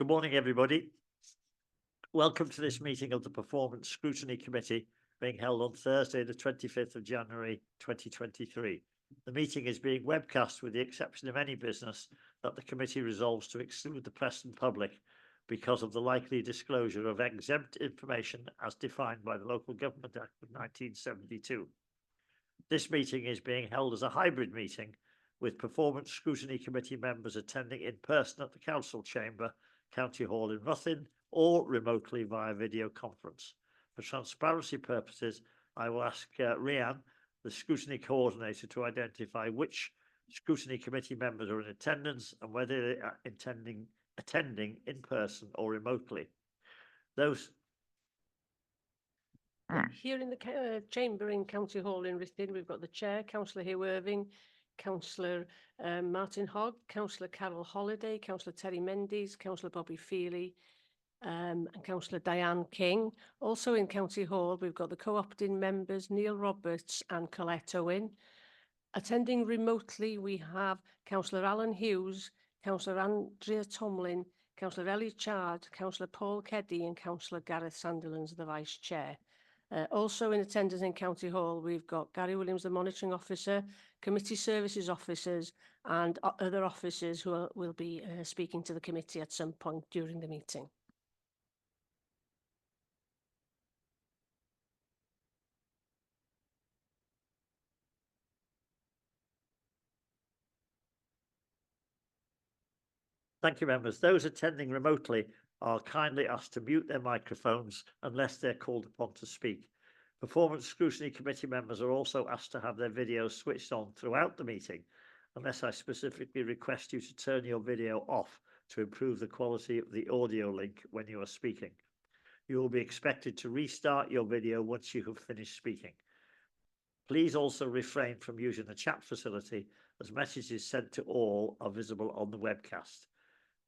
Good morning, everybody. Welcome to this meeting of the Performance Scrutiny Committee being held on Thursday, the 25th of January 2023. The meeting is being webcast with the exception of any business that the committee resolves to exclude the press and public because of the likely disclosure of exempt information as defined by the Local Government Act of 1972. This meeting is being held as a hybrid meeting with Performance Scrutiny Committee members attending in person at the Council Chamber, County Hall in Ruthin, or remotely via video conference. For transparency purposes, I will ask Rhian, the Scrutiny Coordinator, to identify which Scrutiny Committee members are in attendance and whether they are attending in person or remotely. Those here in the chamber in County Hall in Ruthin, we've got the Chair, Councillor Hugh Irving, Councillor Martin Hogg, Councillor Carol Holliday, Councillor Terry Mendes, Councillor Bobby Feely, and Councillor Diane King. Also in County Hall, we've got the co-opting members Neil Roberts and Colette Owen. Attending remotely, we have Councillor Alan Hughes, Councillor Andrea Tomlin, Councillor Ellie Chard, Councillor Paul Keddy and Councillor Gareth Sandilands, the Vice Chair. Also in attendance in County Hall, we've got Gary Williams, the Monitoring Officer, Committee Services Officers and other officers who will be speaking to the committee at some point during the meeting. Thank you, members. Those attending remotely are kindly asked to mute their microphones unless they're called upon to speak. Performance Scrutiny Committee members are also asked to have their videos switched on throughout the meeting, unless I specifically request you to turn your video off to improve the quality of the audio link when you are speaking. You will be expected to restart your video once you have finished speaking. Please also refrain from using the chat facility as messages sent to all are visible on the webcast.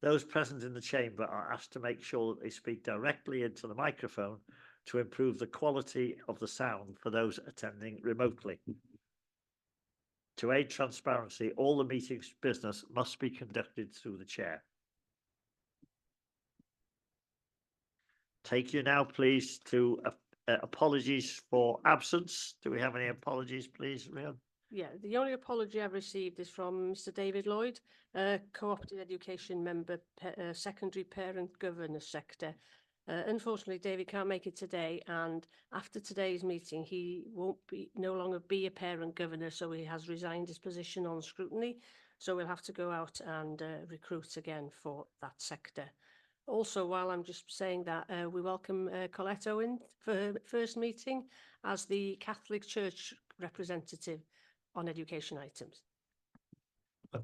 Those present in the chamber are asked to make sure that they speak directly into the microphone to improve the quality of the sound for those attending remotely. To aid transparency, all the meeting's business must be conducted through the chair. Take you now, please, to apologies for absence. Do we have any apologies, please, Rhian? Yeah, the only apology I've received is from Mr. David Lloyd, co-opted education member, secondary parent governance sector. Unfortunately, David can't make it today, and after today's meeting, he won't no longer be a parent governor, so he has resigned his position on scrutiny. So we'll have to go out and recruit again for that sector. Also, while I'm just saying that, we welcome Colette Owen for her first meeting as the Catholic Church representative on education items.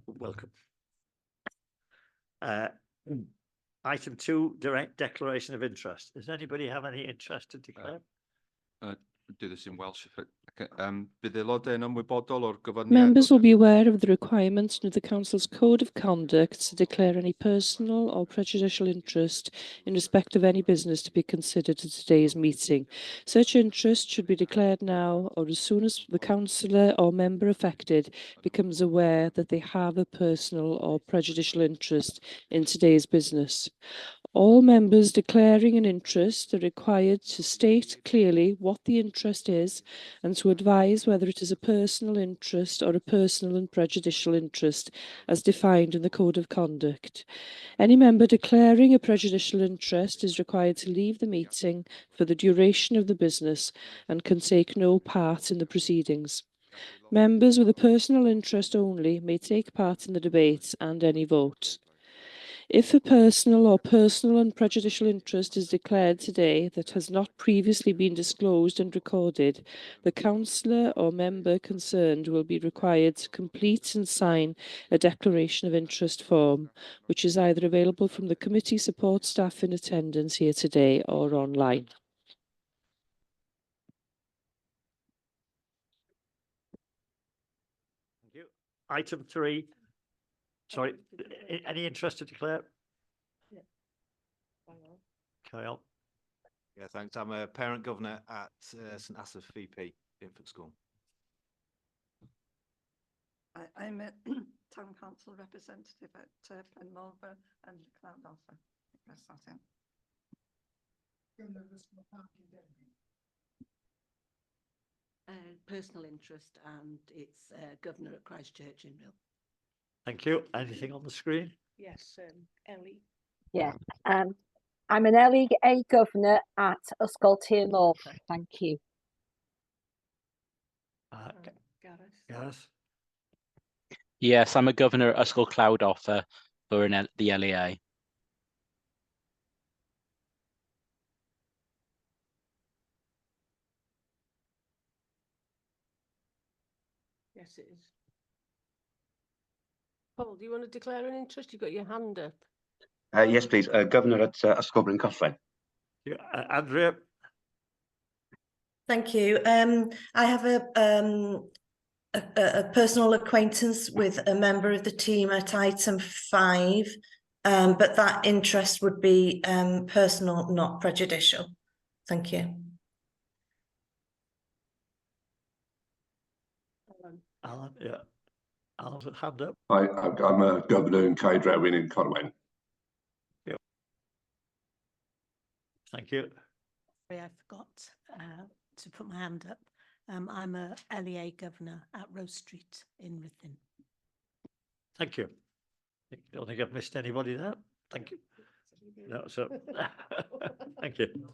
Welcome. Item 2, direct declaration of interest. Does anybody have any interest to declare? Do this in Welsh. Members will be aware of the requirements under the Council's Code of Conduct to declare any personal or prejudicial interest in respect of any business to be considered at today's meeting. Such interest should be declared now or as soon as the councillor or member affected becomes aware that they have a personal or prejudicial interest in today's business. All members declaring an interest are required to state clearly what the interest is and to advise whether it is a personal interest or a personal and prejudicial interest as defined in the Code of Conduct. Any member declaring a prejudicial interest is required to leave the meeting for the duration of the business and can take no part in the proceedings. Members with a personal interest only may take part in the debate and any vote. If a personal or personal and prejudicial interest is declared today that has not previously been disclosed and recorded, the councillor or member concerned will be required to complete and sign a declaration of interest form, which is either available from the committee support staff in attendance here today or online. Thank you. Item 3. Sorry, any interest to declare? Yeah. Carry on. Yeah, thanks. I'm a parent governor at St Asaph VP Infant School. I'm a town council representative at Penmorva and Cloud Alpha. Press that in. Personal interest, and it's Governor at Christchurch in Mill. Thank you. Anything on the screen? Yes, Ellie. Yeah, I'm an LEA governor at Yscol Tir North. Thank you. Gareth. Yes. Yes, I'm a governor at Yscol Cloud offer for the LEA. Yes, it is. Paul, do you want to declare an interest? You've got your hand up. Yes, please. Governor at Yscol Bryn Cothran. Yeah, Andrea. Thank you. I have a personal acquaintance with a member of the team at item 5, but that interest would be personal, not prejudicial. Thank you. Alan, yeah. Alan's hand up. I'm a governor in Caerdrewin in Corwen. Thank you. Sorry, I forgot to put my hand up. I'm a LEA governor at Rose Street in Ruthin. Thank you. I don't think I've missed anybody there. Thank you. No, so thank you.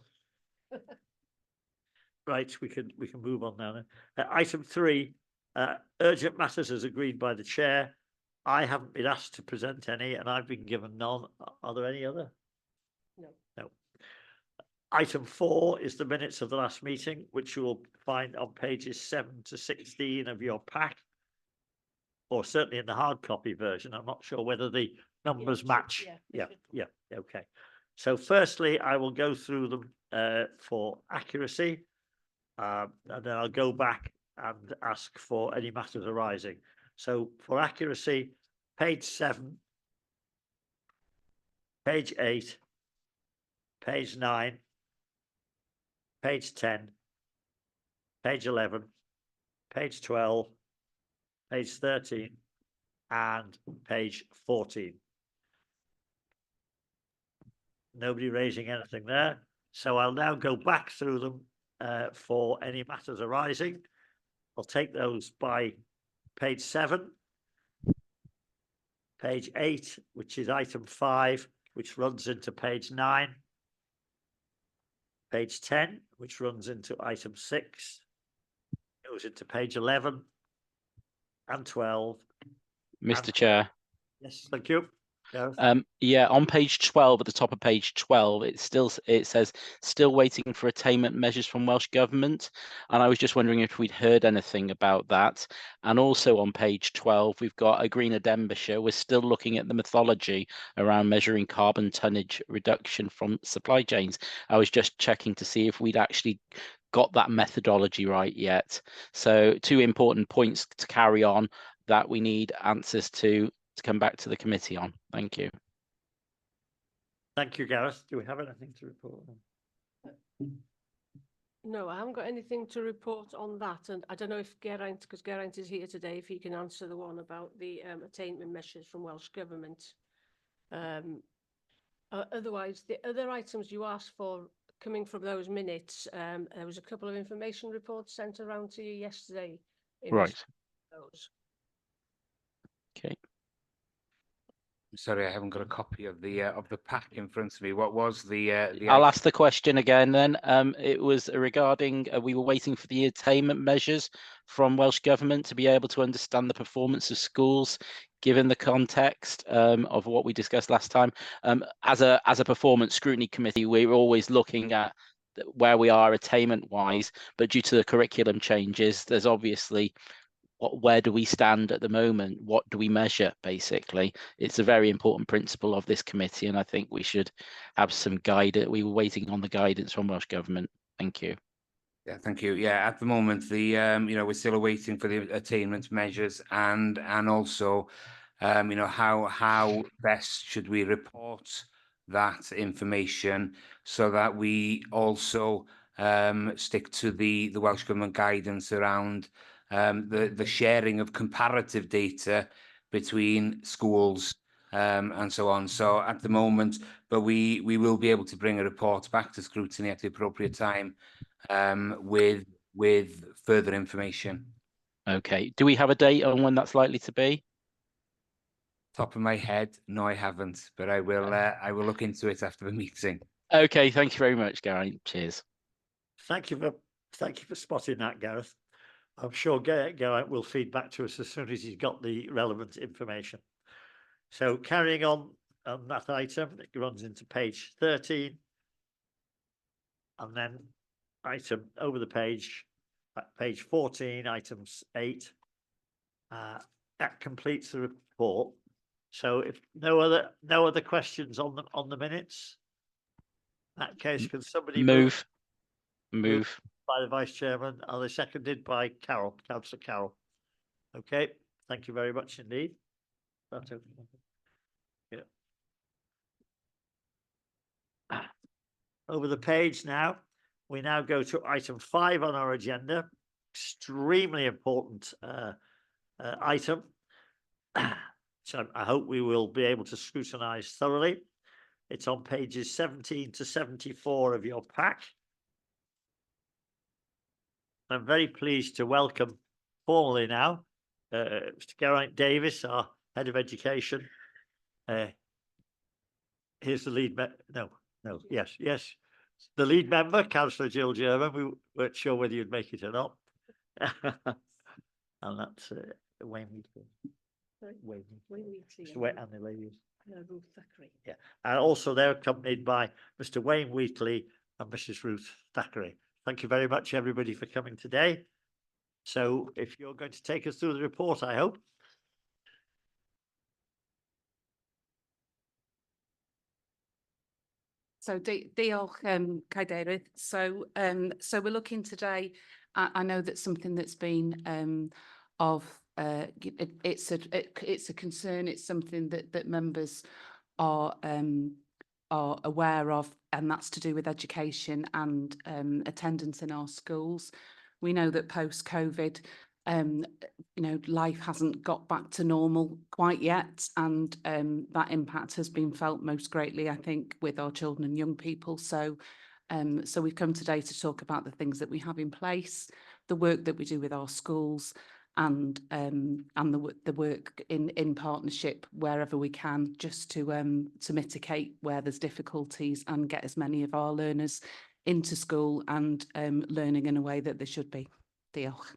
Right, we can move on now. Item 3, urgent matters as agreed by the chair. I haven't been asked to present any, and I've been given none. Are there any other? No. No. Item 4 is the minutes of the last meeting, which you will find on pages 7 to 16 of your pack, or certainly in the hard copy version. I'm not sure whether the numbers match. Yeah, okay. So firstly, I will go through them for accuracy, and then I'll go back and ask for any matters arising. So for accuracy, page 7, page 8, page 9, page 10, page 11, page 12, page 13, and page 14. Nobody raising anything there. So I'll now go back through them for any matters arising. I'll take those by page 7, page 8, which is item 5, which runs into page 9, page 10, which runs into item 6, goes into page 11 and 12. Mr. Chair. Yes, thank you. Gareth? Yeah, on page 12, at the top of page 12, it says still waiting for attainment measures from Welsh Government, and I was just wondering if we'd heard anything about that. And also on page 12, we've got a Greener Denbighshire. We're still looking at the methodology around measuring carbon tonnage reduction from supply chains. I was just checking to see if we'd actually got that methodology right yet. So 2 important points to carry on that we need answers to come back to the committee on. Thank you. Thank you, Gareth. Do we have anything to report on? No, I haven't got anything to report on that, and I don't know if Geraint, because Geraint is here today, if he can answer the one about the attainment measures from Welsh Government. Otherwise, the other items you asked for coming from those minutes, there was a couple of information reports sent around to you yesterday. Right. Those. Okay. Sorry, I haven't got a copy of the pack in front of me. What was the I'll ask the question again then. It was regarding we were waiting for the attainment measures from Welsh Government to be able to understand the performance of schools, given the context of what we discussed last time. As a performance scrutiny committee, we're always looking at where we are attainment wise, but due to the curriculum changes, there's obviously where do we stand at the moment? What do we measure, basically? It's a very important principle of this committee, and I think we should have some guidance. We were waiting on the guidance from Welsh Government. Thank you. Yeah, thank you. Yeah, at the moment, the we're still waiting for the attainment measures, and also, how best should we report that information so that we also stick to the Welsh Government guidance around the sharing of comparative data between schools and so on. So at the moment, but we will be able to bring a report back to scrutiny at the appropriate time with further information. Okay. Do we have a date on when that's likely to be? Top of my head, no, I haven't, but I will look into it after the meeting. Okay. Thank you very much, Gary. Cheers. Thank you for spotting that, Gareth. I'm sure Gareth will feed back to us as soon as he's got the relevant information. So carrying on that item, it runs into page 13, and then item over the page, page 14, items 8. That completes the report. So if no other questions on the minutes, in that case, can somebody Move. by the Vice Chairman? Are they seconded by Councillor Carroll? Okay, thank you very much indeed. That's okay. Yeah. Over the page now, we now go to item 5 on our agenda. Extremely important item. So I hope we will be able to scrutinise thoroughly. It's on pages 17 to 74 of your pack. I'm very pleased to welcome formally now Mr. Geraint Davis, our Head of Education. Here's the lead yes. The lead member, Councillor Jill German. We weren't sure whether you'd make it or not. And that's Wayne Wheatley. Wayne Wheatley. And the ladies. Ruth Thackeray. Yeah, and also they're accompanied by Mr. Wayne Wheatley and Mrs. Ruth Thackeray. Thank you very much, everybody, for coming today. So if you're going to take us through the report, I hope. So diolch Cadeirydd. So we're looking today. I know that's something that's been it's a concern. It's something that members are aware of, and that's to do with education and attendance in our schools. We know that post-COVID, life hasn't got back to normal quite yet, and that impact has been felt most greatly, I think, with our children and young people. So we've come today to talk about the things that we have in place, the work that we do with our schools, and the work in partnership wherever we can, just to mitigate where there's difficulties and get as many of our learners into school and learning in a way that they should be. Diolch.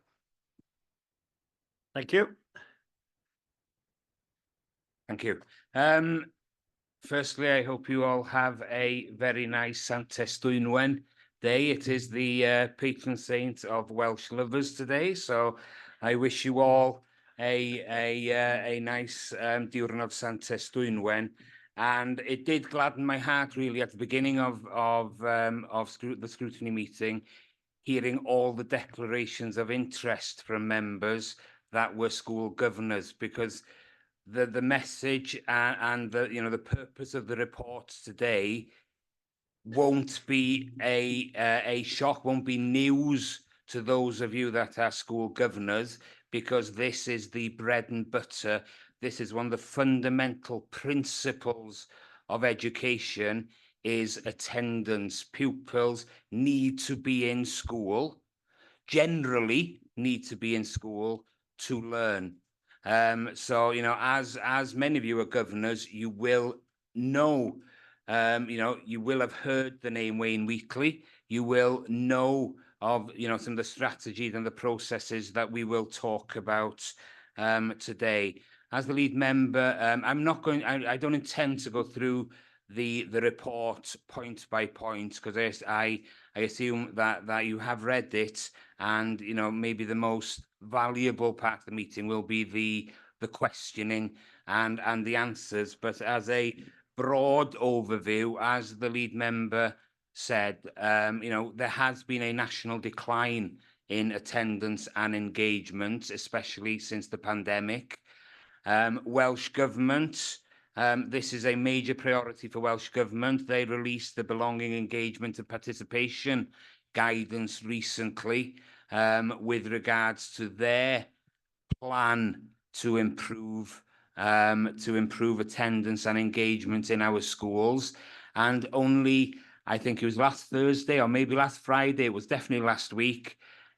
Thank you. Thank you. Firstly, I hope you all have a very nice Santes Dwynwen day. It is the patron saint of Welsh lovers today, so I wish you all a nice diwrnod Santes Dwynwen. And it did gladden my heart really at the beginning of the scrutiny meeting, hearing all the declarations of interest from members that were school governors, because the message and the purpose of the report today won't be a shock, won't be news to those of you that are school governors, because this is the bread and butter. This is one of the fundamental principles of education, is attendance. Pupils need to be in school, generally need to be in school to learn. So, as many of you are governors, you will know, you will have heard the name Wayne Wheatley. You will know of, some of the strategies and the processes that we will talk about today. As the lead member, I don't intend to go through the report point by point, because I assume that you have read it, and maybe the most valuable part of the meeting will be the questioning and the answers. But as a broad overview, as the lead member said, there has been a national decline in attendance and engagement, especially since the pandemic. Welsh Government, this is a major priority for Welsh Government. They released the Belonging, Engagement and Participation guidance recently with regards to their plan to improve to improve attendance and engagement in our schools. And only, I think it was last Thursday or maybe last Friday, it was definitely last week,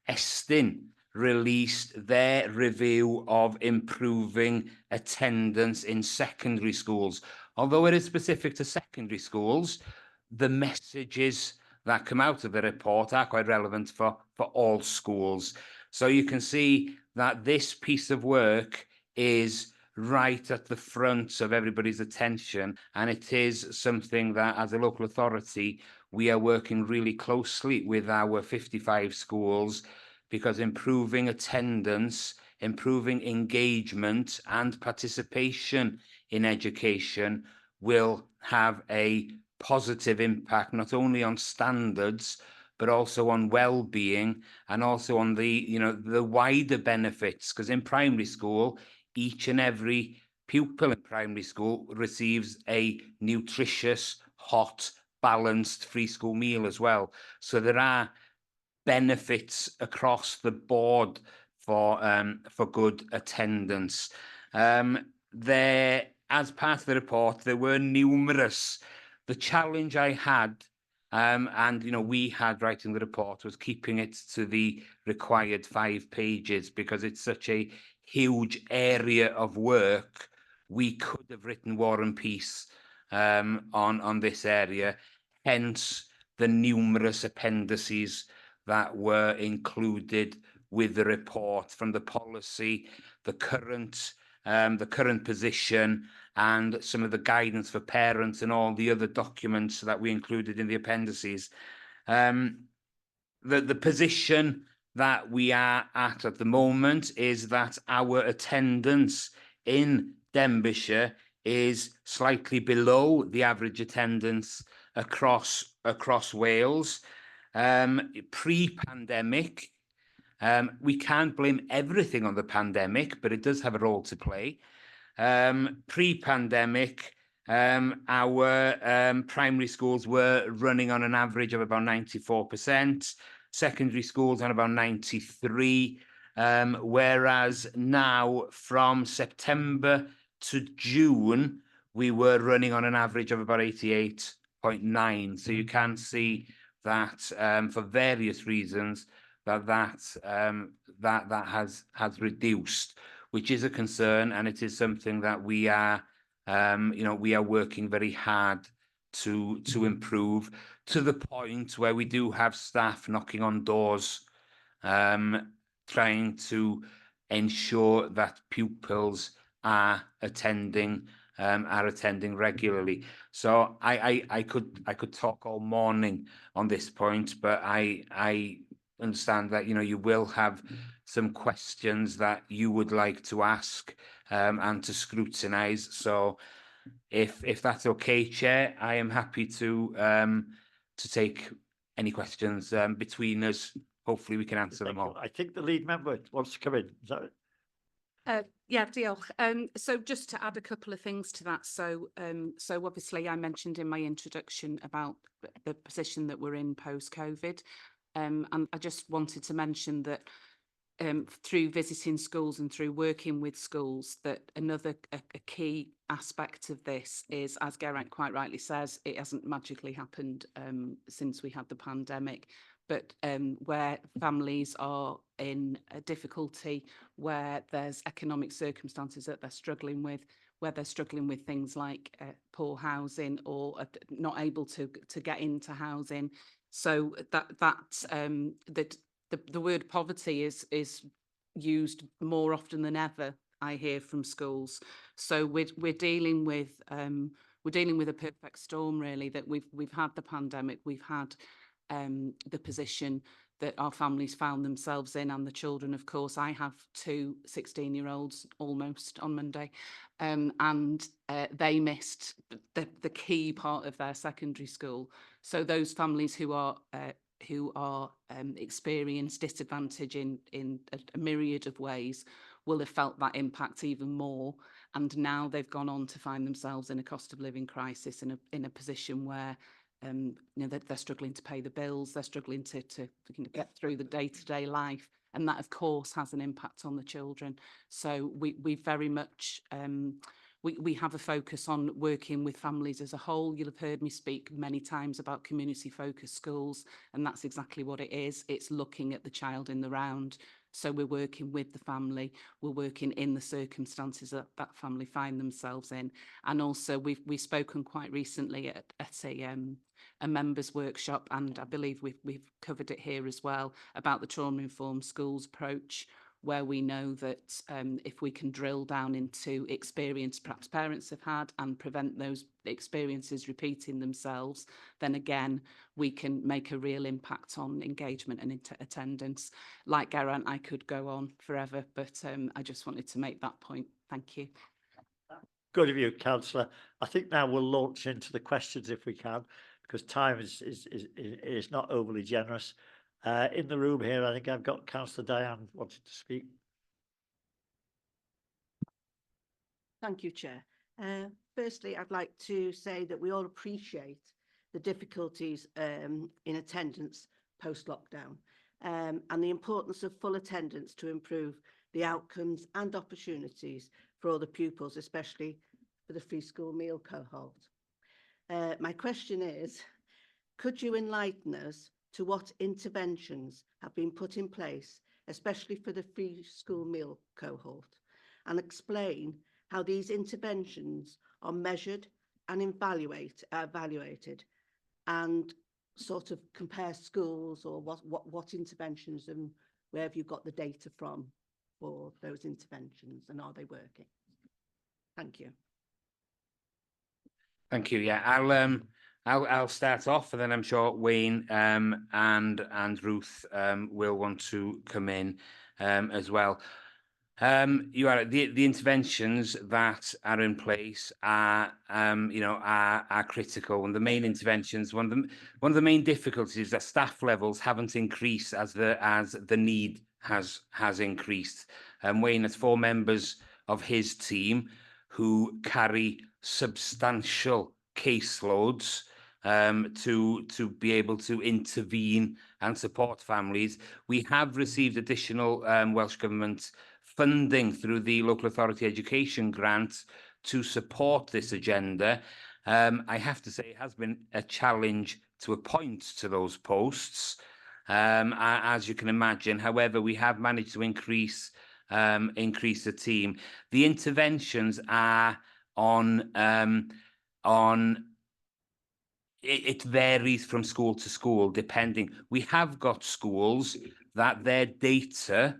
Estyn released their review of improving attendance in secondary schools. Although it is specific to secondary schools, the messages that come out of the report are quite relevant for all schools. So you can see that this piece of work is right at the front of everybody's attention, and it is something that, as a local authority, we are working really closely with our 55 schools, because improving attendance, improving engagement and participation in education will have a positive impact, not only on standards, but also on well-being, and also on the wider benefits. Because in primary school, each and every pupil in primary school receives a nutritious, hot, balanced free school meal as well. So there are benefits across the board for good attendance. There, as part of the report, there were numerous. The challenge I had, and we had writing the report, was keeping it to the required 5 pages, because it's such a huge area of work. We could have written War and Peace on this area, hence the numerous appendices that were included with the report, from the policy, the current position, and some of the guidance for parents, and all the other documents that we included in the appendices. The position that we are at the moment is that our attendance in Denbighshire is slightly below the average attendance across Wales. Pre-pandemic, we can't blame everything on the pandemic, but it does have a role to play. Pre-pandemic, our primary schools were running on an average of about 94%, secondary schools on about 93%, whereas now, from September to June, we were running on an average of about 88.9%. So you can see that, for various reasons, that has reduced, which is a concern, and it is something that we are working very hard to improve, to the point where we do have staff knocking on doors, trying to ensure that pupils are attending regularly. So I could talk all morning on this point, but I understand that you will have some questions that you would like to ask and to scrutinise. So if that's okay, Chair, I am happy to take any questions between us. Hopefully we can answer them all. I think the lead member wants to come in. Is that it? Yeah, diolch. So just to add a couple of things to that. So obviously I mentioned in my introduction about the position that we're in post-COVID. And I just wanted to mention that through visiting schools and through working with schools, that another a key aspect of this is, as Geraint quite rightly says, it hasn't magically happened since we had the pandemic, but where families are in a difficulty, where there's economic circumstances that they're struggling with, where they're struggling with things like poor housing, or not able to get into housing. So the word poverty is used more often than ever, I hear, from schools. So we're dealing with a perfect storm, really, that we've had the pandemic, we've had the position that our families found themselves in, and the children, of course. I have 2 16-year-olds almost on Monday, and they missed the key part of their secondary school. So those families who are experience disadvantage in a myriad of ways will have felt that impact even more. And now they've gone on to find themselves in a cost of living crisis, in a position where they're struggling to pay the bills, they're struggling to get through the day-to-day life, and that of course has an impact on the children. So we very much we have a focus on working with families as a whole. You'll have heard me speak many times about community focused schools, and that's exactly what it is. It's looking at the child in the round. So we're working with the family, we're working in the circumstances that that family find themselves in. And also we've spoken quite recently at a members workshop, and I believe we've covered it here as well, about the trauma-informed schools approach, where we know that if we can drill down into experience perhaps parents have had and prevent those experiences repeating themselves, then again, we can make a real impact on engagement and attendance. Like Geraint, I could go on forever, but I just wanted to make that point. Thank you. Good of you, Councillor. I think now we'll launch into the questions if we can, because time is not overly generous. In the room here, I think I've got Councillor Diane wanted to speak. Thank you, Chair. Firstly, I'd like to say that we all appreciate the difficulties in attendance post-lockdown and the importance of full attendance to improve the outcomes and opportunities for all the pupils, especially for the free school meal cohort. My question is, could you enlighten us to what interventions have been put in place, especially for the free school meal cohort, and explain how these interventions are measured and evaluated, and sort of compare schools, or what interventions, and where have you got the data from for those interventions, and are they working? Thank you. Thank you. Yeah, I'll start off, and then I'm sure Wayne and Ruth will want to come in as well. You are the interventions that are in place are are critical, and the main interventions, one of the main difficulties is that staff levels haven't increased as the need has increased. Wayne has 4 members of his team who carry substantial caseloads to be able to intervene and support families. We have received additional Welsh Government funding through the Local Authority Education Grant to support this agenda. I have to say it has been a challenge to appoint to those posts, as you can imagine. However, we have managed to increase the team. The interventions are it varies from school to school, depending. We have got schools that their data,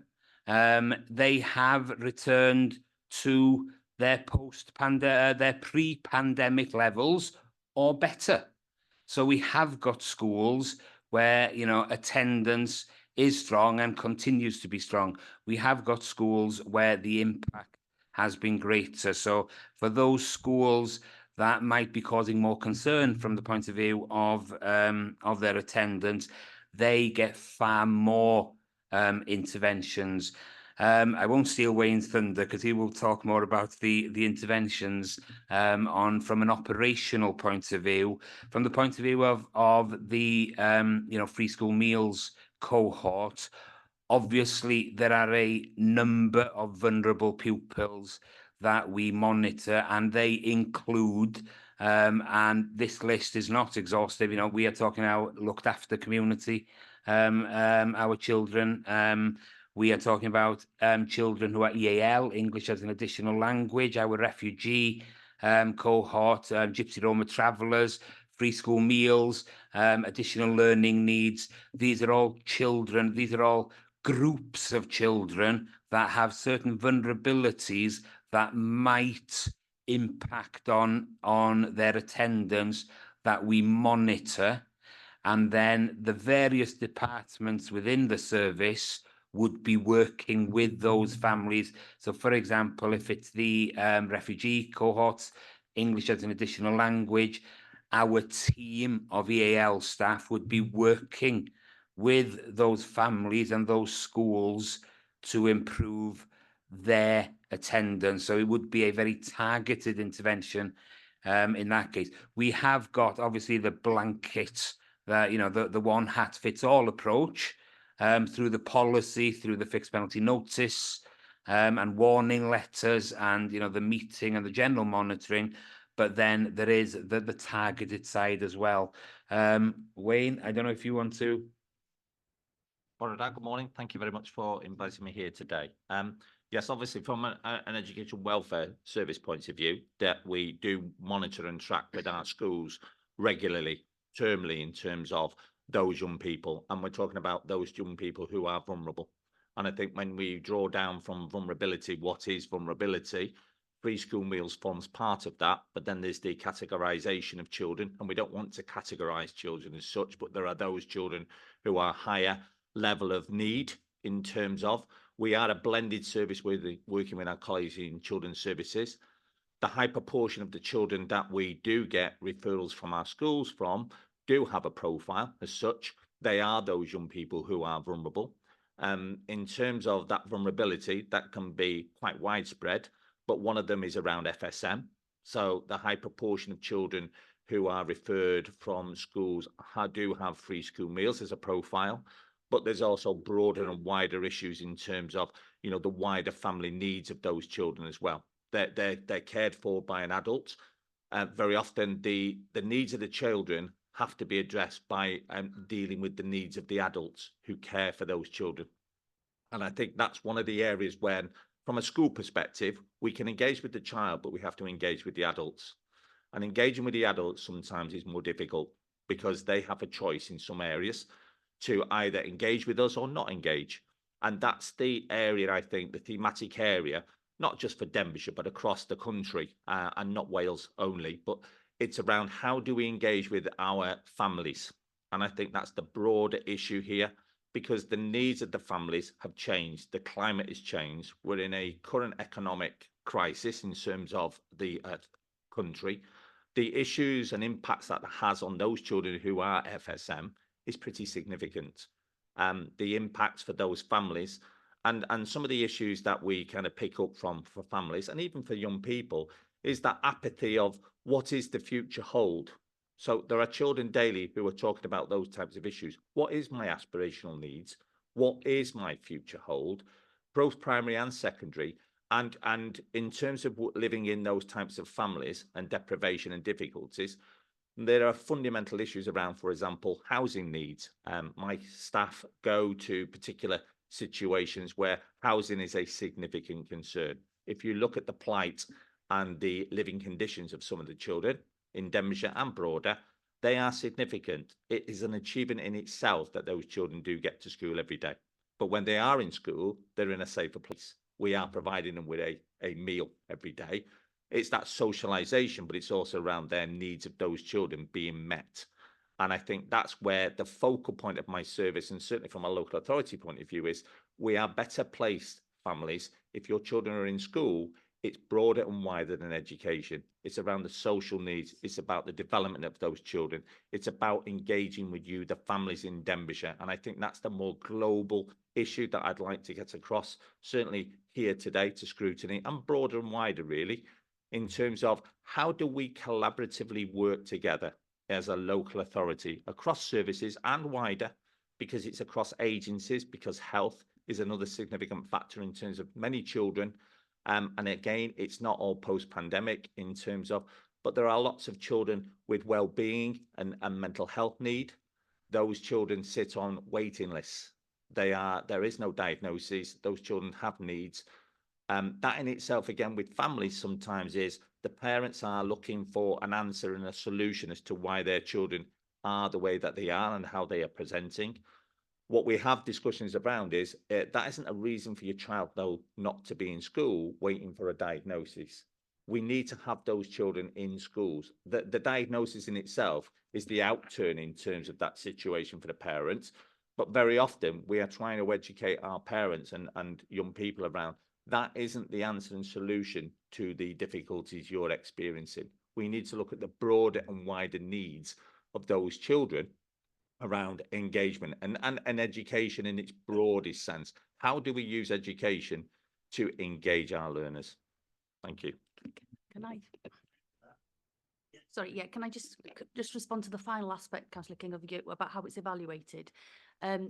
they have returned to their pre-pandemic levels or better. So we have got schools where, attendance is strong and continues to be strong. We have got schools where the impact has been greater. So for those schools that might be causing more concern from the point of view of their attendance, they get far more interventions. I won't steal Wayne's thunder because he will talk more about the interventions from an operational point of view. From the point of view of the free school meals cohort, obviously there are a number of vulnerable pupils that we monitor, and they include, and this list is not exhaustive, we are talking our looked after community, our children, we are talking about children who are EAL, English as an additional language, our refugee cohort, Gypsy Roma travellers, free school meals, additional learning needs. These are all children, these are all groups of children that have certain vulnerabilities that might impact on their attendance that we monitor. And then the various departments within the service would be working with those families. So, for example, if it's the refugee cohorts, English as an additional language, our team of EAL staff would be working with those families and those schools to improve their attendance. So it would be a very targeted intervention in that case. We have got obviously the blanket, the one hat fits all approach, through the policy, through the fixed penalty notice, and warning letters, and the meeting and the general monitoring. But then there is the targeted side as well. Wayne, I don't know if you want to. Good morning. Thank you very much for inviting me here today. Yes, obviously from an educational welfare service point of view, that we do monitor and track with our schools regularly, termly, in terms of those young people. And we're talking about those young people who are vulnerable. And I think when we draw down from vulnerability, what is vulnerability? Free school meals forms part of that, but then there's the categorization of children, and we don't want to categorize children as such, but there are those children who are higher level of need in terms of, we are a blended service working with our colleagues in children's services. The high proportion of the children that we do get referrals from our schools from do have a profile as such. They are those young people who are vulnerable. In terms of that vulnerability, that can be quite widespread, but one of them is around FSM. So the high proportion of children who are referred from schools do have free school meals as a profile, but there's also broader and wider issues in terms of, the wider family needs of those children as well. They're cared for by an adult. Very often the needs of the children have to be addressed by dealing with the needs of the adults who care for those children. And I think that's one of the areas when, from a school perspective, we can engage with the child, but we have to engage with the adults. And engaging with the adults sometimes is more difficult because they have a choice in some areas to either engage with us or not engage. And that's the area, I think, the thematic area, not just for Denbighshire, but across the country, and not Wales only, but it's around how do we engage with our families. And I think that's the broader issue here, because the needs of the families have changed. The climate has changed. We're in a current economic crisis in terms of the country. The issues and impacts that has on those children who are FSM is pretty significant. The impacts for those families and some of the issues that we kind of pick up from for families and even for young people is that apathy of what is the future hold. So there are children daily who are talking about those types of issues. What is my aspirational needs? What is my future hold? Both primary and secondary. And in terms of living in those types of families and deprivation and difficulties, there are fundamental issues around, for example, housing needs. My staff go to particular situations where housing is a significant concern. If you look at the plight and the living conditions of some of the children in Denbighshire and broader, they are significant. It is an achievement in itself that those children do get to school every day. But when they are in school, they're in a safer place. We are providing them with a meal every day. It's that socialization, but it's also around their needs of those children being met. And I think that's where the focal point of my service, and certainly from a local authority point of view, is we are better placed, families, if your children are in school. It's broader and wider than education. It's around the social needs. It's about the development of those children. It's about engaging with you, the families in Denbighshire. And I think that's the more global issue that I'd like to get across, certainly here today to Scrutiny, and broader and wider, really, in terms of how do we collaboratively work together as a local authority across services and wider, because it's across agencies, because health is another significant factor in terms of many children. And again, it's not all post-pandemic in terms of, but there are lots of children with well-being and mental health need. Those children sit on waiting lists. There is no diagnosis. Those children have needs. That in itself, again, with families sometimes is the parents are looking for an answer and a solution as to why their children are the way that they are and how they are presenting. What we have discussions around is that isn't a reason for your child, though, not to be in school waiting for a diagnosis. We need to have those children in schools. The diagnosis in itself is the outturn in terms of that situation for the parents. But very often we are trying to educate our parents and young people around that isn't the answer and solution to the difficulties you're experiencing. We need to look at the broader and wider needs of those children around engagement and education in its broadest sense. How do we use education to engage our learners? Thank you. Can I? Sorry, yeah, can I just respond to the final aspect, Councillor King, of you about how it's evaluated?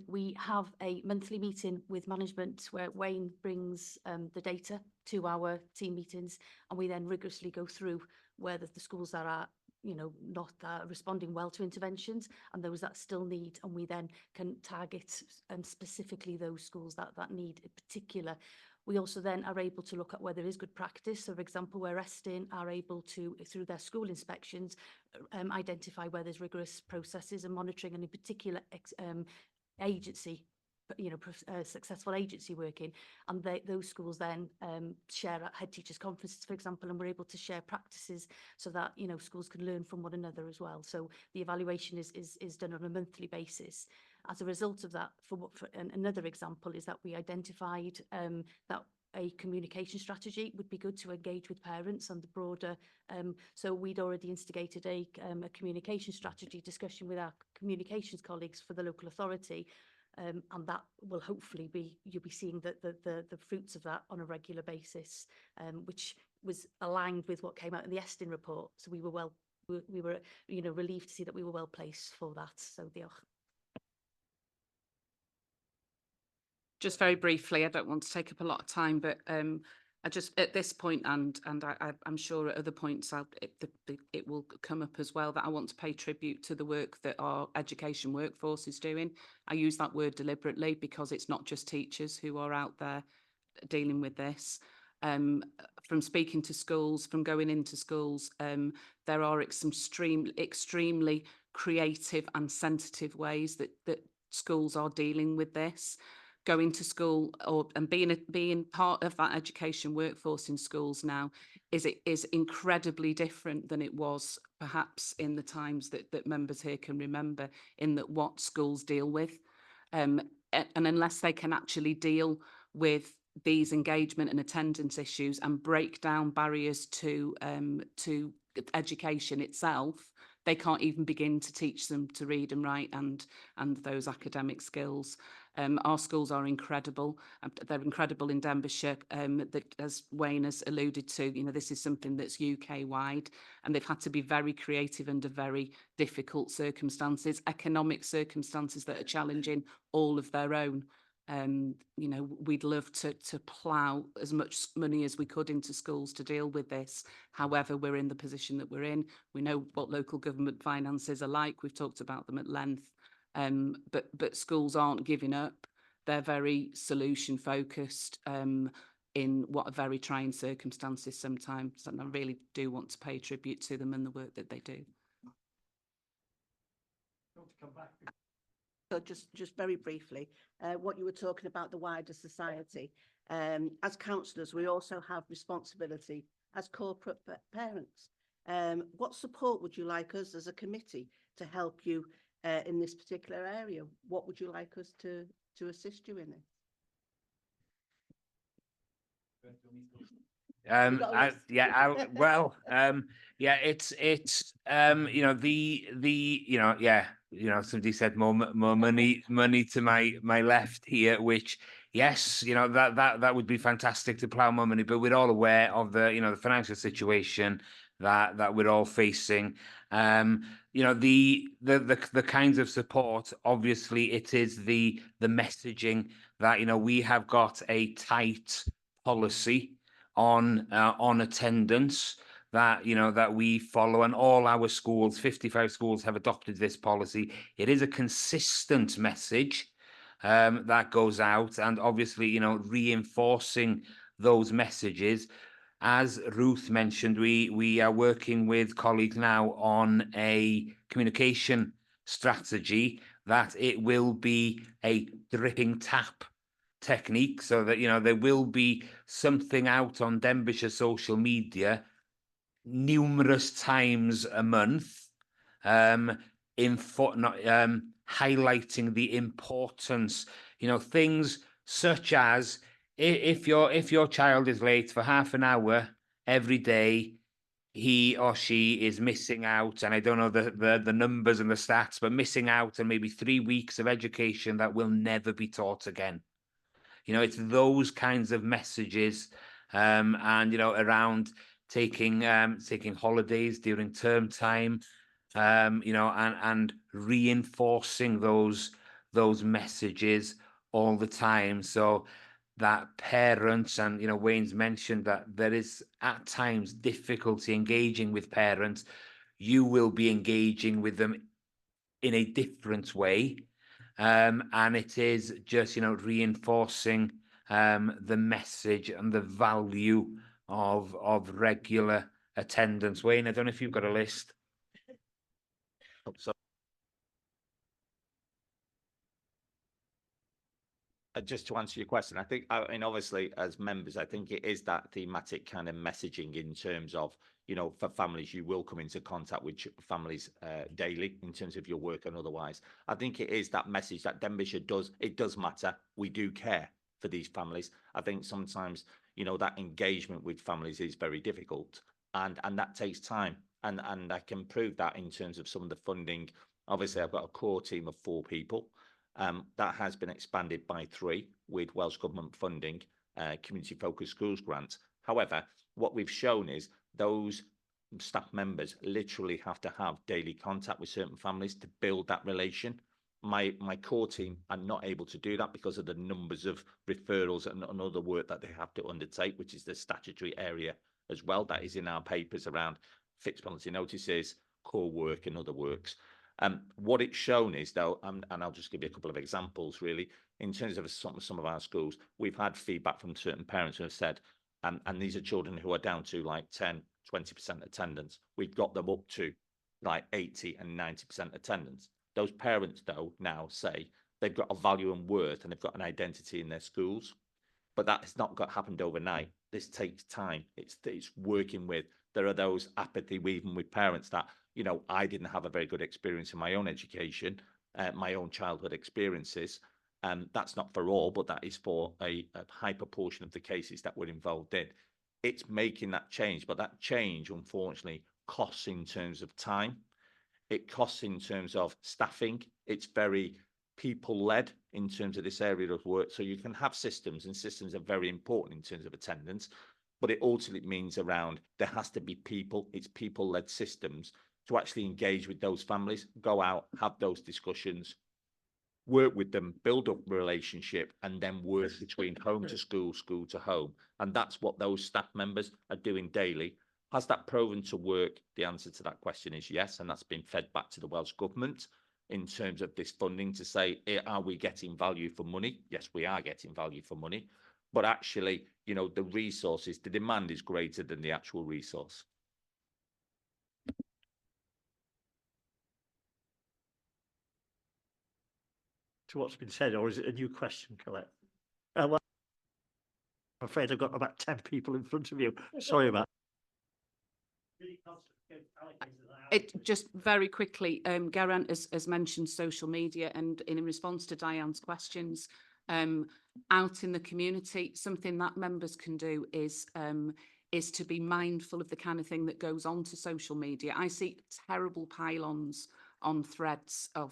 We have a monthly meeting with management where Wayne brings the data to our team meetings, and we then rigorously go through whether the schools that are not responding well to interventions and those that still need, and we then can target specifically those schools that need in particular. We also then are able to look at where there is good practice. So, for example, where Estin are able to, through their school inspections, identify where there's rigorous processes and monitoring, and in particular agency, successful agency working, and those schools then share at head teachers conferences, for example, and we're able to share practices so that schools can learn from one another as well. So the evaluation is done on a monthly basis. As a result of that, another example is that we identified that a communication strategy would be good to engage with parents and the broader. So we'd already instigated a communication strategy discussion with our communications colleagues for the local authority. And that will hopefully you'll be seeing the fruits of that on a regular basis, which was aligned with what came out in the Estin report. So we were relieved to see that we were well placed for that. So diolch. Just very briefly, I don't want to take up a lot of time, but I just at this point, and I'm sure at other points it will come up as well, that I want to pay tribute to the work that our education workforce is doing. I use that word deliberately because it's not just teachers who are out there dealing with this. From speaking to schools, from going into schools, there are some extremely creative and sensitive ways that schools are dealing with this. Going to school and being part of that education workforce in schools now is incredibly different than it was perhaps in the times that members here can remember, in that what schools deal with. And unless they can actually deal with these engagement and attendance issues and break down barriers to education itself, they can't even begin to teach them to read and write and those academic skills. Our schools are incredible. They're incredible in Denbighshire. That, as Wayne has alluded to, this is something that's UK-wide, and they've had to be very creative under very difficult circumstances, economic circumstances that are challenging all of their own. We'd love to plough as much money as we could into schools to deal with this. However, we're in the position that we're in. We know what local government finances are like. We've talked about them at length. But schools aren't giving up. They're very solution focused in what are very trying circumstances sometimes. And I really do want to pay tribute to them and the work that they do. So just very briefly, what you were talking about, the wider society. As councillors, we also have responsibility as corporate parents. What support would you like us as a committee to help you in this particular area? What would you like us to assist you in it? Somebody said more money to my left here, which yes, that would be fantastic to plough more money, but we're all aware of the financial situation that we're all facing. The kinds of support, obviously it is the messaging that we have got a tight policy on attendance that we follow, and all our schools, 55 schools, have adopted this policy. It is a consistent message that goes out, and obviously reinforcing those messages. As Ruth mentioned, we are working with colleagues now on a communication strategy that it will be a dripping tap technique, so that there will be something out on Denbighshire social media numerous times a month, highlighting the importance, things such as if your child is late for half an hour every day, he or she is missing out, and I don't know the numbers and the stats, but missing out on maybe 3 weeks of education that will never be taught again. It's those kinds of messages, and around taking holidays during term time, and reinforcing those those messages all the time. So that parents, and Wayne's mentioned that there is at times difficulty engaging with parents. You will be engaging with them in a different way. And it is just, reinforcing the message and the value of regular attendance. Wayne, I don't know if you've got a list. So, just to answer your question, I think, I mean, obviously, as members, I think it is that thematic kind of messaging in terms of, for families, you will come into contact with families daily in terms of your work and otherwise. I think it is that message that Denbighshire does matter. We do care for these families. I think sometimes, that engagement with families is very difficult, and that takes time. And I can prove that in terms of some of the funding. Obviously, I've got a core team of 4 people. That has been expanded by 3 with Welsh Government funding, Community Focused Schools grant. However, what we've shown is those staff members literally have to have daily contact with certain families to build that relation. My core team are not able to do that because of the numbers of referrals and other work that they have to undertake, which is the statutory area as well. That is in our papers around fixed penalty notices, core work and other works. What it's shown is, though, and I'll just give you a couple of examples, really, in terms of some of our schools, we've had feedback from certain parents who have said, and these are children who are down to like 10, 20% attendance. We've got them up to like 80 and 90% attendance. Those parents, though, now say they've got a value and worth and they've got an identity in their schools. But that has not happened overnight. This takes time. It's working with. There are those apathy, even with parents, that I didn't have a very good experience in my own education, my own childhood experiences. That's not for all, but that is for a high proportion of the cases that we're involved in. It's making that change, but that change, unfortunately, costs in terms of time. It costs in terms of staffing. It's very people-led in terms of this area of work. So you can have systems, and systems are very important in terms of attendance, but it ultimately means around there has to be people. It's people-led systems to actually engage with those families, go out, have those discussions, work with them, build up relationship, and then work between home to school, school to home. And that's what those staff members are doing daily. Has that proven to work? The answer to that question is yes, and that's been fed back to the Welsh Government in terms of this funding to say, are we getting value for money? Yes, we are getting value for money, but actually, the resources, the demand is greater than the actual resource. To what's been said, or is it a new question, Colette? Well, I'm afraid I've got about 10 people in front of you. Sorry about It just very quickly, Geraint has mentioned social media, and in response to Diane's questions, out in the community, something that members can do is to be mindful of the kind of thing that goes on to social media. I see terrible pile-ons on threads of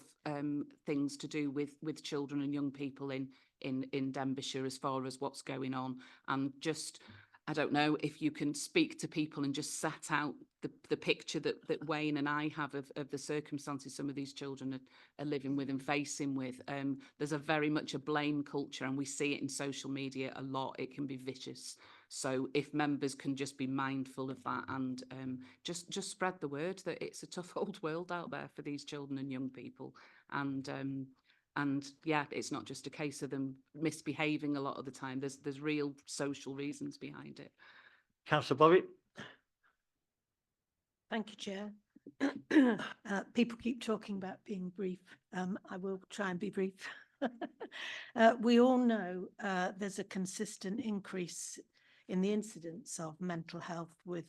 things to do with children and young people in Denbighshire as far as what's going on, and just, I don't know if you can speak to people and just set out the picture that Wayne and I have of the circumstances some of these children are living with and facing with. There's a very much a blame culture, and we see it in social media a lot. It can be vicious. So if members can just be mindful of that, and just spread the word that it's a tough old world out there for these children and young people. And yeah, it's not just a case of them misbehaving a lot of the time. There's real social reasons behind it. Councillor Bobby. Thank you, Chair. People keep talking about being brief. I will try and be brief. We all know there's a consistent increase in the incidence of mental health with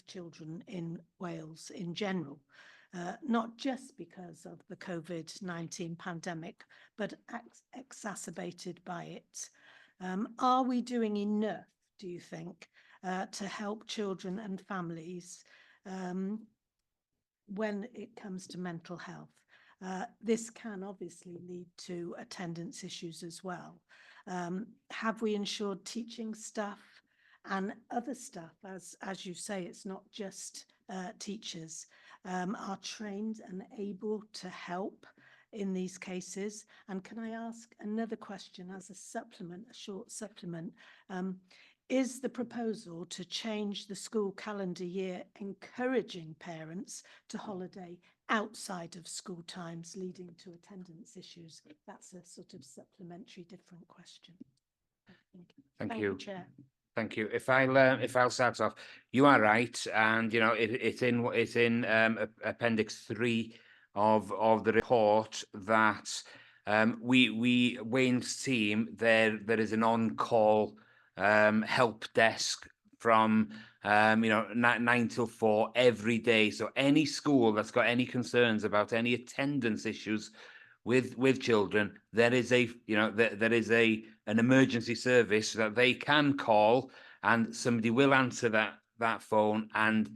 children in Wales in general. Not just because of the COVID-19 pandemic, but exacerbated by it. Are we doing enough, do you think, to help children and families when it comes to mental health? This can obviously lead to attendance issues as well. Have we ensured teaching staff and other staff, as you say, it's not just teachers, are trained and able to help in these cases? And can I ask another question as a supplement, a short supplement? Is the proposal to change the school calendar year encouraging parents to holiday outside of school times, leading to attendance issues? That's a sort of supplementary different question. Thank you. Chair. Thank you. If I'll start off, you are right, and you know it's in appendix 3 of the report that we Wayne's team there is an on-call help desk from 9 till 4 every day. So any school that's got any concerns about any attendance issues with children, there is an emergency service that they can call, and somebody will answer that phone and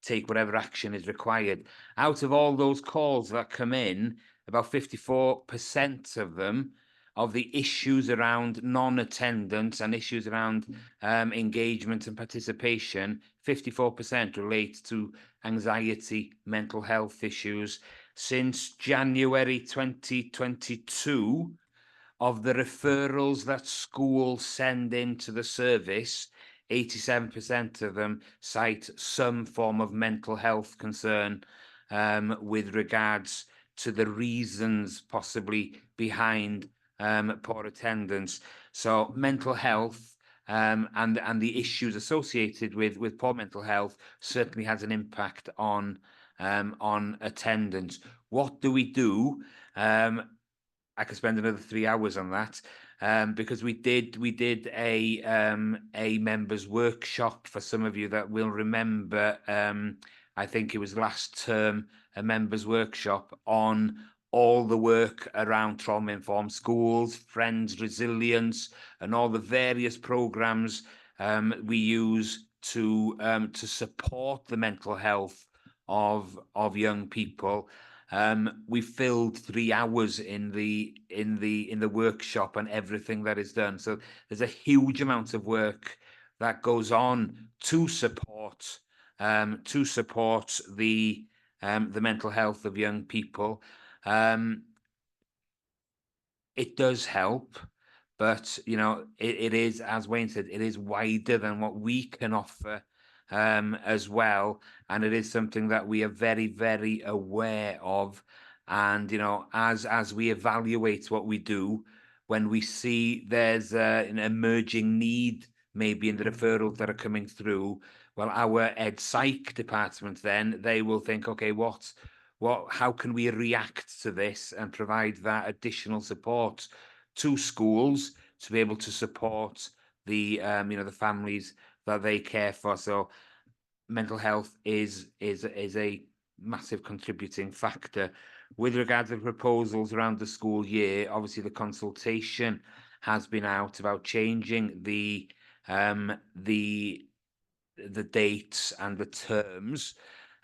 take whatever action is required. Out of all those calls that come in, about 54% of them, of the issues around non-attendance and issues around engagement and participation, 54% relate to anxiety, mental health issues. Since January 2022, of the referrals that schools send into the service, 87% of them cite some form of mental health concern with regards to the reasons possibly behind poor attendance. So mental health and the issues associated with poor mental health certainly has an impact on attendance. What do we do? I could spend another 3 hours on that because we did a members workshop. For some of you that will remember, I think it was last term, a members workshop on all the work around trauma-informed schools, Friends, Resilience, and all the various programs we use to support the mental health of young people. We filled 3 hours in the workshop and everything that is done. So there's a huge amount of work that goes on to support the mental health of young people. It does help, but you know it is, as Wayne said, it is wider than what we can offer as well, and it is something that we are very, very aware of. And you know, as we evaluate what we do, when we see there's an emerging need, maybe in the referrals that are coming through, well, our ed psych department then they will think, okay, how can we react to this and provide that additional support to schools to be able to support the the families that they care for. So mental health is a massive contributing factor. With regard to the proposals around the school year, obviously the consultation has been out about changing the dates and the terms.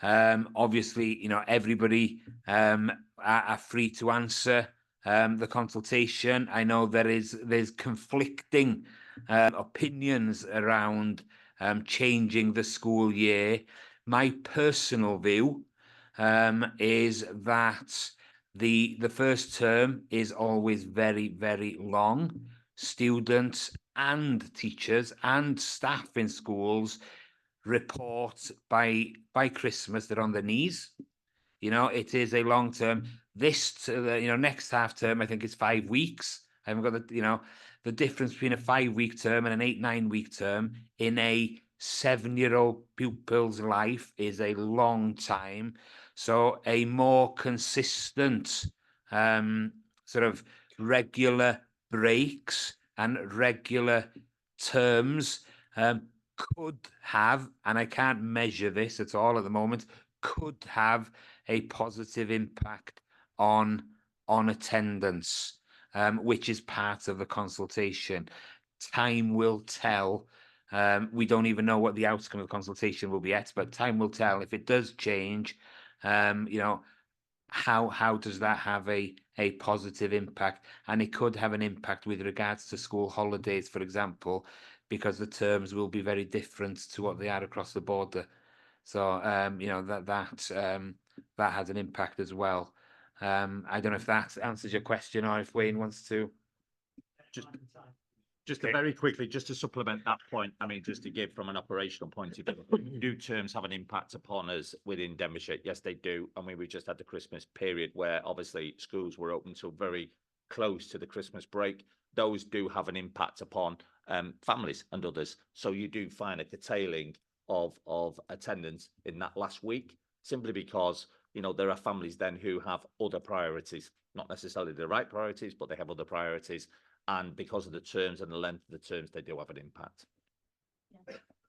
Obviously, you know, everybody are free to answer the consultation. I know there's conflicting opinions around changing the school year. My personal view is that the first term is always very, very long. Students and teachers and staff in schools report by Christmas they're on their knees. You know, it is a long term. Next half term I think it's 5 weeks. I haven't got the difference between a 5-week term and an 8-9-week term in a 7-year-old pupil's life is a long time. So a more consistent sort of regular breaks and regular terms could have, and I can't measure this at all at the moment, could have a positive impact on attendance, which is part of the consultation. Time will tell. We don't even know what the outcome of the consultation will be yet, but time will tell. If it does change, how does that have a positive impact? And it could have an impact with regards to school holidays, for example, because the terms will be very different to what they are across the border. So that has an impact as well. I don't know if that answers your question or if Wayne wants to. Just to very quickly, just to supplement that point, I mean, just to give from an operational point of view, do terms have an impact upon us within Denbighshire? Yes, they do. I mean, we just had the Christmas period where obviously schools were open till very close to the Christmas break. Those do have an impact upon families and others. So you do find a curtailing of attendance in that last week, simply because, you know, there are families then who have other priorities, not necessarily the right priorities, but they have other priorities. And because of the terms and the length of the terms, they do have an impact.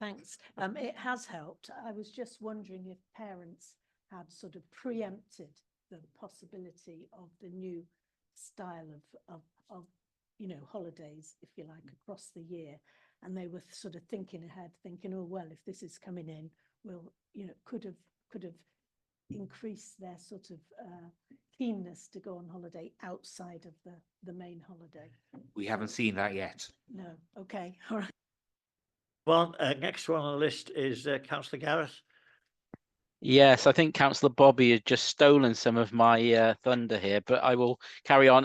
Thanks. It has helped. I was just wondering if parents had sort of preempted the possibility of the new style of you know, holidays, if you like, across the year. And they were sort of thinking ahead, thinking, oh, well, if this is coming in, we'll, you know, could have increased their sort of keenness to go on holiday outside of the main holiday. We haven't seen that yet. No. Okay. All right. Next one on the list is Councillor Gareth. Yes, I think Councillor Bobby had just stolen some of my thunder here, but I will carry on.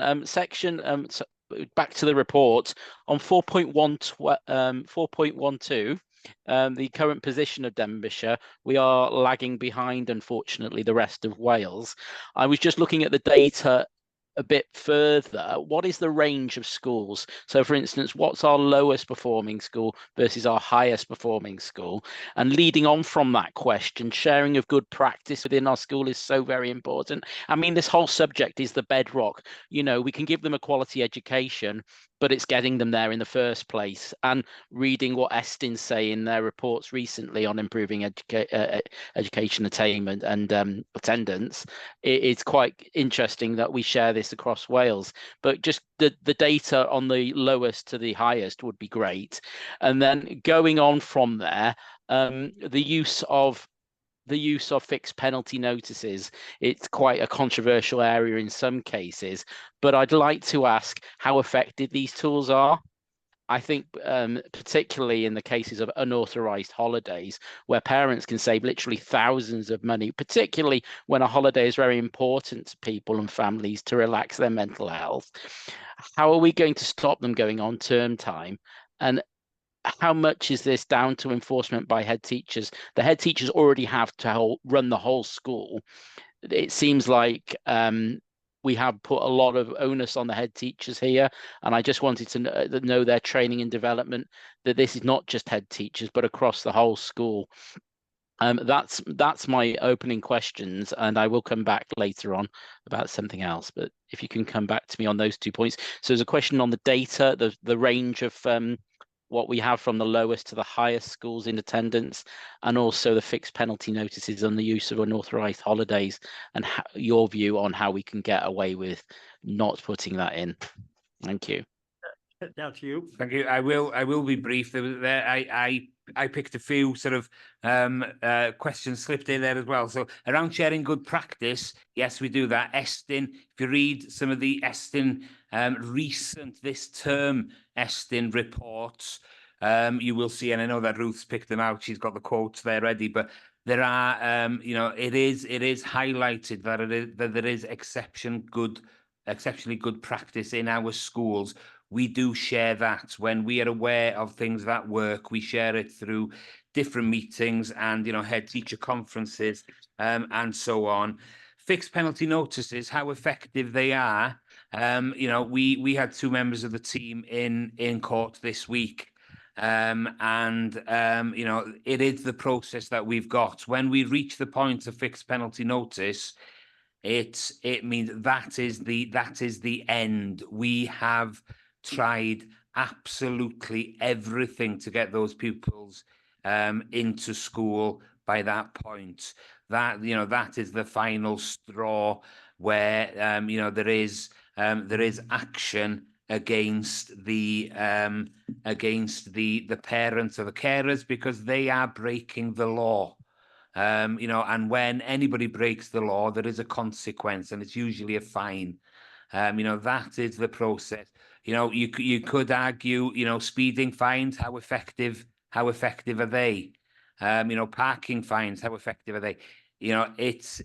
Back to the report on 4.12, the current position of Denbighshire, we are lagging behind, unfortunately, the rest of Wales. I was just looking at the data a bit further. What is the range of schools? So, for instance, what's our lowest performing school versus our highest performing school? And leading on from that question, sharing of good practice within our school is so very important. I mean, this whole subject is the bedrock. You know, we can give them a quality education, but it's getting them there in the first place. And reading what Estin say in their reports recently on improving education attainment and attendance, it's quite interesting that we share this across Wales. But just the data on the lowest to the highest would be great. And then going on from there, the use of fixed penalty notices, it's quite a controversial area in some cases, but I'd like to ask how effective these tools are. I think particularly in the cases of unauthorized holidays, where parents can save literally thousands of money, particularly when a holiday is very important to people and families to relax their mental health. How are we going to stop them going on term time? And how much is this down to enforcement by head teachers? The head teachers already have to run the whole school. It seems like we have put a lot of onus on the head teachers here, and I just wanted to know their training and development, that this is not just head teachers, but across the whole school. That's my opening questions, and I will come back later on about something else. But if you can come back to me on those 2 points. So there's a question on the data, the range of what we have from the lowest to the highest schools in attendance, and also the fixed penalty notices on the use of unauthorized holidays, and your view on how we can get away with not putting that in. Thank you. Down to you. Thank you. I will be brief. I picked a few sort of questions slipped in there as well. So around sharing good practice, yes, we do that. Estin, if you read some of the Estin recent this term Estin reports, you will see, and I know that Ruth's picked them out. She's got the quotes there ready, but there are, you know, it is highlighted that there is exceptionally good practice in our schools. We do share that. When we are aware of things that work, we share it through different meetings and, you know, head teacher conferences and so on. Fixed penalty notices, how effective they are. You know, we had 2 members of the team in court this week. You know, it is the process that we've got. When we reach the point of fixed penalty notice, it means that is the end. We have tried absolutely everything to get those pupils into school by that point. That, you know, that is the final straw where you know, there is action against the parents or the carers, because they are breaking the law. You know, and when anybody breaks the law, there is a consequence, and it's usually a fine. You know, that is the process. You know, you could argue, you know, speeding fines, how effective are they? You know, parking fines, how effective are they? You know, it's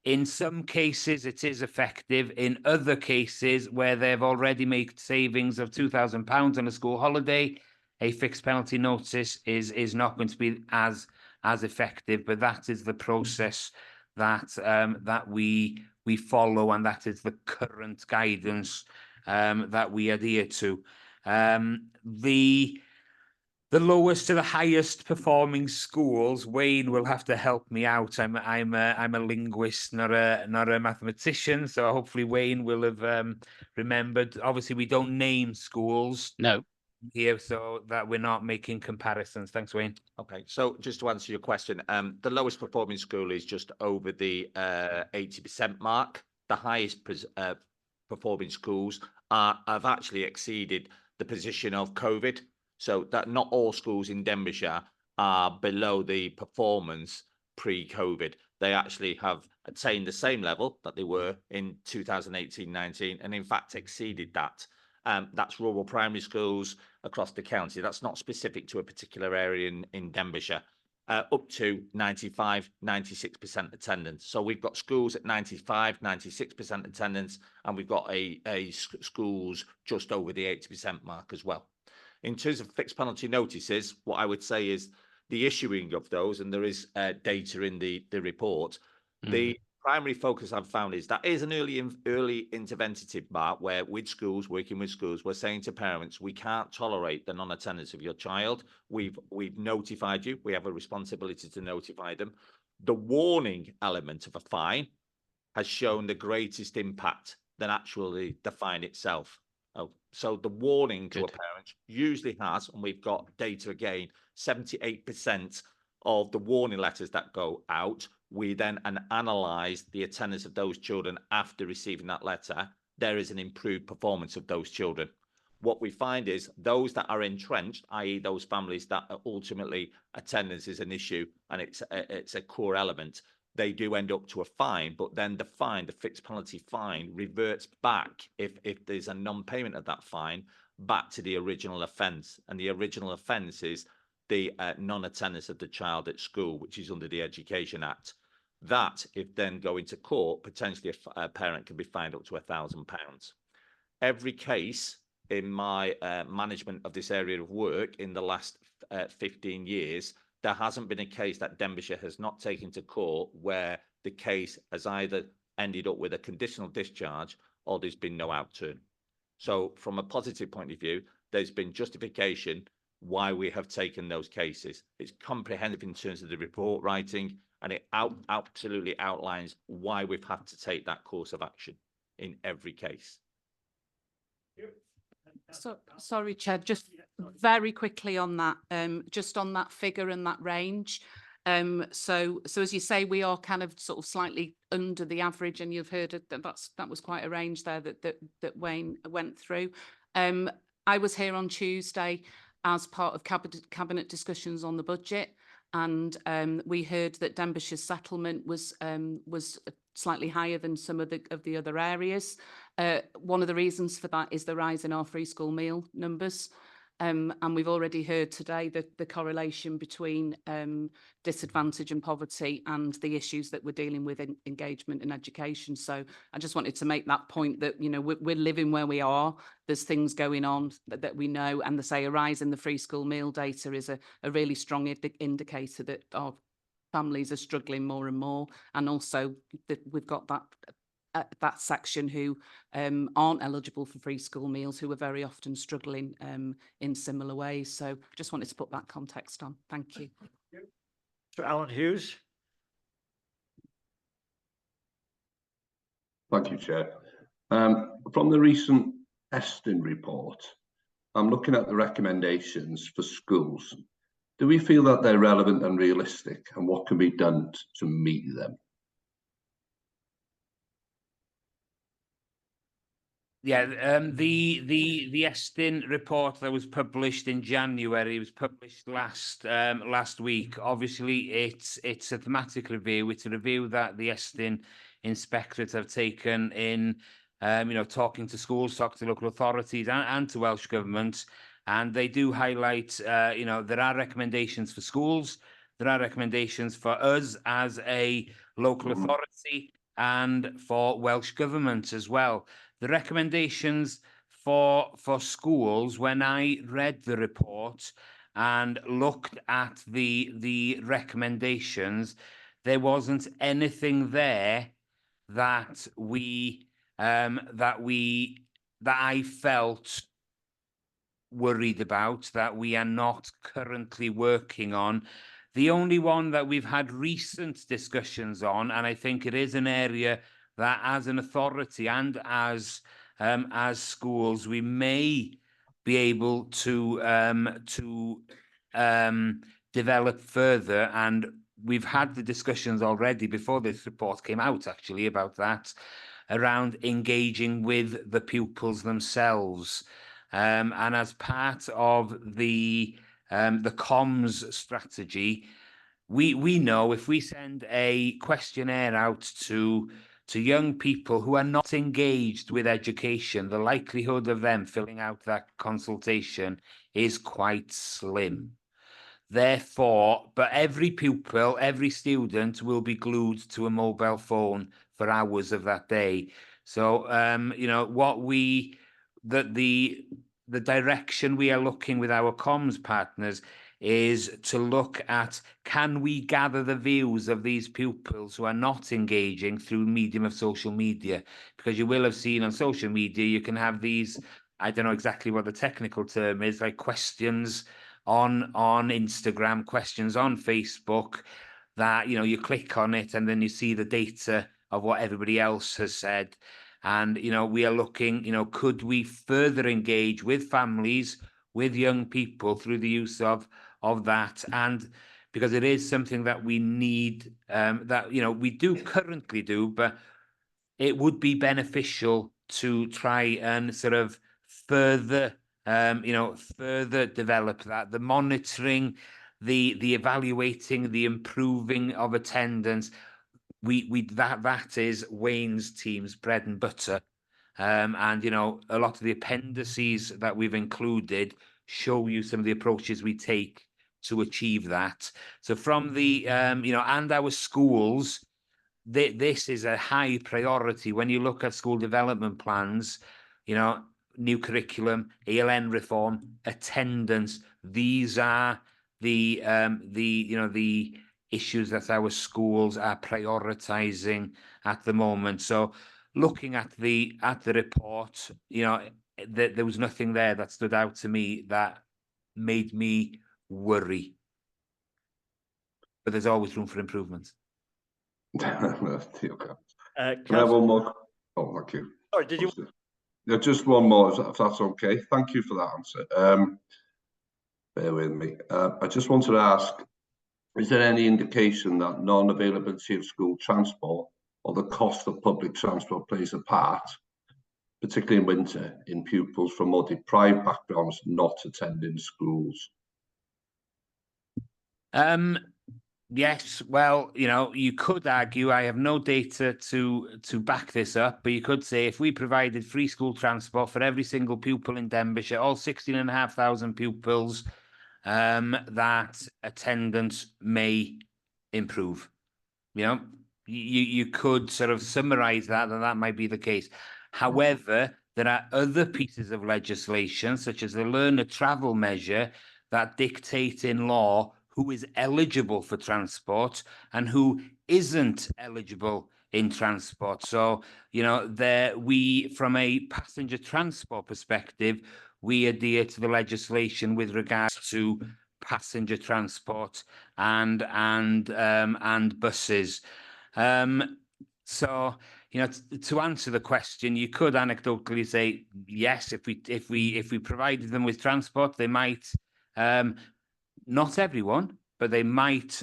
In some cases, it is effective. In other cases, where they've already made savings of £2,000 on a school holiday, a fixed penalty notice is not going to be as effective. But that is the process that that we follow, and that is the current guidance that we adhere to. The lowest to the highest performing schools, Wayne will have to help me out. I'm a linguist, not a mathematician. So hopefully Wayne will have remembered. Obviously, we don't name schools. No. Here, so that we're not making comparisons. Thanks, Wayne. Okay, so just to answer your question, the lowest performing school is just over the 80% mark. The highest performing schools have actually exceeded the position of COVID. So that not all schools in Denbighshire are below the performance pre-COVID. They actually have attained the same level that they were in 2018-19, and in fact exceeded that. That's rural primary schools across the county. That's not specific to a particular area in Denbighshire. Up to 95, 96% attendance. So we've got schools at 95, 96% attendance, and we've got schools just over the 80% mark as well. In terms of fixed penalty notices, what I would say is the issuing of those, and there is data in the report, the primary focus I've found is that is an early interventative part where working with schools, we're saying to parents, we can't tolerate the non-attendance of your child. We've notified you. We have a responsibility to notify them. The warning element of a fine has shown the greatest impact than actually the fine itself. So the warning to a parent usually has, and we've got data again, 78% of the warning letters that go out, we then analyse the attendance of those children after receiving that letter. There is an improved performance of those children. What we find is those that are entrenched, i.e. those families that are ultimately attendance is an issue and it's a core element, they do end up to a fine, but then the fixed penalty fine reverts back if there's a non-payment of that fine back to the original offence. And the original offence is the non-attendance of the child at school, which is under the Education Act. That, if then going to court, potentially a parent can be fined up to £1,000. Every case in my management of this area of work in the last 15 years, there hasn't been a case that Denbighshire has not taken to court where the case has either ended up with a conditional discharge or there's been no outturn. So from a positive point of view, there's been justification why we have taken those cases. It's comprehensive in terms of the report writing, and it absolutely outlines why we've had to take that course of action in every case. So, sorry, Chair, just very quickly on that, just on that figure and that range. So as you say, we are kind of sort of slightly under the average, and you've heard that was quite a range there that Wayne went through. I was here on Tuesday as part of cabinet discussions on the budget, and we heard that Denbighshire's settlement was slightly higher than some of the other areas. One of the reasons for that is the rise in our free school meal numbers. And we've already heard today that the correlation between disadvantage and poverty and the issues that we're dealing with in engagement and education. So I just wanted to make that point that, you know, we're living where we are. There's things going on that we know, and say a rise in the free school meal data is a really strong indicator that our families are struggling more and more, and also that we've got that section who aren't eligible for free school meals, who are very often struggling in similar ways. So just wanted to put that context on. Thank you. Sir Alan Hughes. Thank you, Chair. From the recent Eston report, I'm looking at the recommendations for schools. Do we feel that they're relevant and realistic, and what can be done to meet them? Yeah, the Eston report that was published in January, it was published last week. Obviously, it's a thematic review. It's a review that the Eston inspectorates have taken in, talking to schools, talking to local authorities, and to Welsh Government. And they do highlight, there are recommendations for schools, there are recommendations for us as a local authority, and for Welsh Government as well. The recommendations for schools, when I read the report and looked at the recommendations, there wasn't anything there that I felt worried about, that we are not currently working on. The only one that we've had recent discussions on, and I think it is an area that as an authority and as schools, we may be able to develop further. And we've had the discussions already before this report came out, actually, about that, around engaging with the pupils themselves. And as part of the comms strategy, we know if we send a questionnaire out to young people who are not engaged with education, the likelihood of them filling out that consultation is quite slim. Therefore, but every pupil, every student will be glued to a mobile phone for hours of that day. So, you know, the direction we are looking with our comms partners is to look at, can we gather the views of these pupils who are not engaging through medium of social media? Because you will have seen on social media, you can have these, I don't know exactly what the technical term is, like questions on Instagram, questions on Facebook, that, you know, you click on it and then you see the data of what everybody else has said. And, you know, we are looking, you know, could we further engage with families, with young people through the use of that? And because it is something that we need, that, you know, we do currently do, but it would be beneficial to try and sort of further, you know, further develop that, the monitoring, the evaluating, the improving of attendance. That is Wayne's team's bread and butter. And, you know, a lot of the appendices that we've included show you some of the approaches we take to achieve that. So from the, you know, and our schools, this is a high priority. When you look at school development plans, you know, new curriculum, ALN reform, attendance, these are the you know, the issues that our schools are prioritizing at the moment. So looking at the report, you know, there was nothing there that stood out to me that made me worry. But there's always room for improvement. Okay. Can I have Councillor- one more? Oh, thank you. Sorry, did you? Yeah, just one more, if that's okay. Thank you for that answer. Bear with me. I just wanted to ask, is there any indication that non-availability of school transport or the cost of public transport plays a part, particularly in winter, in pupils from more deprived backgrounds not attending schools? Yes, well, you know, you could argue, I have no data to back this up, but you could say if we provided free school transport for every single pupil in Denbighshire, all 16,500 pupils, that attendance may improve. You know, you could sort of summarize that, and that might be the case. However, there are other pieces of legislation, such as the learner travel measure, that dictate in law who is eligible for transport and who isn't eligible in transport. So, you know, from a passenger transport perspective, we adhere to the legislation with regards to passenger transport and buses. So, you know, to answer the question, you could anecdotally say yes, if we provided them with transport, they might, not everyone, but they might,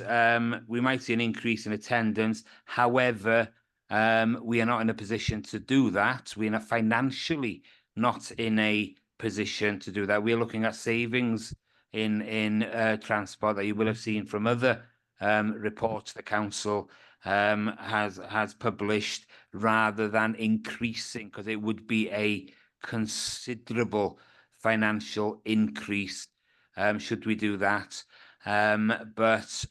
we might see an increase in attendance. However, we are not in a position to do that. We are financially not in a position to do that. We're looking at savings in transport that you will have seen from other reports the council has published, rather than increasing, because it would be a considerable financial increase should we do that. But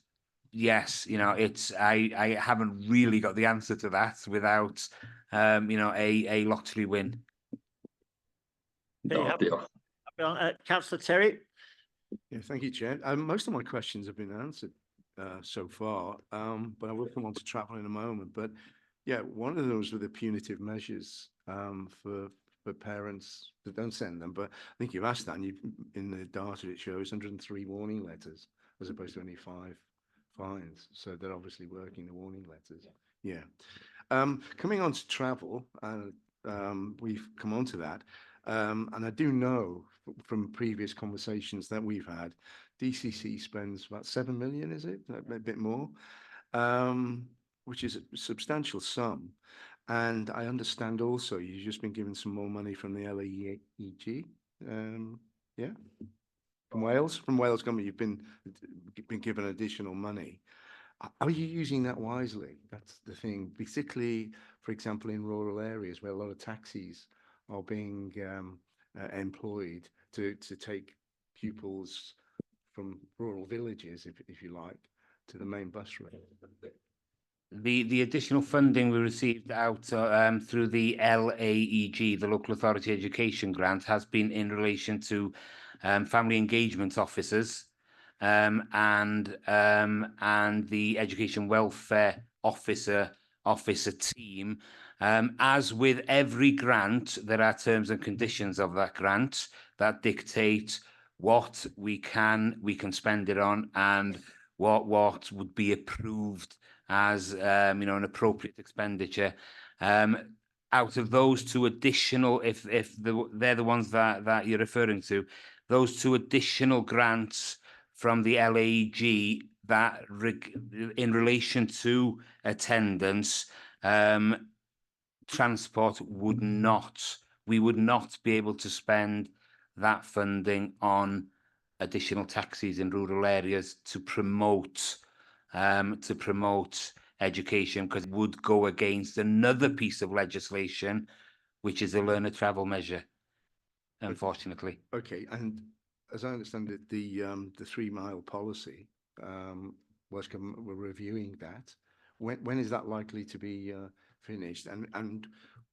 yes, you know, I haven't really got the answer to that without you know, a lottery win. Okay, Councillor Terry. Yeah, thank you, Chair. Most of my questions have been answered so far, but I will come on to travel in a moment. But yeah, one of those were the punitive measures for parents that don't send them. But I think you've asked that, and in the data it shows 103 warning letters as opposed to only 5 fines. So they're obviously working the warning letters. Yeah. Coming on to travel, we've come on to that. And I do know from previous conversations that we've had, DCC spends about 7 million, is it? A bit more, which is a substantial sum. And I understand also you've just been given some more money from the LAEG. Yeah, from Wales government, you've been given additional money. Are you using that wisely? That's the thing, particularly, for example, in rural areas where a lot of taxis are being employed to take pupils from rural villages, if you like, to the main bus route. The additional funding we received out through the LAEG, the Local Authority Education Grant, has been in relation to family engagement officers and the education welfare officer team. As with every grant, there are terms and conditions of that grant that dictate what we can spend it on and what would be approved as you know, an appropriate expenditure. Out of those two additional, if they're the ones that you're referring to, those two additional grants from the LAEG that in relation to attendance, transport we would not be able to spend that funding on additional taxis in rural areas to promote education, because it would go against another piece of legislation, which is the learner travel measure, unfortunately. Okay, and as I understand it, the 3 mile policy, Welsh Government were reviewing that. When is that likely to be finished? And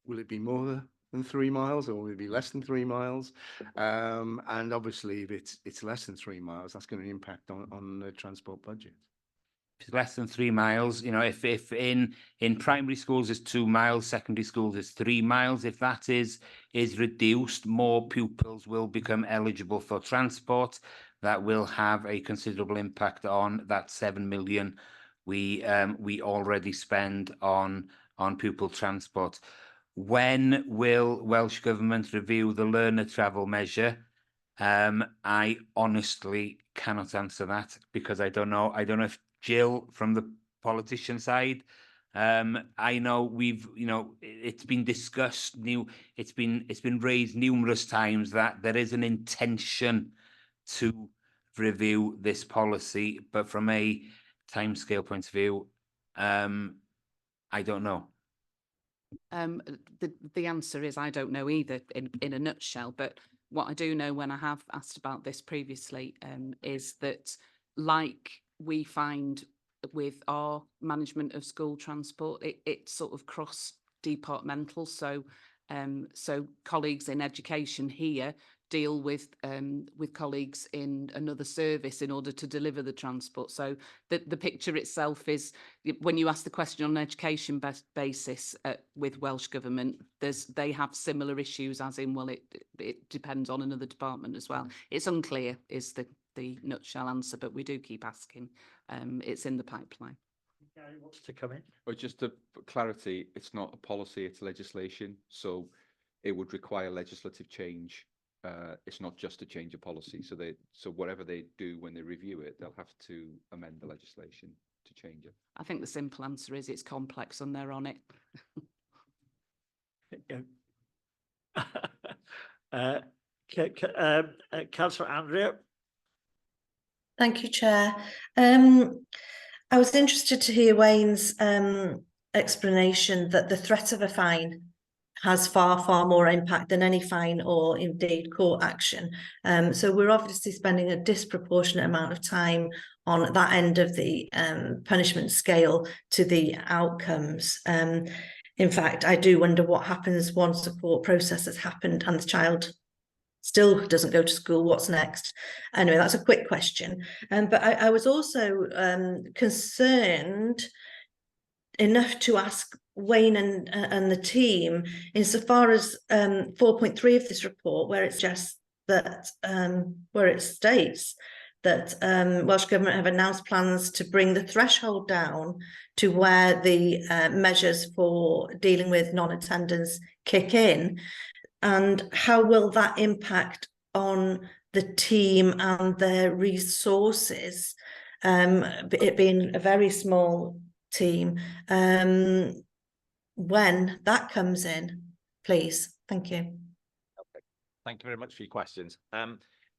will it be more than 3 miles, or will it be less than 3 miles? And obviously, if it's less than 3 miles, that's going to impact on the transport budget. If it's less than 3 miles, you know, if in primary schools it's 2 miles, secondary schools it's 3 miles. If that is reduced, more pupils will become eligible for transport. That will have a considerable impact on that 7 million we already spend on pupil transport. When will Welsh Government review the learner travel measure? I honestly cannot answer that, because I don't know if Jill from the politician side, I know it's been discussed, it's been raised numerous times that there is an intention to review this policy, but from a timescale point of view, I don't know. The answer is I don't know either, in a nutshell. But what I do know, when I have asked about this previously, is that, like we find with our management of school transport, it's sort of cross-departmental. So colleagues in education here deal with colleagues in another service in order to deliver the transport. So the picture itself is, when you ask the question on an education basis with Welsh Government, they have similar issues, as in, well, it depends on another department as well. It's unclear is the nutshell answer, but we do keep asking. It's in the pipeline. Gary wants to come in. But just for clarity, it's not a policy, it's legislation. So it would require legislative change. It's not just a change of policy. So whatever they do when they review it, they'll have to amend the legislation to change it. I think the simple answer is it's complex and they're on it. Councillor Andrea. Thank you, Chair. I was interested to hear Wayne's explanation that the threat of a fine has far more impact than any fine or indeed court action. So we're obviously spending a disproportionate amount of time on that end of the punishment scale to the outcomes. In fact, I do wonder what happens once the court process has happened and the child still doesn't go to school. What's next? Anyway, that's a quick question. But I was also concerned enough to ask Wayne and the team insofar as 4.3 of this report, where it suggests that where it states that Welsh Government have announced plans to bring the threshold down to where the measures for dealing with non-attendance kick in, and how will that impact on the team and their resources, it being a very small team, when that comes in, please. Thank you. Thank you very much for your questions.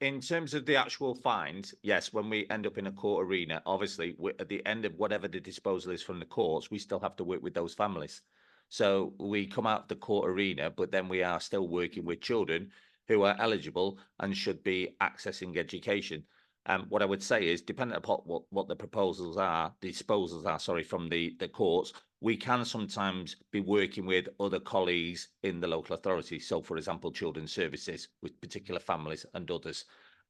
In terms of the actual fines, yes, when we end up in a court arena, obviously at the end of whatever the disposal is from the courts, we still have to work with those families. So we come out the court arena, but then we are still working with children who are eligible and should be accessing education. What I would say is, depending upon what the disposals are, sorry, from the courts, we can sometimes be working with other colleagues in the local authority. So, for example, children's services with particular families and others.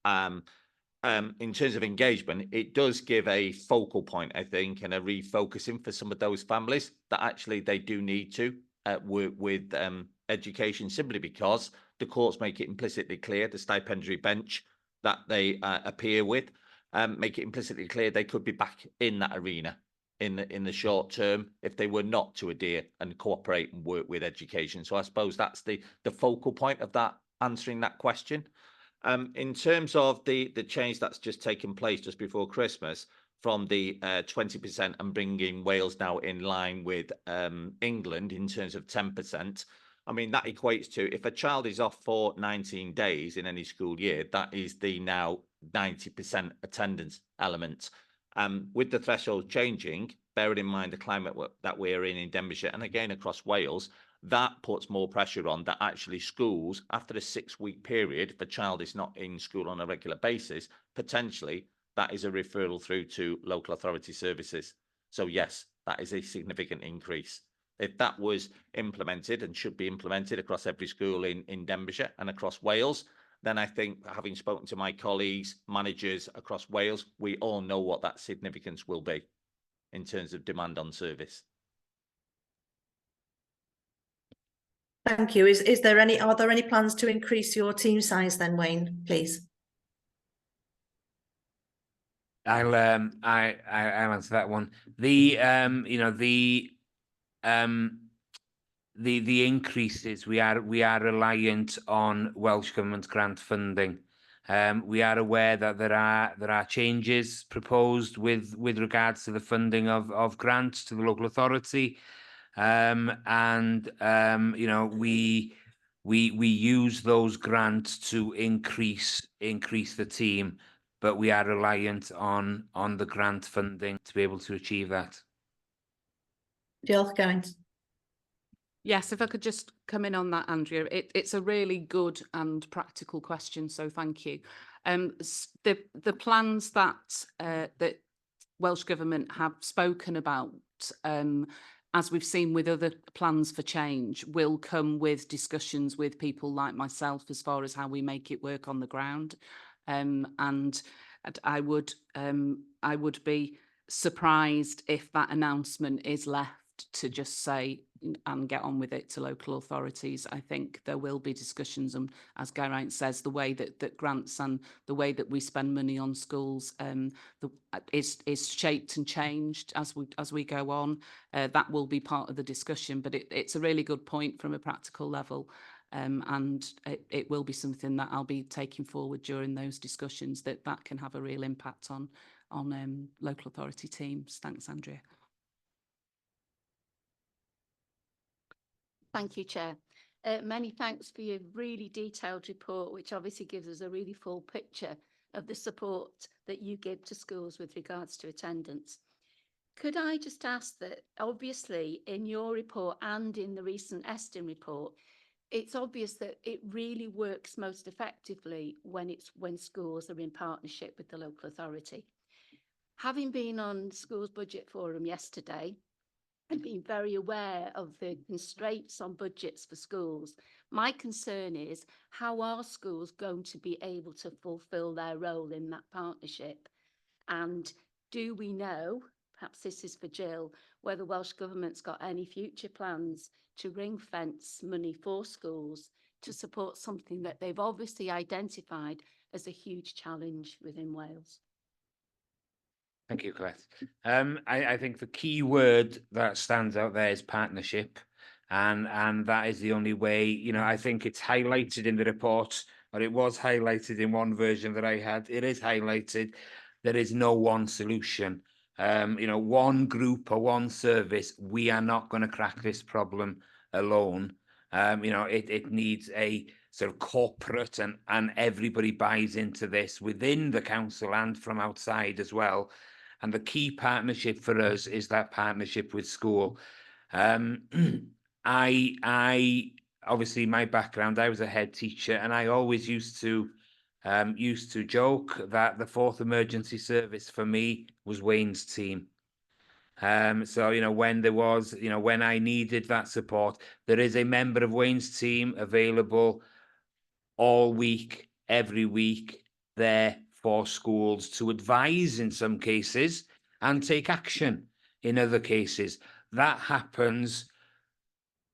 In terms of engagement, it does give a focal point, I think, and a refocusing for some of those families that actually they do need to work with education, simply because the courts make it implicitly clear, the stipendiary bench that they appear with, make it implicitly clear they could be back in that arena in the short term if they were not to adhere and cooperate and work with education. So I suppose that's the focal point of that, answering that question. In terms of the change that's just taken place just before Christmas from the 20% and bringing Wales now in line with England in terms of 10%, I mean, that equates to, if a child is off for 19 days in any school year, that is the now 90% attendance element. With the threshold changing, bearing in mind the climate that we're in Denbighshire and again across Wales, that puts more pressure on that actually schools, after a 6-week period, if a child is not in school on a regular basis, potentially that is a referral through to local authority services. So yes, that is a significant increase. If that was implemented and should be implemented across every school in Denbighshire and across Wales, then I think, having spoken to my colleagues, managers across Wales, we all know what that significance will be in terms of demand on service. Thank you. Are there any plans to increase your team size then, Wayne, please? I'll answer that one. The increases, we are reliant on Welsh Government grant funding. We are aware that there are changes proposed with regards to the funding of grants to the local authority, we use those grants to increase the team, but we are reliant on the grant funding to be able to achieve that. Diolch, Geraint. Yes, if I could just come in on that, Andrea. It's a really good and practical question, so thank you. The plans that Welsh Government have spoken about, as we've seen with other plans for change, will come with discussions with people like myself as far as how we make it work on the ground. And I would be surprised if that announcement is left to just say and get on with it to local authorities. I think there will be discussions, and as Geraint says, the way that grants and the way that we spend money on schools is shaped and changed as we go on. That will be part of the discussion, but it's a really good point from a practical level. And it will be something that I'll be taking forward during those discussions, that can have a real impact on local authority teams. Thanks, Andrea. Thank you, Chair. Many thanks for your really detailed report, which obviously gives us a really full picture of the support that you give to schools with regards to attendance. Could I just ask that, obviously, in your report and in the recent Eston report, it's obvious that it really works most effectively when schools are in partnership with the local authority. Having been on Schools Budget Forum yesterday and being very aware of the constraints on budgets for schools, my concern is, how are schools going to be able to fulfil their role in that partnership? And do we know, perhaps this is for Jill, whether Welsh Government's got any future plans to ring fence money for schools to support something that they've obviously identified as a huge challenge within Wales? Thank you, Colette. I think the key word that stands out there is partnership, and that is the only way. You know, I think it's highlighted in the report, or it was highlighted in one version that I had. It is highlighted. There is no one solution. You know, one group or one service. We are not going to crack this problem alone. You know, it needs a sort of corporate, and everybody buys into this within the council and from outside as well. And the key partnership for us is that partnership with school. I obviously, my background, I was a head teacher, and I always used to joke that the fourth emergency service for me was Wayne's team. So, you know, when I needed that support, there is a member of Wayne's team available all week, every week, there for schools to advise in some cases and take action in other cases. That happens,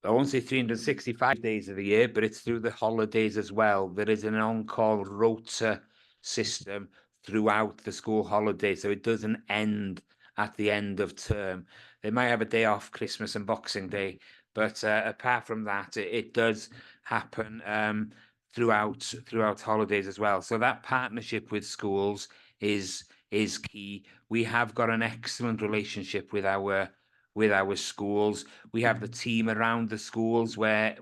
I won't say 365 days of the year, but it's through the holidays as well. There is an on-call rota system throughout the school holiday, so it doesn't end at the end of term. They might have a day off, Christmas and Boxing Day, but apart from that, it does happen throughout holidays as well. So that partnership with schools is key. We have got an excellent relationship with our schools. We have the team around the schools where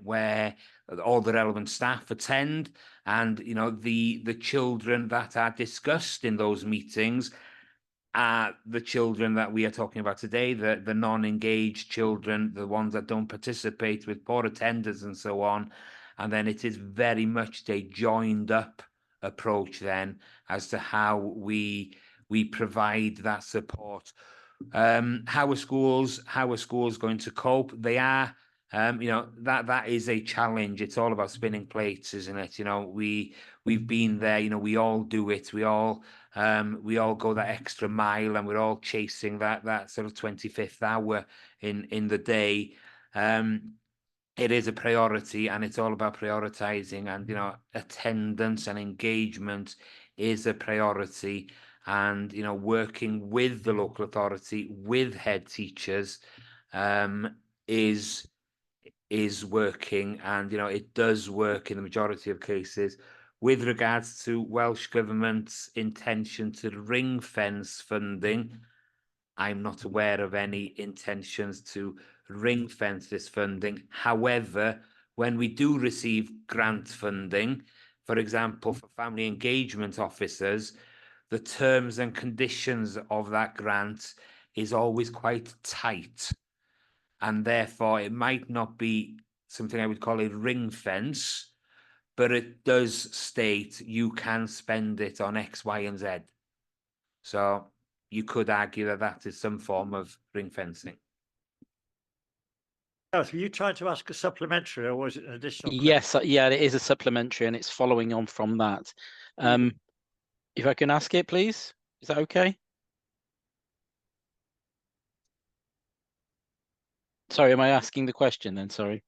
all the relevant staff attend, and you know, the children that are discussed in those meetings are the children that we are talking about today, the non-engaged children, the ones that don't participate, with poor attendance and so on. And then it is very much a joined up approach then as to how we provide that support. How are schools going to cope? They are, you know, that is a challenge. It's all about spinning plates, isn't it? You know, we've been there, you know, we all do it. We all go that extra mile, and we're all chasing that sort of 25th hour in the day. It is a priority, and it's all about prioritizing, and you know, attendance and engagement is a priority. And you know, working with the local authority, with head teachers, is working, and you know, it does work in the majority of cases. With regards to Welsh Government's intention to ring fence funding, I'm not aware of any intentions to ring fence this funding. However, when we do receive grant funding, for example, for family engagement officers, the terms and conditions of that grant is always quite tight. And therefore, it might not be something I would call a ring fence, but it does state you can spend it on X, Y, and Z. So you could argue that that is some form of ring fencing. Gareth, were you trying to ask a supplementary, or was it an additional question? Yes, yeah, it is a supplementary, and it's following on from that. If I can ask it, please, is that okay? Sorry, am I asking the question then? Sorry.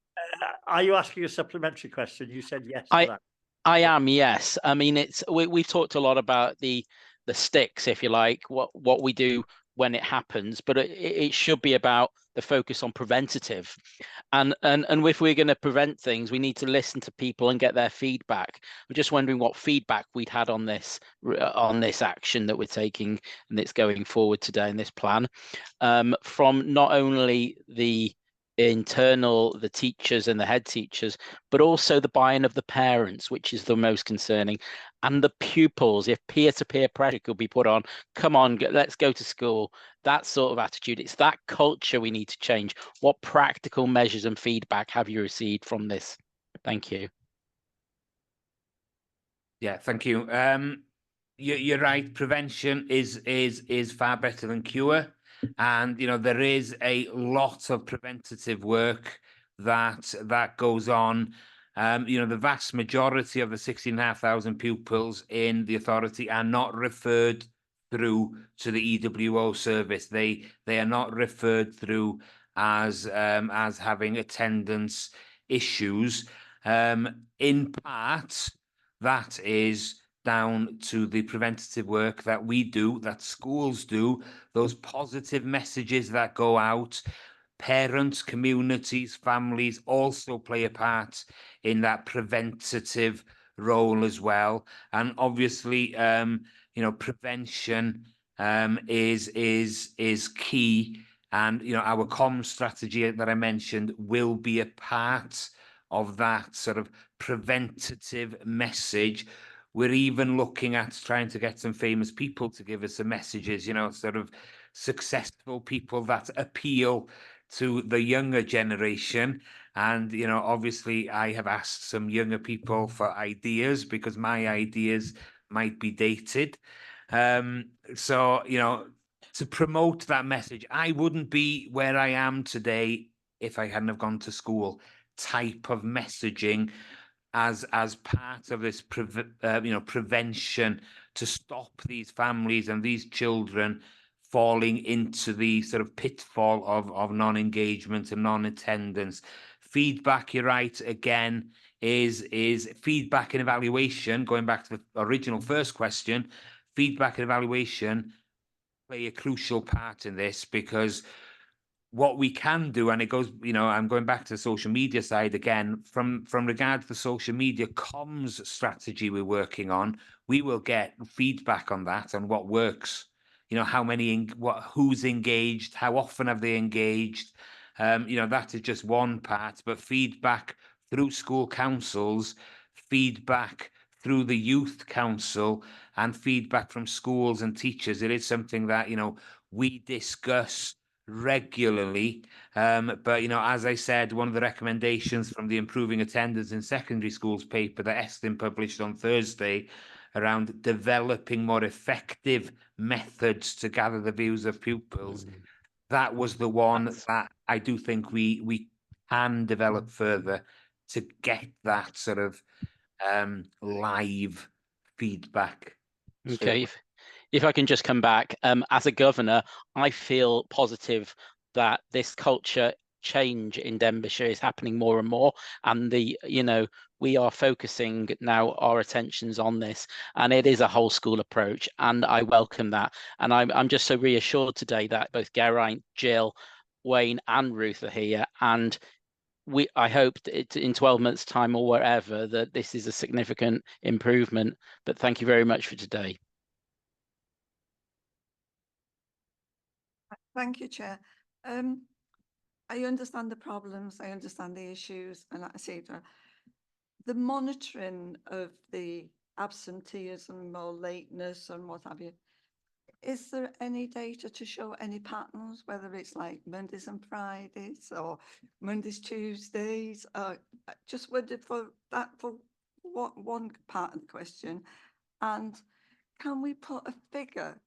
Are you asking a supplementary question? You said yes to that. I am, yes. I mean, we've talked a lot about the sticks, if you like, what we do when it happens, but it should be about the focus on preventative. And if we're going to prevent things, we need to listen to people and get their feedback. I'm just wondering what feedback we'd had on this action that we're taking and it's going forward today in this plan, from not only the the teachers and the head teachers, but also the buy-in of the parents, which is the most concerning, and the pupils. If peer-to-peer pressure could be put on, come on, let's go to school, that sort of attitude. It's that culture we need to change. What practical measures and feedback have you received from this? Thank you. Yeah, thank you. You're right. Prevention is far better than cure, and there is a lot of preventative work that goes on. The vast majority of the 16,500 pupils in the authority are not referred through to the EWO service. They are not referred through as having attendance issues. In part, that is down to the preventative work that we do, that schools do, those positive messages that go out. Parents, communities, families also play a part in that preventative role as well. And obviously, prevention is key. And our comms strategy that I mentioned will be a part of that sort of preventative message. We're even looking at trying to get some famous people to give us some messages, sort of successful people that appeal to the younger generation. And, obviously I have asked some younger people for ideas because my ideas might be dated. So, to promote that message, I wouldn't be where I am today if I hadn't have gone to school. Type of messaging as part of this prevention to stop these families and these children falling into the sort of pitfall of non-engagement and non-attendance. Feedback, you're right, again, is feedback and evaluation. Going back to the original first question, feedback and evaluation play a crucial part in this, because what we can do, and it goes, I'm going back to the social media side again, from regard to the social media comms strategy we're working on, we will get feedback on that and what works. How many, who's engaged, how often have they engaged? That is just one part, but feedback through school councils, feedback through the youth council, and feedback from schools and teachers. It is something that, we discuss regularly. But, as I said, one of the recommendations from the Improving Attendance in Secondary Schools paper that Estin published on Thursday around developing more effective methods to gather the views of pupils, that was the one that I do think we can develop further to get that sort of live feedback. Okay, if I can just come back, as a governor, I feel positive that this culture change in Denbighshire is happening more and more, and we are focusing now our attentions on this, and it is a whole school approach, and I welcome that. And I'm just so reassured today that both Geraint, Jill, Wayne and Ruth are here, and I hope that in 12 months' time or wherever that this is a significant improvement. But thank you very much for today. Thank you, Chair. I understand the problems, I understand the issues, and I see the monitoring of the absenteeism or lateness and what have you. Is there any data to show any patterns, whether it's like Mondays and Fridays or Mondays, Tuesdays? I just wondered for one part of the question. And can we put a figure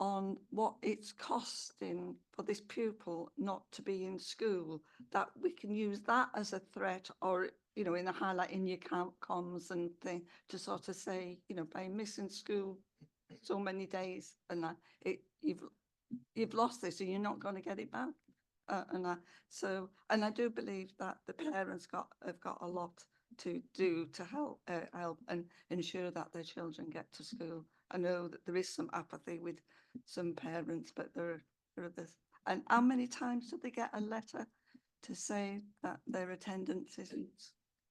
on what it's costing for this pupil not to be in school, that we can use that as a threat, or in a highlight in your comms and thing, to sort of say, by missing school so many days and that you've lost this and you're not going to get it back. And I do believe that the parents have got a lot to do to help and ensure that their children get to school. I know that there is some apathy with some parents, but there are others. And how many times do they get a letter to say that their attendance isn't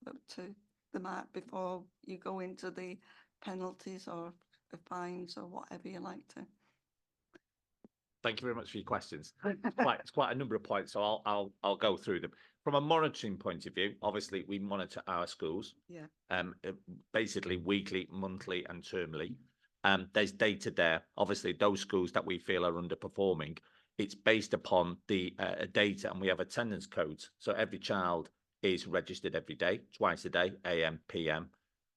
up to the mark before you go into the penalties or the fines or whatever you like to? Thank you very much for your questions. It's quite a number of points, so I'll go through them. From a monitoring point of view, obviously we monitor our schools. Yeah. Basically weekly, monthly, and termly. There's data there. Obviously, those schools that we feel are underperforming, it's based upon the data, and we have attendance codes. So every child is registered every day, twice a day, AM, PM.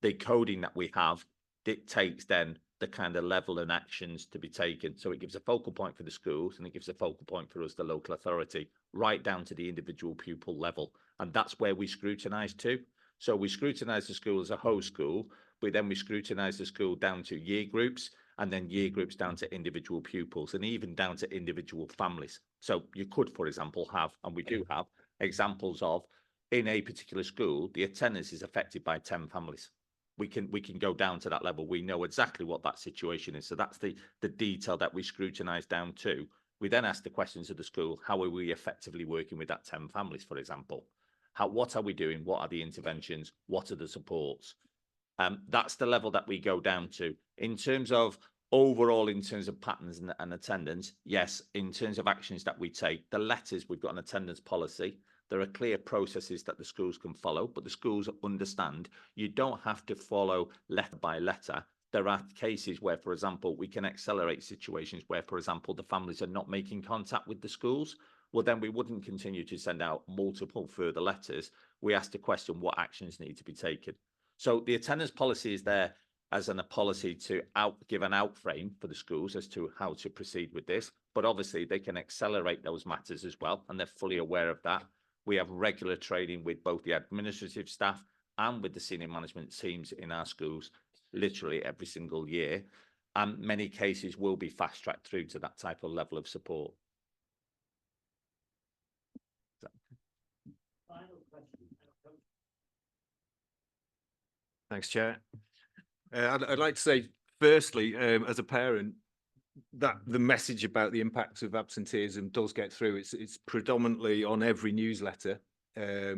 The coding that we have dictates then the kind of level and actions to be taken. So it gives a focal point for the schools, and it gives a focal point for us, the local authority, right down to the individual pupil level. And that's where we scrutinise too. So we scrutinise the school as a whole school, but then we scrutinise the school down to year groups, and then year groups down to individual pupils, and even down to individual families. So you could, for example, have, and we do have, examples of, in a particular school, the attendance is affected by 10 families. We can go down to that level. We know exactly what that situation is. So that's the detail that we scrutinise down to. We then ask the questions of the school: how are we effectively working with that 10 families, for example? What are we doing? What are the interventions? What are the supports? That's the level that we go down to. In terms of overall, in terms of patterns and attendance, yes, in terms of actions that we take, the letters, we've got an attendance policy. There are clear processes that the schools can follow, but the schools understand you don't have to follow letter by letter. There are cases where, for example, we can accelerate situations where, for example, the families are not making contact with the schools. Well, then we wouldn't continue to send out multiple further letters. We ask the question, what actions need to be taken? So the attendance policy is there as a policy to give an out frame for the schools as to how to proceed with this. But obviously they can accelerate those matters as well, and they're fully aware of that. We have regular training with both the administrative staff and with the senior management teams in our schools, literally every single year. And many cases will be fast tracked through to that type of level of support. Thanks, Chair. I'd like to say, firstly, as a parent, that the message about the impacts of absenteeism does get through. It's predominantly on every newsletter.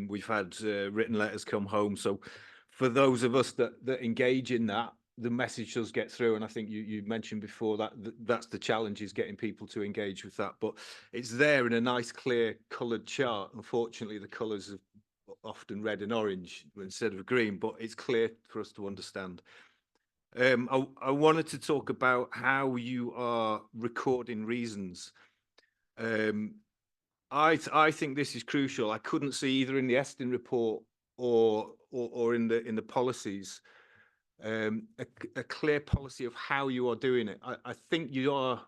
We've had written letters come home. So for those of us that engage in that, the message does get through. And I think you mentioned before that that's the challenge, is getting people to engage with that. But it's there in a nice, clear, coloured chart. Unfortunately, the colours are often red and orange instead of green, but it's clear for us to understand. I wanted to talk about how you are recording reasons. I think this is crucial. I couldn't see either in the Estin report or in the policies a clear policy of how you are doing it. I think you are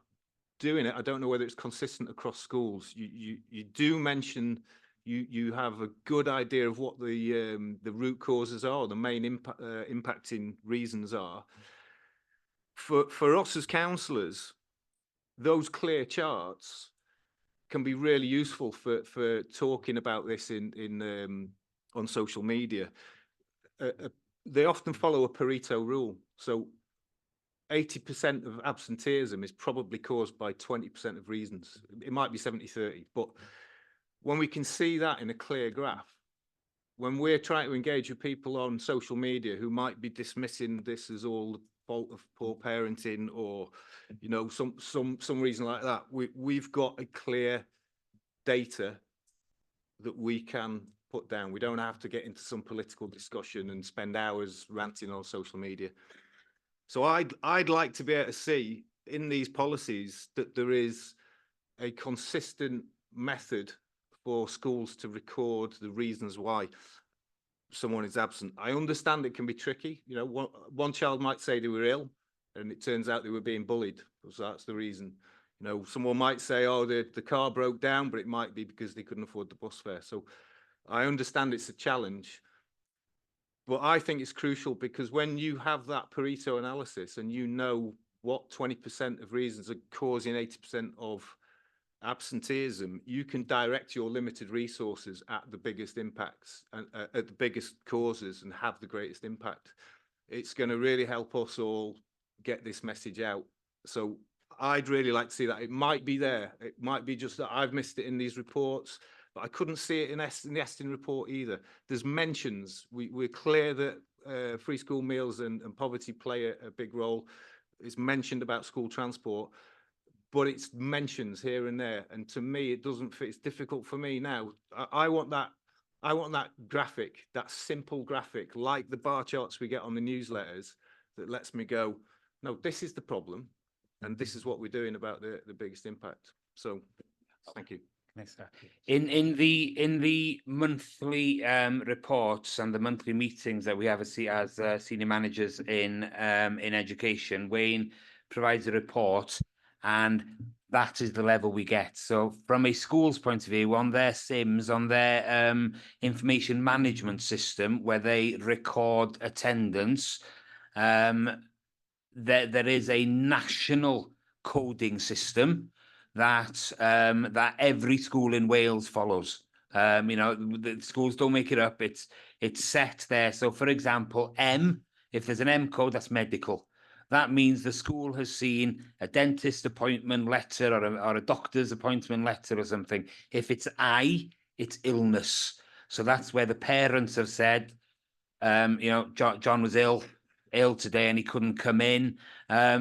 doing it. I don't know whether it's consistent across schools. You do mention you have a good idea of what the root causes are, the main impacting reasons are. For us as councillors, those clear charts can be really useful for talking about this on social media. They often follow a Pareto rule. So 80% of absenteeism is probably caused by 20% of reasons. It might be 70-30, but when we can see that in a clear graph, when we're trying to engage with people on social media who might be dismissing this as all the fault of poor parenting, or some reason like that, we've got a clear data that we can put down. We don't have to get into some political discussion and spend hours ranting on social media. So I'd like to be able to see in these policies that there is a consistent method for schools to record the reasons why someone is absent. I understand it can be tricky. One child might say they were ill, and it turns out they were being bullied. So that's the reason. Someone might say, oh, the car broke down, but it might be because they couldn't afford the bus fare. So I understand it's a challenge, but I think it's crucial, because when you have that Pareto analysis and you know what 20% of reasons are causing 80% of absenteeism, you can direct your limited resources at the biggest impacts and at the biggest causes and have the greatest impact. It's going to really help us all get this message out. So I'd really like to see that. It might be there. It might be just that I've missed it in these reports, but I couldn't see it in the Estin report either. There's mentions. We're clear that free school meals and poverty play a big role. It's mentioned about school transport, but it's mentions here and there. And to me, it doesn't fit. It's difficult for me now. I want that I want that graphic, that simple graphic, like the bar charts we get on the newsletters, that lets me go, no, this is the problem, and this is what we're doing about the biggest impact. So, thank you. In the monthly reports and the monthly meetings that we have as senior managers in education, Wayne provides a report, and that is the level we get. So from a school's point of view, on their SIMS, on their information management system, where they record attendance, there is a national coding system that that every school in Wales follows. You know, the schools don't make it up. It's set there. So, for example, M, if there's an M code, that's medical. That means the school has seen a dentist appointment letter or a doctor's appointment letter or something. If it's I, it's illness. So that's where the parents have said, you know, John was ill today and he couldn't come in.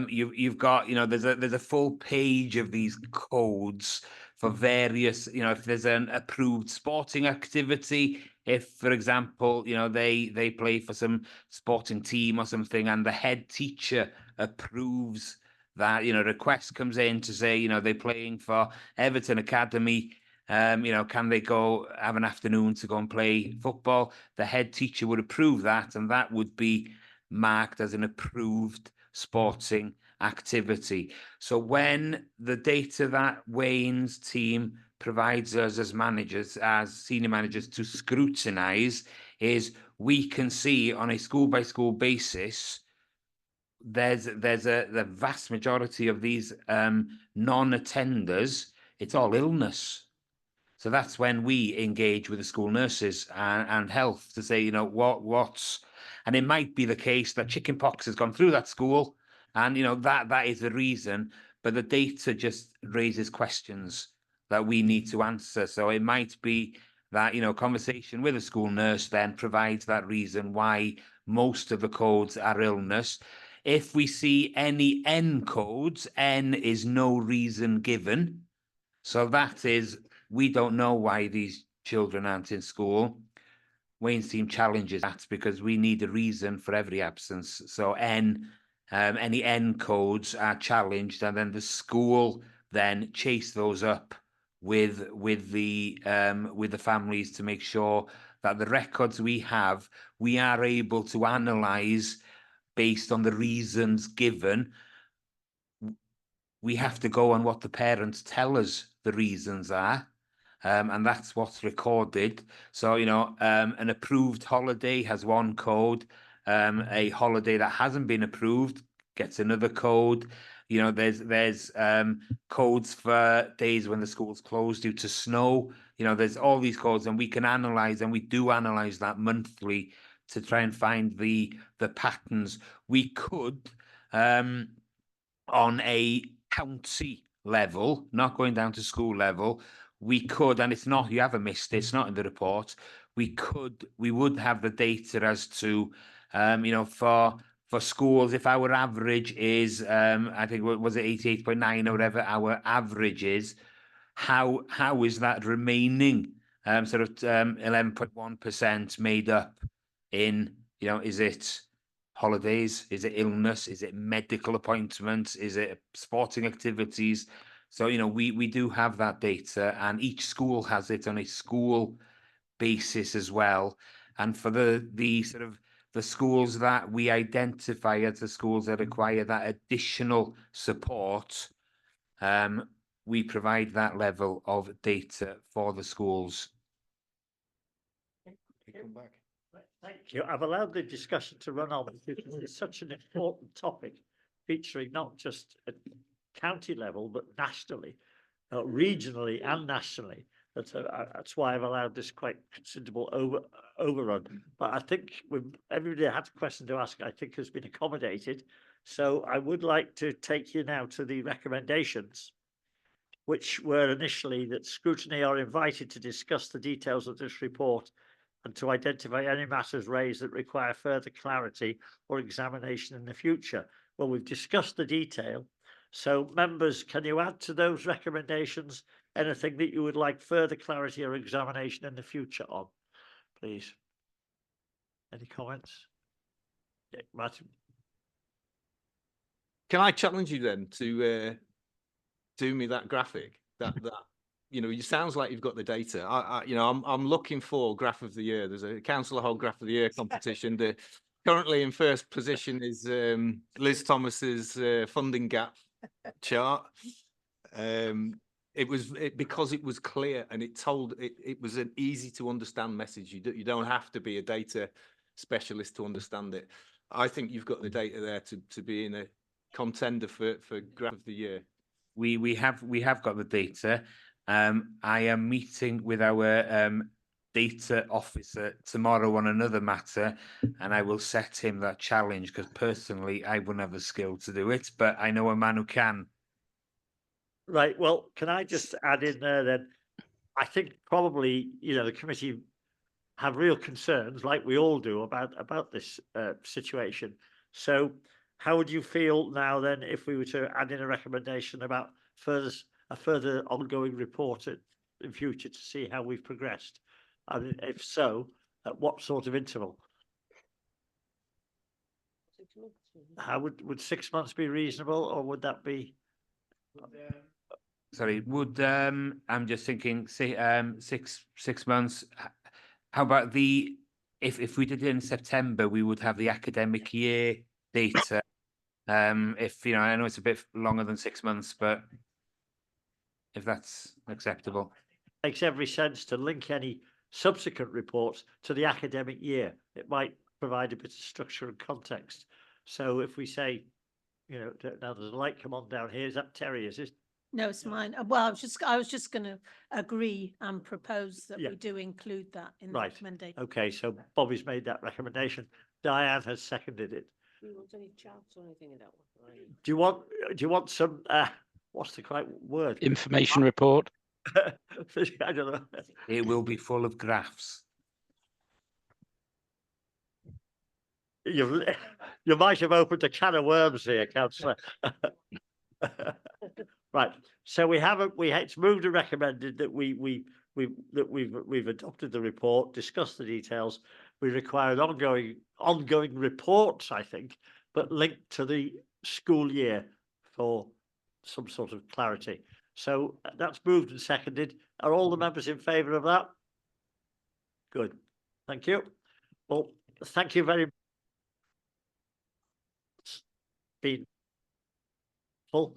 You've got, you know, there's a full page of these codes for various, you know, if there's an approved sporting activity, if, for example, you know, they play for some sporting team or something, and the head teacher approves that, you know, request comes in to say, you know, they're playing for Everton Academy. You know, can they go have an afternoon to go and play football? The head teacher would approve that, and that would be marked as an approved sporting activity. So when the data that Wayne's team provides us as managers, as senior managers, to scrutinize, is we can see on a school by school basis, the vast majority of these non-attenders, it's all illness. So that's when we engage with the school nurses and health to say, you know, what's, and it might be the case that chickenpox has gone through that school, and you know that is the reason, but the data just raises questions that we need to answer. So it might be that, you know, conversation with a school nurse then provides that reason why most of the codes are illness. If we see any N codes, N is no reason given. So that is, we don't know why these children aren't in school. Wayne's team challenges that because we need a reason for every absence. So any N codes are challenged, and then the school then chase those up with the families to make sure that the records we have, we are able to analyze based on the reasons given. We have to go on what the parents tell us the reasons are. And that's what's recorded. So, you know, an approved holiday has one code. A holiday that hasn't been approved gets another code. You know, there's codes for days when the school's closed due to snow. You know, there's all these codes, and we can analyze, and we do analyze that monthly to try and find the patterns. We could, on a county level, not going down to school level, we could, and it's not, you haven't missed it, it's not in the report, we would have the data as to, you know, for schools, if our average is, I think, was it 88.9 or whatever our average is, how is that remaining sort of 11.1% made up in, you know, is it holidays, is it illness, is it medical appointments, is it sporting activities? So, you know, we do have that data, and each school has it on a school basis as well. And for the sort of the schools that we identify as the schools that require that additional support, we provide that level of data for the schools. Thank you. I've allowed the discussion to run on because it's such an important topic, featuring not just at county level, but nationally, regionally and nationally. That's why I've allowed this quite considerable overrun. But I think everybody had a question to ask, I think, has been accommodated. So I would like to take you now to the recommendations, which were initially that scrutiny are invited to discuss the details of this report and to identify any matters raised that require further clarity or examination in the future. Well, we've discussed the detail. So members, can you add to those recommendations anything that you would like further clarity or examination in the future on? please. Any comments? Yeah, Martin. Can I challenge you then to do me that graphic? That you know, it sounds like you've got the data. I'm looking for graph of the year. There's a councillor Hogg graph of the year competition. Currently in first position is Liz Thomas's funding gap chart. Because it was clear and it was an easy to understand message. You don't have to be a data specialist to understand it. I think you've got the data there to be in a contender for graph of the year. We have got the data. I am meeting with our data officer tomorrow on another matter, and I will set him that challenge because personally I wouldn't have the skill to do it, but I know a man who can. Right. Well, can I just add in there then? I think probably, the committee have real concerns, like we all do, about this situation. So how would you feel now then if we were to add in a recommendation about a further ongoing report in future to see how we've progressed? And if so, at what sort of interval? How would 6 months be reasonable, or would that be? Sorry, would I'm just thinking, say 6 months. How about if we did it in September, we would have the academic year data. If I know it's a bit longer than 6 months, but if that's acceptable. Makes every sense to link any subsequent reports to the academic year. It might provide a bit of structure and context. So if we say, now there's a light come on down here, is that Terry, is it? No, it's mine. Well, I was just going to agree and propose that Yeah. we do include that in the Right. recommendation. Okay, so Bobby's made that recommendation. Diane has seconded it. Do you want any charts or anything in that one? Do you want some what's the correct word? Information report. I don't know. It will be full of graphs. You might have opened a can of worms here, councillor. Right. So it's moved and recommended that we've adopted the report, discussed the details. We require an ongoing reports, I think, but linked to the school year for some sort of clarity. So that's moved and seconded. Are all the members in favour of that? Good. Thank you. Well, thank you very much. Been full.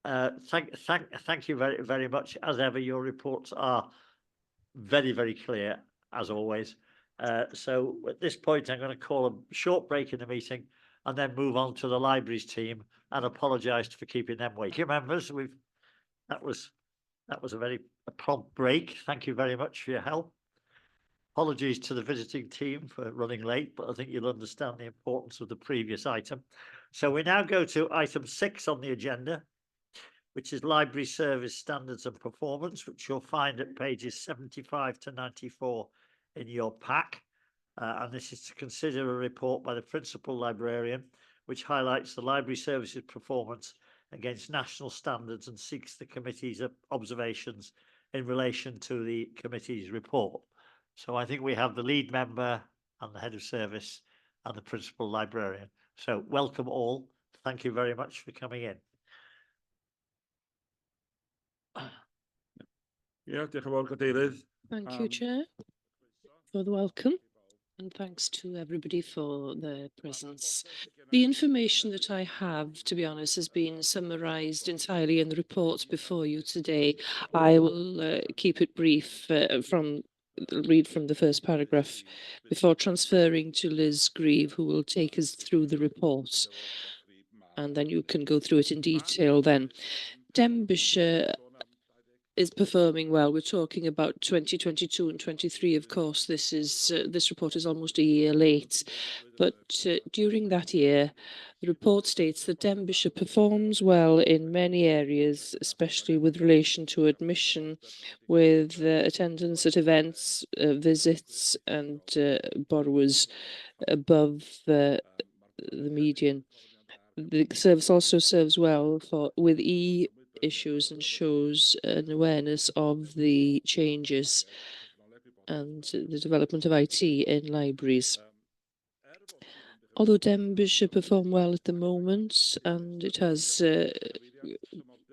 Thank you very, very much. As ever, your reports are very, very clear, as always. So at this point, I'm going to call a short break in the meeting and then move on to the libraries team and apologise for keeping them waiting. Members, that was a very prompt break. Thank you very much for your help. Apologies to the visiting team for running late, but I think you'll understand the importance of the previous item. So we now go to item 6 on the agenda, which is library service standards and performance, which you'll find at pages 75 to 94 in your pack. And this is to consider a report by the principal librarian, which highlights the library services performance against national standards and seeks the committee's observations in relation to the committee's report. So I think we have the lead member and the head of service and the principal librarian. So welcome all. Thank you very much for coming in. Thank you, Chair, for the welcome, and thanks to everybody for their presence. The information that I have, to be honest, has been summarised entirely in the report before you today. I will keep it brief read from the first paragraph before transferring to Liz Grieve, who will take us through the report, and then you can go through it in detail then. Denbighshire is performing well. We're talking about 2022 and 23. Of course, this report is almost a year late, but during that year, the report states that Denbighshire performs well in many areas, especially with relation to admission, with attendance at events, visits, and borrowers above the median. The service also serves well with issues and shows an awareness of the changes. and the development of IT in libraries. Although Denbighshire perform well at the moment and it has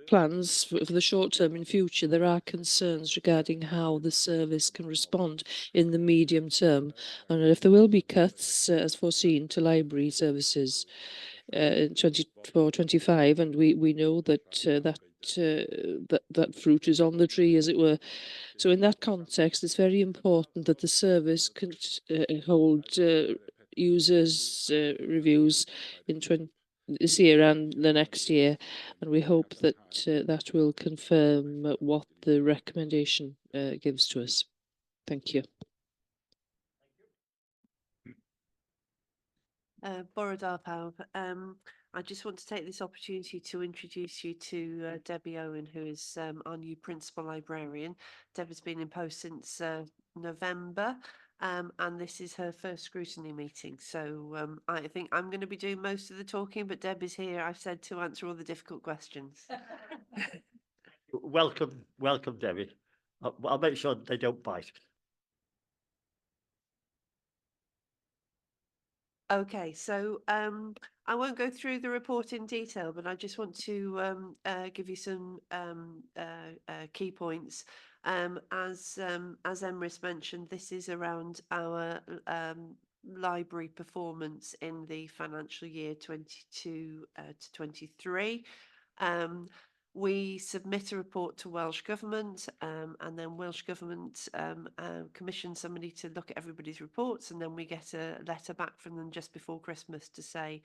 plans for the short term in future, there are concerns regarding how the service can respond in the medium term, and if there will be cuts as foreseen to library services in 24-25, and we know that that fruit is on the tree, as it were. So in that context, it's very important that the service can hold users reviews in this year and the next year, and we hope that that will confirm what the recommendation gives to us. Thank you. Borodar Pawb. I just want to take this opportunity to introduce you to Debbie Owen, who is our new principal librarian. Deb has been in post since November, and this is her first scrutiny meeting. So I think I'm going to be doing most of the talking, but Deb is here, I've said, to answer all the difficult questions. Welcome, Debbie. I'll make sure they don't bite. Okay, so I won't go through the report in detail, but I just want to give you some key points. As Emrys mentioned, this is around our library performance in the financial year 22 to 23. We submit a report to Welsh Government, and then Welsh Government commissions somebody to look at everybody's reports, and then we get a letter back from them just before Christmas to say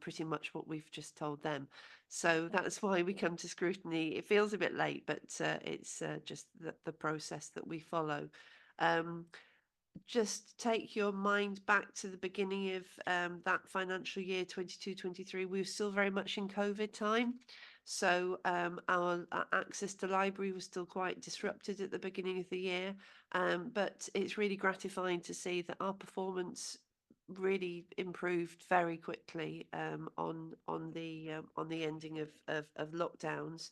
pretty much what we've just told them. So that's why we come to scrutiny. It feels a bit late, but it's just the process that we follow. Just take your mind back to the beginning of that financial year 22-23. We were still very much in COVID time. So our access to library was still quite disrupted at the beginning of the year. But it's really gratifying to see that our performance really improved very quickly on the ending of lockdowns,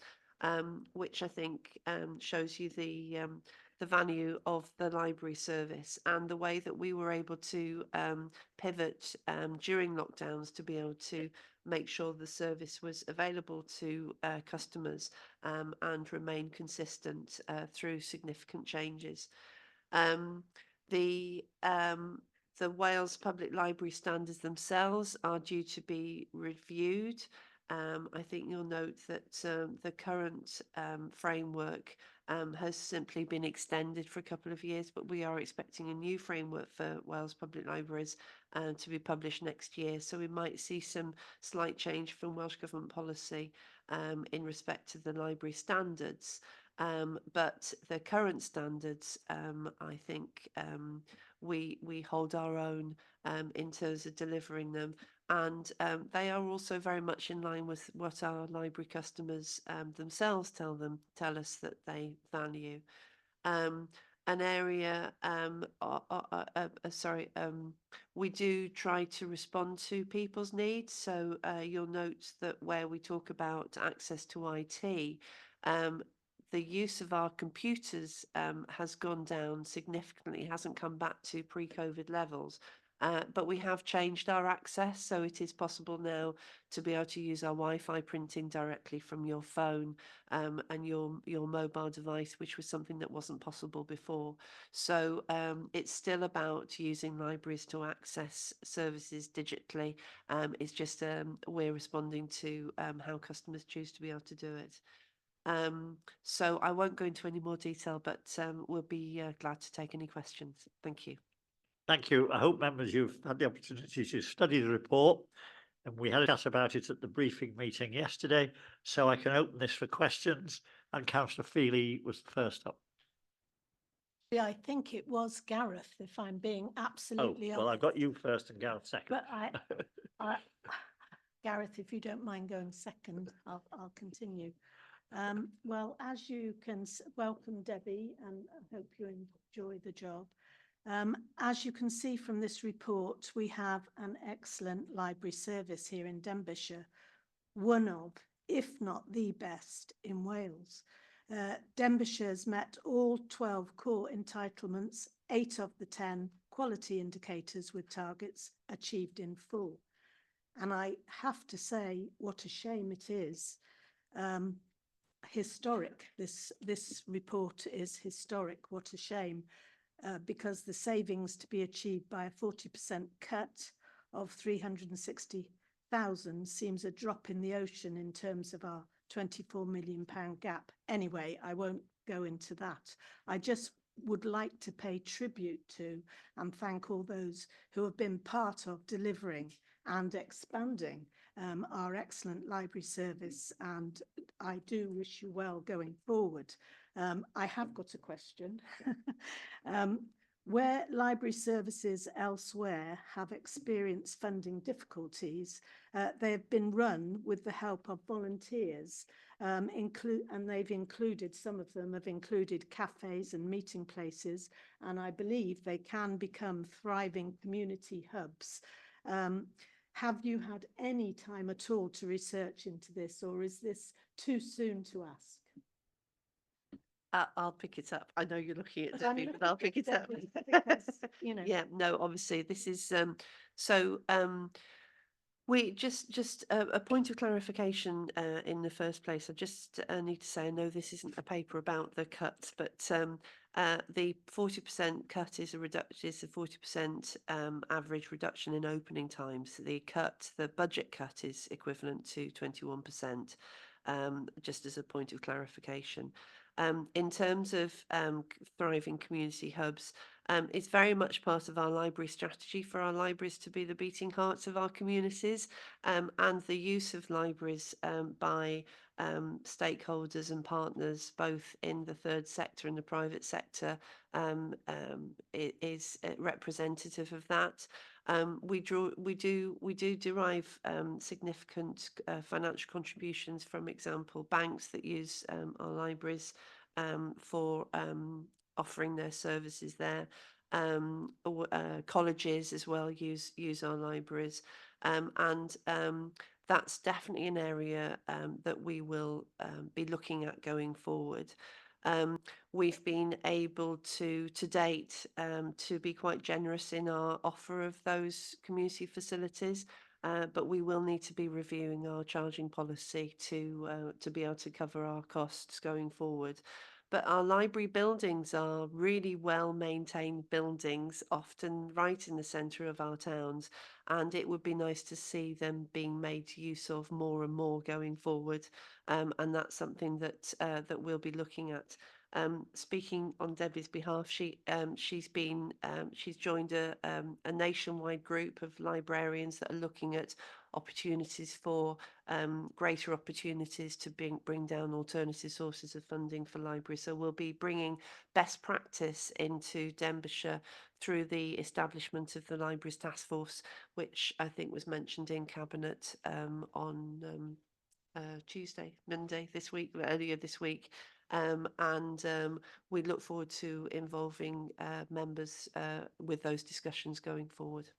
which I think shows you the value of the library service and the way that we were able to pivot during lockdowns to be able to make sure the service was available to customers and remain consistent through significant changes. The Wales Public Library standards themselves are due to be reviewed. I think you'll note that the current framework has simply been extended for a couple of years, but we are expecting a new framework for Wales Public Libraries to be published next year. So we might see some slight change from Welsh Government policy in respect to the library standards. But the current standards, I think we hold our own in terms of delivering them. And they are also very much in line with what our library customers themselves tell us that they value. An area, we do try to respond to people's needs. So you'll note that where we talk about access to IT, the use of our computers has gone down significantly, hasn't come back to pre-COVID levels. But we have changed our access, so it is possible now to be able to use our Wi-Fi printing directly from your phone and your mobile device, which was something that wasn't possible before. So it's still about using libraries to access services digitally. It's just we're responding to how customers choose to be able to do it. So I won't go into any more detail, but we'll be glad to take any questions. Thank you. Thank you. I hope members you've had the opportunity to study the report, and we had a chat about it at the briefing meeting yesterday, so I can open this for questions, and Councillor Feely was first up. Yeah, I think it was Gareth, if I'm being absolutely well, honest. I've got you first and Gareth second. But Gareth, if you don't mind going second, I'll continue. Well, as you can welcome Debbie, and I hope you enjoy the job. As you can see from this report, we have an excellent library service here in Denbighshire, one of, if not the best, in Wales. Denbighshire's met all 12 core entitlements, 8 of the 10 quality indicators with targets achieved in full. And I have to say, what a shame it is. Historic. This report is historic. What a shame, because the savings to be achieved by a 40% cut of 360,000 seems a drop in the ocean in terms of our £24 million gap. Anyway, I won't go into that. I just would like to pay tribute to and thank all those who have been part of delivering and expanding our excellent library service, and I do wish you well going forward. I have got a question. Where library services elsewhere have experienced funding difficulties, they have been run with the help of volunteers, and they've included, some of them have included cafes and meeting places, and I believe they can become thriving community hubs. Have you had any time at all to research into this, or is this too soon to ask? I'll pick it up. I know you're looking at But I'm Debbie, but I'll pick it up. because, you know. Yeah, no, obviously this is we just a point of clarification in the first place. I just need to say, I know this isn't a paper about the cuts, but the 40% cut is a 40% average reduction in opening times. The budget cut is equivalent to 21%, just as a point of clarification. In terms of thriving community hubs, it's very much part of our library strategy for our libraries to be the beating hearts of our communities, and the use of libraries by stakeholders and partners, both in the third sector and the private sector, is representative of that. We do derive significant financial contributions from, example, banks that use our libraries for offering their services there. Colleges as well use our libraries, and that's definitely an area that we will be looking at going forward. We've been able to date to be quite generous in our offer of those community facilities, but we will need to be reviewing our charging policy to be able to cover our costs going forward. But our library buildings are really well maintained buildings, often right in the centre of our towns, and it would be nice to see them being made use of more and more going forward, and that's something that we'll be looking at. Speaking on Debbie's behalf, she's joined a nationwide group of librarians that are looking at opportunities for greater opportunities to bring down alternative sources of funding for libraries. So we'll be bringing best practice into Denbighshire through the establishment of the Libraries Task Force, which I think was mentioned in Cabinet on Monday this week, earlier this week. We look forward to involving members with those discussions going forward.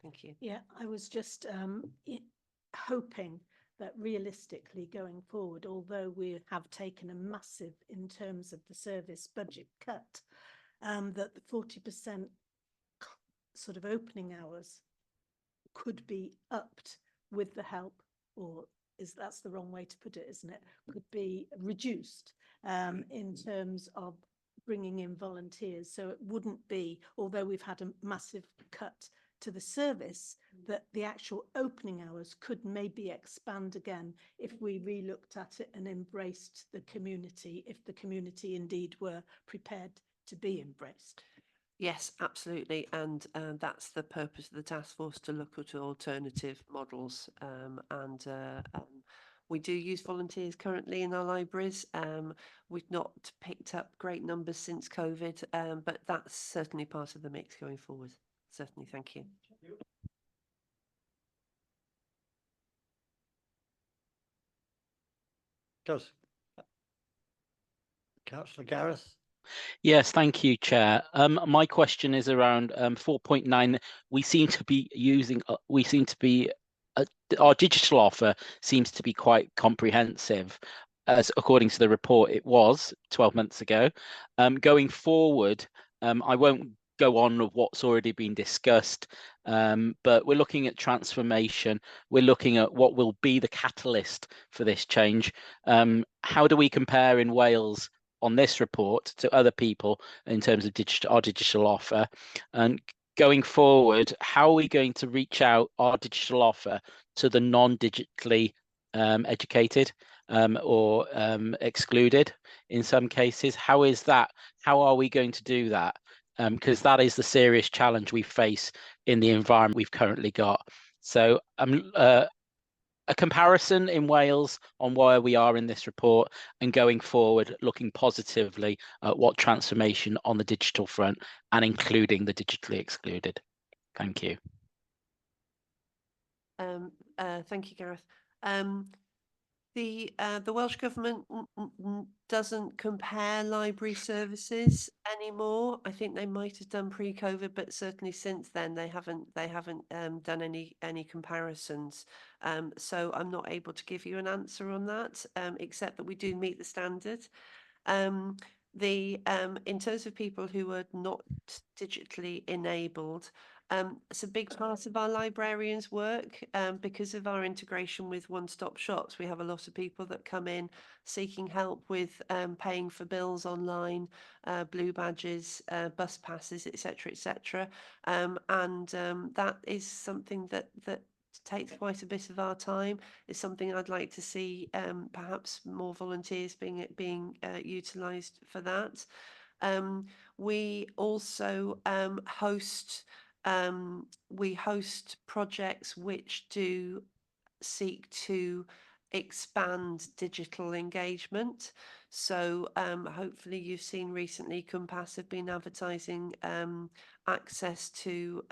Thank you. Yeah, I was just hoping that realistically going forward, although we have taken a massive in terms of the service budget cut, that the 40% sort of opening hours could be upped with the help, or that's the wrong way to put it, isn't it? Could be reduced in terms of bringing in volunteers. So it wouldn't be, although we've had a massive cut to the service, that the actual opening hours could maybe expand again if we re-looked at it and embraced the community, if the community indeed were prepared to be embraced. Yes, absolutely, and that's the purpose of the task force, to look at alternative models, and we do use volunteers currently in our libraries. We've not picked up great numbers since COVID, but that's certainly part of the mix going forward. Certainly, thank you. Good. Councillor Gareth. Yes, thank you, Chair. My question is around 4.9. We seem to be using. Our digital offer seems to be quite comprehensive. as according to the report, it was 12 months ago. Going forward, I won't go on of what's already been discussed, but we're looking at transformation. We're looking at what will be the catalyst for this change. How do we compare in Wales on this report to other people in terms of our digital offer? And going forward, how are we going to reach out our digital offer to the non-digitally educated or excluded in some cases? How is that? How are we going to do that? Because that is the serious challenge we face in the environment we've currently got. So a comparison in Wales on where we are in this report, and going forward, looking positively at what transformation on the digital front and including the digitally excluded. Thank you. Thank you, Gareth. The Welsh Government doesn't compare library services anymore. I think they might have done pre-COVID, but certainly since then they haven't done any comparisons. So I'm not able to give you an answer on that, except that we do meet the standard. In terms of people who are not digitally enabled, it's a big part of our librarians' work, because of our integration with one-stop shops. We have a lot of people that come in seeking help with paying for bills online, blue badges, bus passes, etc., etc. That is something that takes quite a bit of our time. It's something I'd like to see perhaps more volunteers being utilised for that. We also host projects which do seek to expand digital engagement. So hopefully you've seen recently Compass have been advertising access to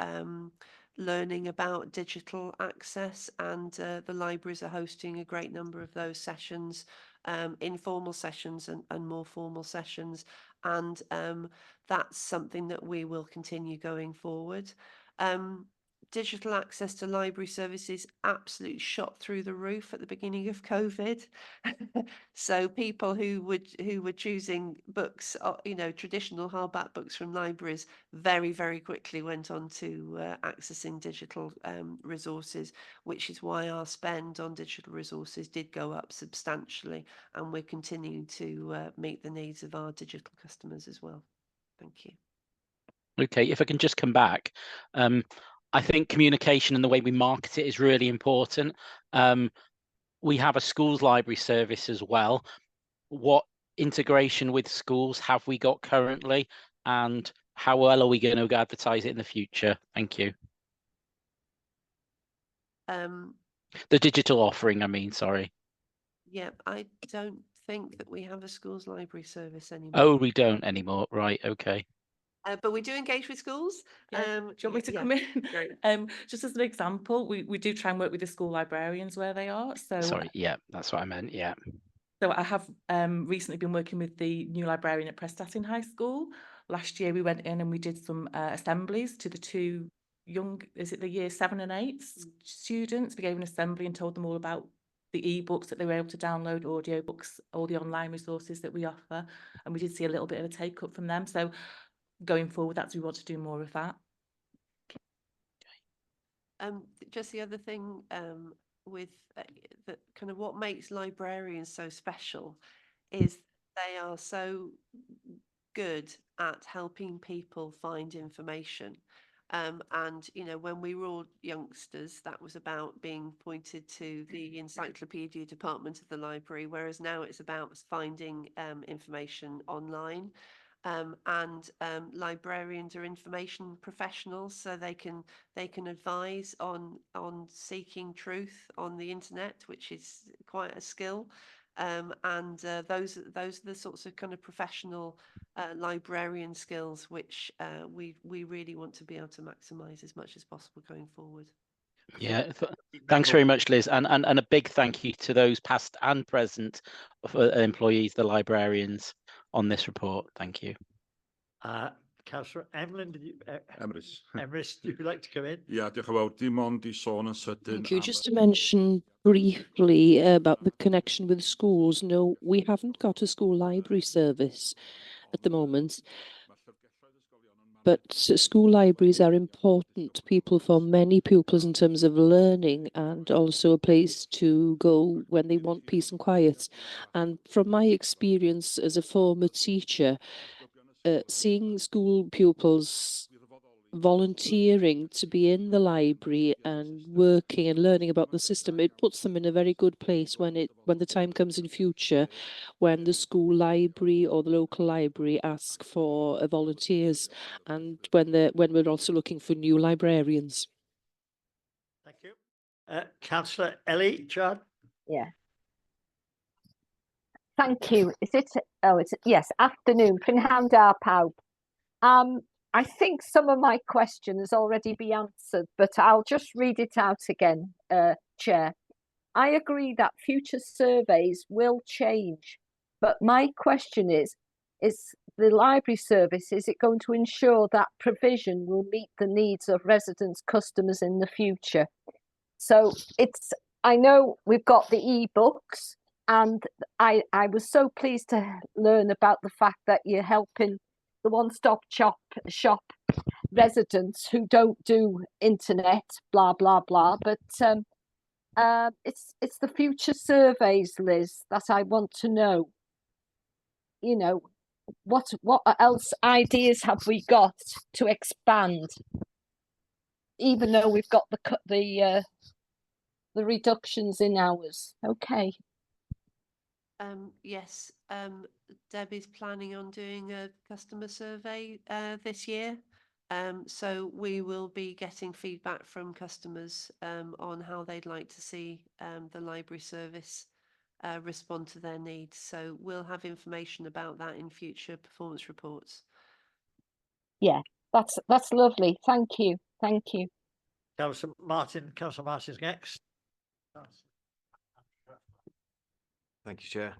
learning about digital access, and the libraries are hosting a great number of those sessions, informal sessions and more formal sessions, and that's something that we will continue going forward. Digital access to library services absolutely shot through the roof at the beginning of COVID. So people who were choosing books, traditional hardback books from libraries, very, very quickly went on to accessing digital resources, which is why our spend on digital resources did go up substantially, and we're continuing to meet the needs of our digital customers as well. Thank you. Okay, if I can just come back. I think communication and the way we market it is really important. We have a schools library service as well. What integration with schools have we got currently, and how well are we going to advertise it in the future? Thank you. The digital offering, I mean, sorry. Yeah, I don't think that we have a schools library service anymore. Oh, we don't anymore. Right, okay. But we do engage with schools. Do you want me to come in? Great. Just as an example, we do try and work with the school librarians where they are. So sorry, yeah, that's what I meant. Yeah. So I have recently been working with the new librarian at Prestatyn High School. Last year we went in and we did some assemblies to the two young, is it the year 7 and 8 students? We gave an assembly and told them all about the ebooks that they were able to download, audiobooks, all the online resources that we offer, and we did see a little bit of a take up from them. So going forward, that's we want to do more of that. Just the other thing with that kind of what makes librarians so special is they are so good at helping people find information. And when we were all youngsters, that was about being pointed to the encyclopedia department of the library, whereas now it's about finding information online. Librarians are information professionals, so they can advise on seeking truth on the internet, which is quite a skill. Those are the sorts of kind of professional librarian skills which we really want to be able to maximise as much as possible going forward. Yeah, thanks very much, Liz, and a big thank you to those past and present employees, the librarians, on this report. Thank you. Councillor Emlyn, did you, Emrys. Emrys, would you like to come in? Yeah, diolch yn fawr. Dim ond i sôn yn sydyn Thank you. Just to mention briefly about the connection with schools. No, we haven't got a school library service at the moment. But school libraries are important people for many pupils in terms of learning and also a place to go when they want peace and quiet. And from my experience as a former teacher, seeing school pupils volunteering to be in the library and working and learning about the system, it puts them in a very good place when the time comes in future when the school library or the local library ask for volunteers, and when we're also looking for new librarians. Thank you. Councillor Ellie Chad. Yeah. Thank you. Is it? Oh, it's yes. Afternoon. Prynhawn da pawb. I think some of my question has already been answered, but I'll just read it out again, Chair. I agree that future surveys will change, but my question is the library service, is it going to ensure that provision will meet the needs of residents, customers in the future? So I know we've got the e-books, and I was so pleased to learn about the fact that you're helping the one-stop shop residents who don't do internet, blah, blah, blah. But it's the future surveys, Liz, that I want to know. You know, what else ideas have we got to expand? Even though we've got the reductions in hours. Okay. Yes, Debbie's planning on doing a customer survey this year. So we will be getting feedback from customers on how they'd like to see the library service respond to their needs. So we'll have information about that in future performance reports. Yeah, that's lovely. Thank you. Thank you. Councillor Martin's next. Thank you, Chair.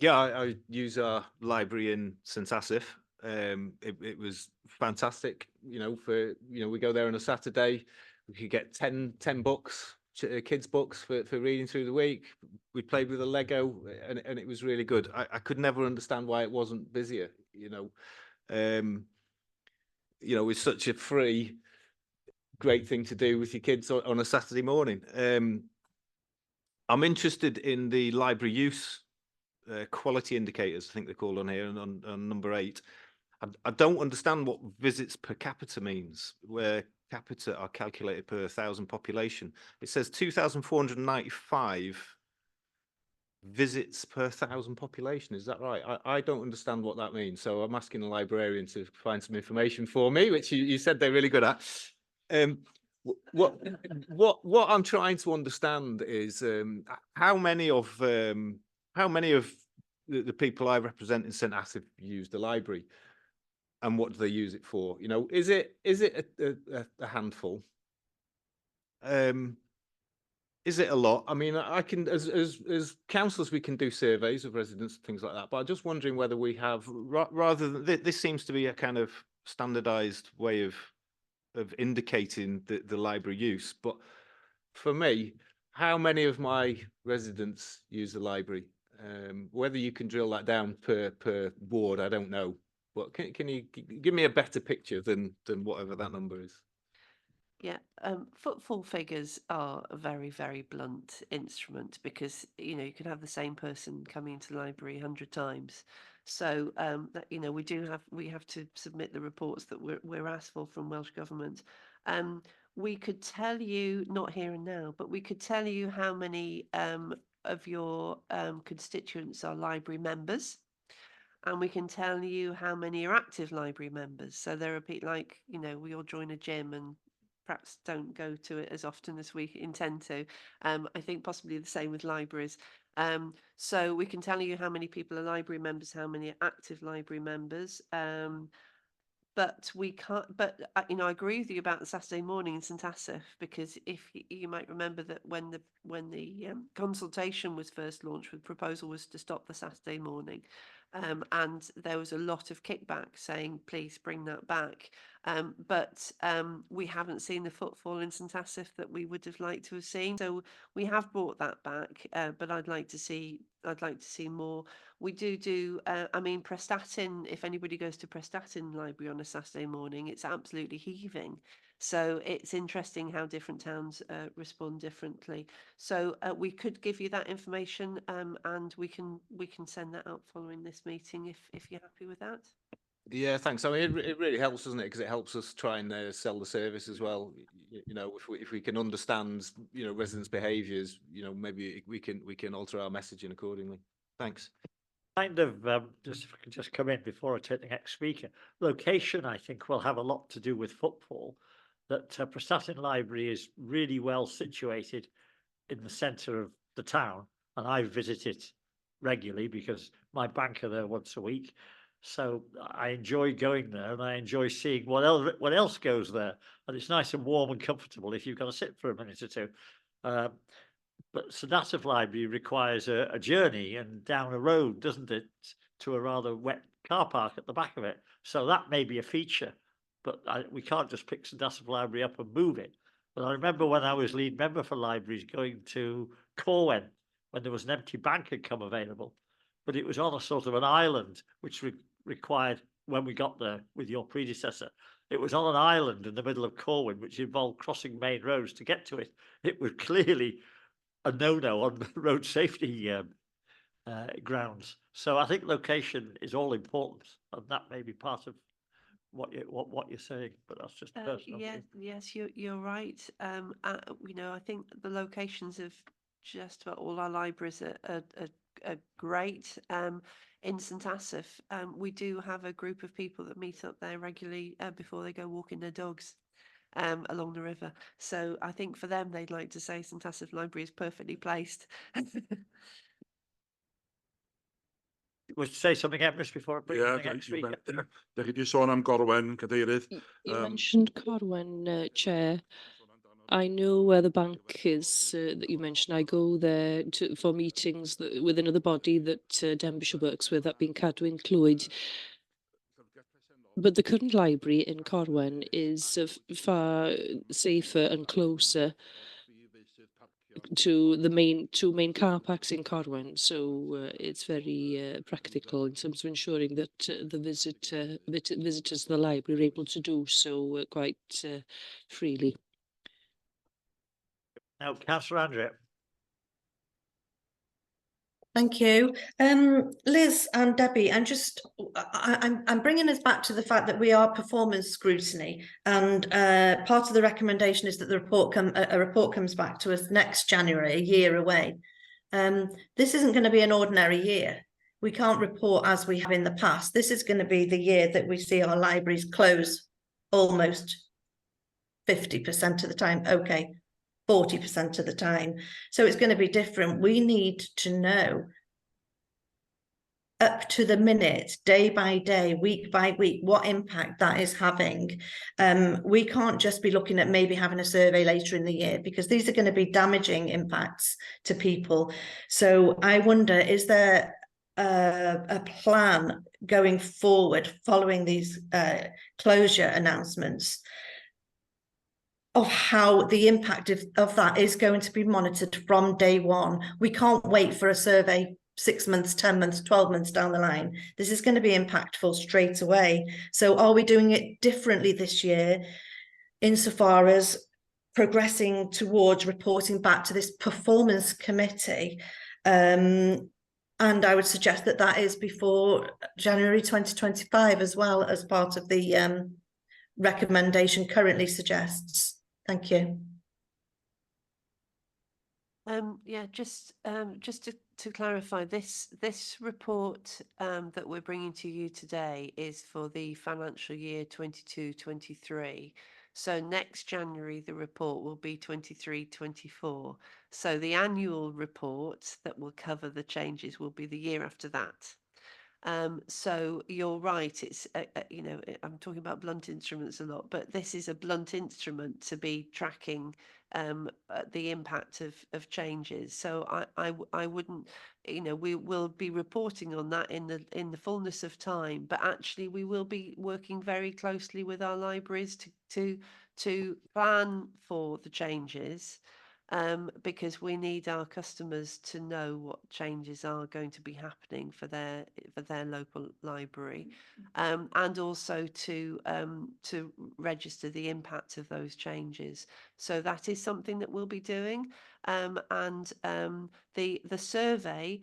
Yeah, I use our library in St Asaph. It was fantastic, we go there on a Saturday, we could get 10 books, kids books for reading through the week. We played with the Lego and it was really good. I could never understand why it wasn't busier, it's such a free, great thing to do with your kids on a Saturday morning. I'm interested in the library use quality indicators, I think they're called on here, and on number 8. I don't understand what visits per capita means, where capita are calculated per 1,000 population. It says 2,495 visits per 1,000 population. Is that right? I don't understand what that means. So I'm asking a librarian to find some information for me, which you said they're really good at. What I'm trying to understand is how many of the people I represent in St Asaph use the library, and what do they use it for? Is it a handful? Is it a lot? I mean, I can, as councillors, we can do surveys of residents and things like that. But I'm just wondering whether we have, rather than this seems to be a kind of standardised way of indicating the library use. But for me, how many of my residents use the library? Whether you can drill that down per ward, I don't know. But can you give me a better picture than whatever that number is? Yeah, footfall figures are a very, very blunt instrument because, you can have the same person coming into the library 100 times. So, that, we have to submit the reports that we're asked for from Welsh Government. We could tell you, not here and now, but we could tell you how many of your constituents are library members. And we can tell you how many are active library members. So there are people like, we all join a gym and perhaps don't go to it as often as we intend to. I think possibly the same with libraries. So we can tell you how many people are library members, how many are active library members. but we can't, but you know, I agree with you about the Saturday morning in St Asaph, because if you might remember that when the consultation was first launched, the proposal was to stop the Saturday morning. And there was a lot of kickback saying, please bring that back. But we haven't seen the footfall in St Asaph that we would have liked to have seen. So we have brought that back, but I'd like to see more. We do, I mean, Prestatyn, if anybody goes to Prestatyn Library on a Saturday morning, it's absolutely heaving. So it's interesting how different towns respond differently. So we could give you that information, and we can send that out following this meeting if you're happy with that. Yeah, thanks. I mean, it really helps, doesn't it? Because it helps us try and sell the service as well. You know, if we can understand, you know, residents' behaviours, you know, maybe we can alter our messaging accordingly. Thanks. Kind of, just if I can just come in before I take the next speaker. Location, I think, will have a lot to do with footfall. That Prestatyn Library is really well situated in the centre of the town, and I visit it regularly because my bank are there once a week. So I enjoy going there, and I enjoy seeing what else goes there. And it's nice and warm and comfortable if you've got to sit for a minute or two. But St Asaph Library requires a journey and down a road, doesn't it, to a rather wet car park at the back of it. So that may be a feature, but we can't just pick St Asaph Library up and move it. But I remember when I was lead member for libraries going to Corwen when there was an empty bank had come available, but it was on a sort of an island, which required, when we got there with your predecessor, it was on an island in the middle of Corwen, which involved crossing main roads to get to it. It was clearly a no-no on road safety grounds. So I think location is all important, and that may be part of what you're saying. But that's just personal. Yes, you're right. You know, I think the locations of just about all our libraries are great. In St Asaph, we do have a group of people that meet up there regularly before they go walking their dogs along the river. So I think for them, they'd like to say St Asaph Library is perfectly placed. Was to say something, Emrys, before I bring Yeah, the next speaker. Dach chi 'di sôn am Gorwen, Cadeirydd. You mentioned Corwen, Chair. I know where the bank is that you mentioned. I go there for meetings with another body that Denbighshire works with, that being Cadwyn Clwyd. But the current library in Corwen is far safer and closer to the two main car parks in Corwen, so it's very practical in terms of ensuring that the visitors to the library are able to do so quite freely. Now, Councillor Andrea. Thank you. Liz and Debbie, I'm bringing us back to the fact that we are performance scrutiny, and part of the recommendation is that a report comes back to us next January, a year away. This isn't going to be an ordinary year. We can't report as we have in the past. This is going to be the year that we see our libraries close almost 50% of the time. Okay. 40% of the time. So it's going to be different. We need to know up to the minute, day by day, week by week, what impact that is having. We can't just be looking at maybe having a survey later in the year, because these are going to be damaging impacts to people. So I wonder, is there a plan going forward following these closure announcements of how the impact of that is going to be monitored from day one? We can't wait for a survey 6 months, 10 months, 12 months down the line. This is going to be impactful straight away. So are we doing it differently this year insofar as progressing towards reporting back to this performance committee? And I would suggest that that is before January 2025 as well, as part of the recommendation currently suggests. Thank you. Yeah, just to clarify, this report that we're bringing to you today is for the financial year 22-23. So next January the report will be 23-24. So the annual report that will cover the changes will be the year after that. So you're right. It's you know, I'm talking about blunt instruments a lot, but this is a blunt instrument to be tracking the impact of changes. So I wouldn't, you know, we will be reporting on that in the fullness of time. But actually, we will be working very closely with our libraries to plan for the changes. Because we need our customers to know what changes are going to be happening for their local library, and also to register the impact of those changes. So that is something that we'll be doing, and the survey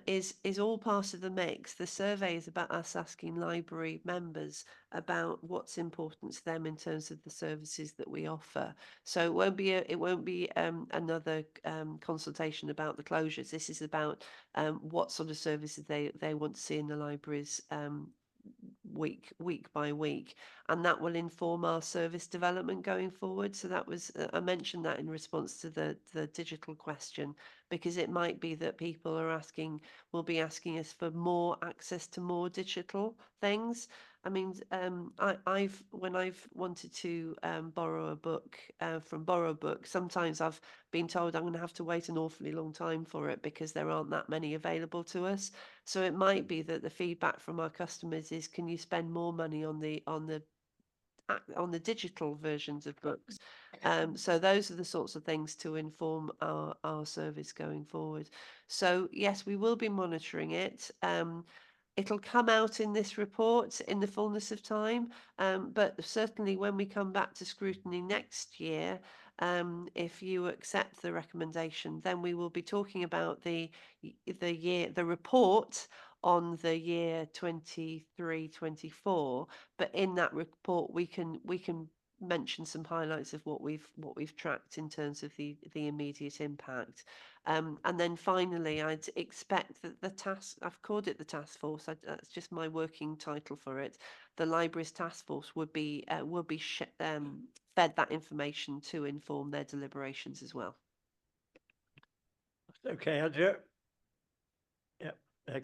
is all part of the mix. The survey is about us asking library members about what's important to them in terms of the services that we offer. So it won't be another consultation about the closures. This is about what sort of services they want to see in the libraries week by week, and that will inform our service development going forward. So that was I mentioned that in response to the digital question, because it might be that people will be asking us for more access to more digital things. I mean, when I've wanted to borrow a book from Borrow Book, sometimes I've been told I'm going to have to wait an awfully long time for it because there aren't that many available to us. So it might be that the feedback from our customers is, can you spend more money on the digital versions of books? So those are the sorts of things to inform our service going forward. So yes, we will be monitoring it. It'll come out in this report in the fullness of time, but certainly when we come back to scrutiny next year, if you accept the recommendation, then we will be talking about the report on the year 23-24. But in that report, we can mention some highlights of what we've tracked in terms of the immediate impact. And then finally, I'd expect that I've called it the task force, that's just my working title for it. The libraries task force would be fed that information to inform their deliberations as well. Okay, Andrew. Yep.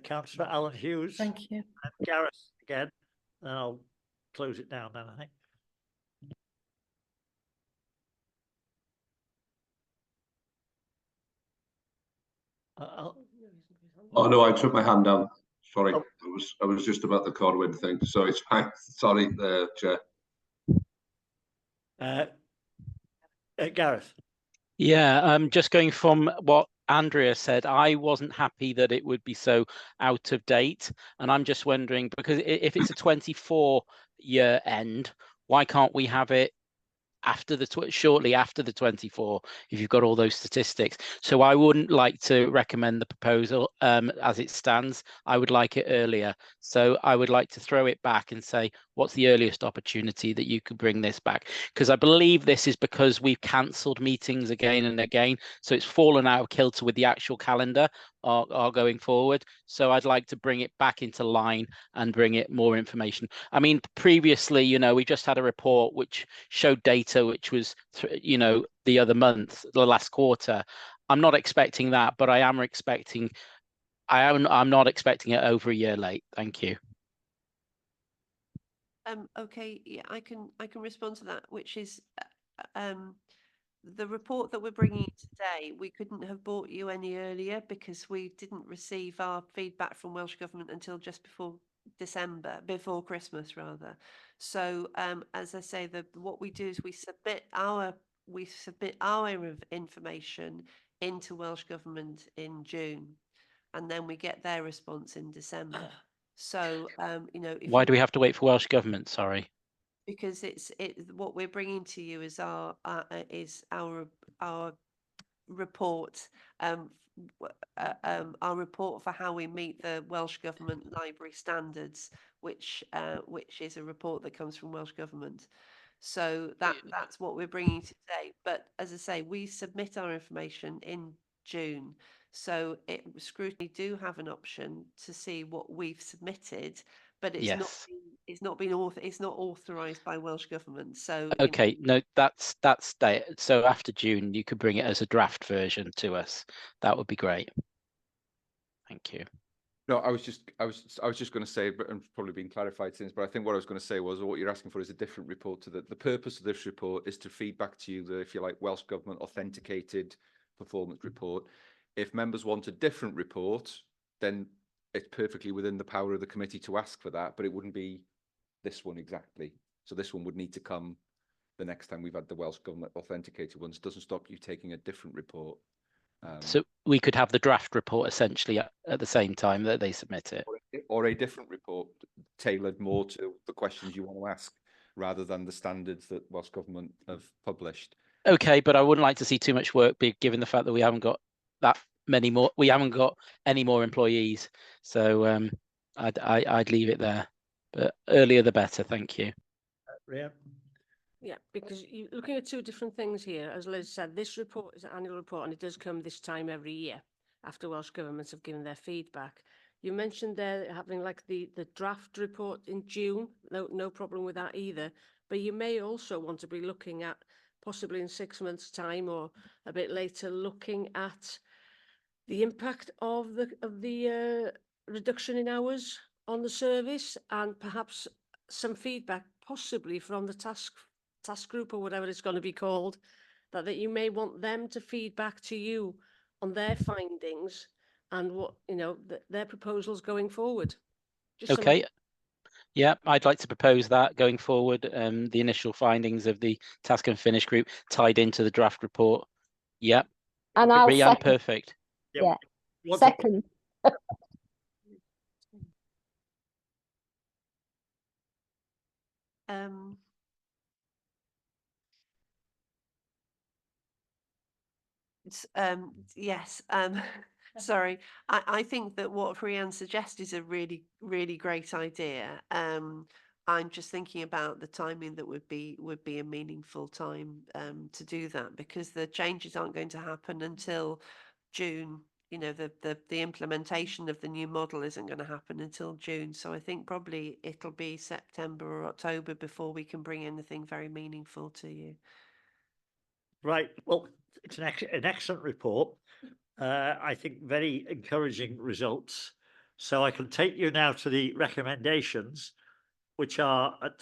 Councillor Alan Hughes. Thank you. And Gareth again. And I'll close it down then, I think. Oh no, I took my hand down. Sorry, I was just about the Corwin thing, so it's fine. Sorry, Chair. Gareth. Yeah, just going from what Andrea said, I wasn't happy that it would be so out of date. And I'm just wondering, because if it's a 24-year end, why can't we have it after shortly after the 24, if you've got all those statistics? So I wouldn't like to recommend the proposal as it stands. I would like it earlier. So I would like to throw it back and say, what's the earliest opportunity that you could bring this back? Because I believe this is because we've cancelled meetings again and again. So it's fallen out of kilter with the actual calendar are going forward. So I'd like to bring it back into line and bring it more information. I mean, previously, you know, we just had a report which showed data which was, you know, the other month, the last quarter. I'm not expecting that, but I'm not expecting it over a year late. Thank you. Okay, yeah, I can respond to that, which is the report that we're bringing today. We couldn't have brought you any earlier because we didn't receive our feedback from Welsh Government until just before Christmas rather. So as I say, what we do is we submit our information into Welsh Government in June, and then we get their response in December. So you know, why do we have to wait for Welsh Government? Sorry. Because what we're bringing to you is our report, our report for how we meet the Welsh Government library standards, which is a report that comes from Welsh Government. So that's what we're bringing today. But as I say, we submit our information in June. So Scrutiny do have an option to see what we've submitted, but it's not authorised by Welsh Government. So okay, no, that's so after June you could bring it as a draft version to us. That would be great. Thank you. No, I was just going to say, but and probably been clarified since, but I think what I was going to say was what you're asking for is a different report to the purpose of this report is to feed back to you the, if you like, Welsh Government authenticated performance report. If members want a different report, then it's perfectly within the power of the committee to ask for that, but it wouldn't be this one exactly. So this one would need to come the next time we've had the Welsh Government authenticated ones. It doesn't stop you taking a different report. So we could have the draft report essentially at the same time that they submit it. Or a different report tailored more to the questions you want to ask, rather than the standards that Welsh Government have published. Okay, but I wouldn't like to see too much work, given the fact that we haven't got that many more. We haven't got any more employees, so I'd leave it there. But earlier the better. Thank you. Rhea? Yeah, because you're looking at two different things here. As Liz said, this report is an annual report and it does come this time every year after Welsh governments have given their feedback. You mentioned there having like the draft report in June. No problem with that either. But you may also want to be looking at possibly in 6 months' time or a bit later, looking at the impact of the reduction in hours on the service and perhaps some feedback possibly from the task group or whatever it's going to be called, that you may want them to feed back to you on their findings and what, their proposals going forward. Just Okay. Yeah, I'd like to propose that going forward, the initial findings of the task and finish group tied into the draft report. Yeah. And I'll second. Perfect. Yeah. Second. Yes. Sorry. I think that what Rianne suggests is a really, really great idea. I'm just thinking about the timing that would be a meaningful time to do that, because the changes aren't going to happen until June. The implementation of the new model isn't going to happen until June. So I think probably it'll be September or October before we can bring anything very meaningful to you. Right. Well, it's an excellent report. I think very encouraging results. So I can take you now to the recommendations, which are at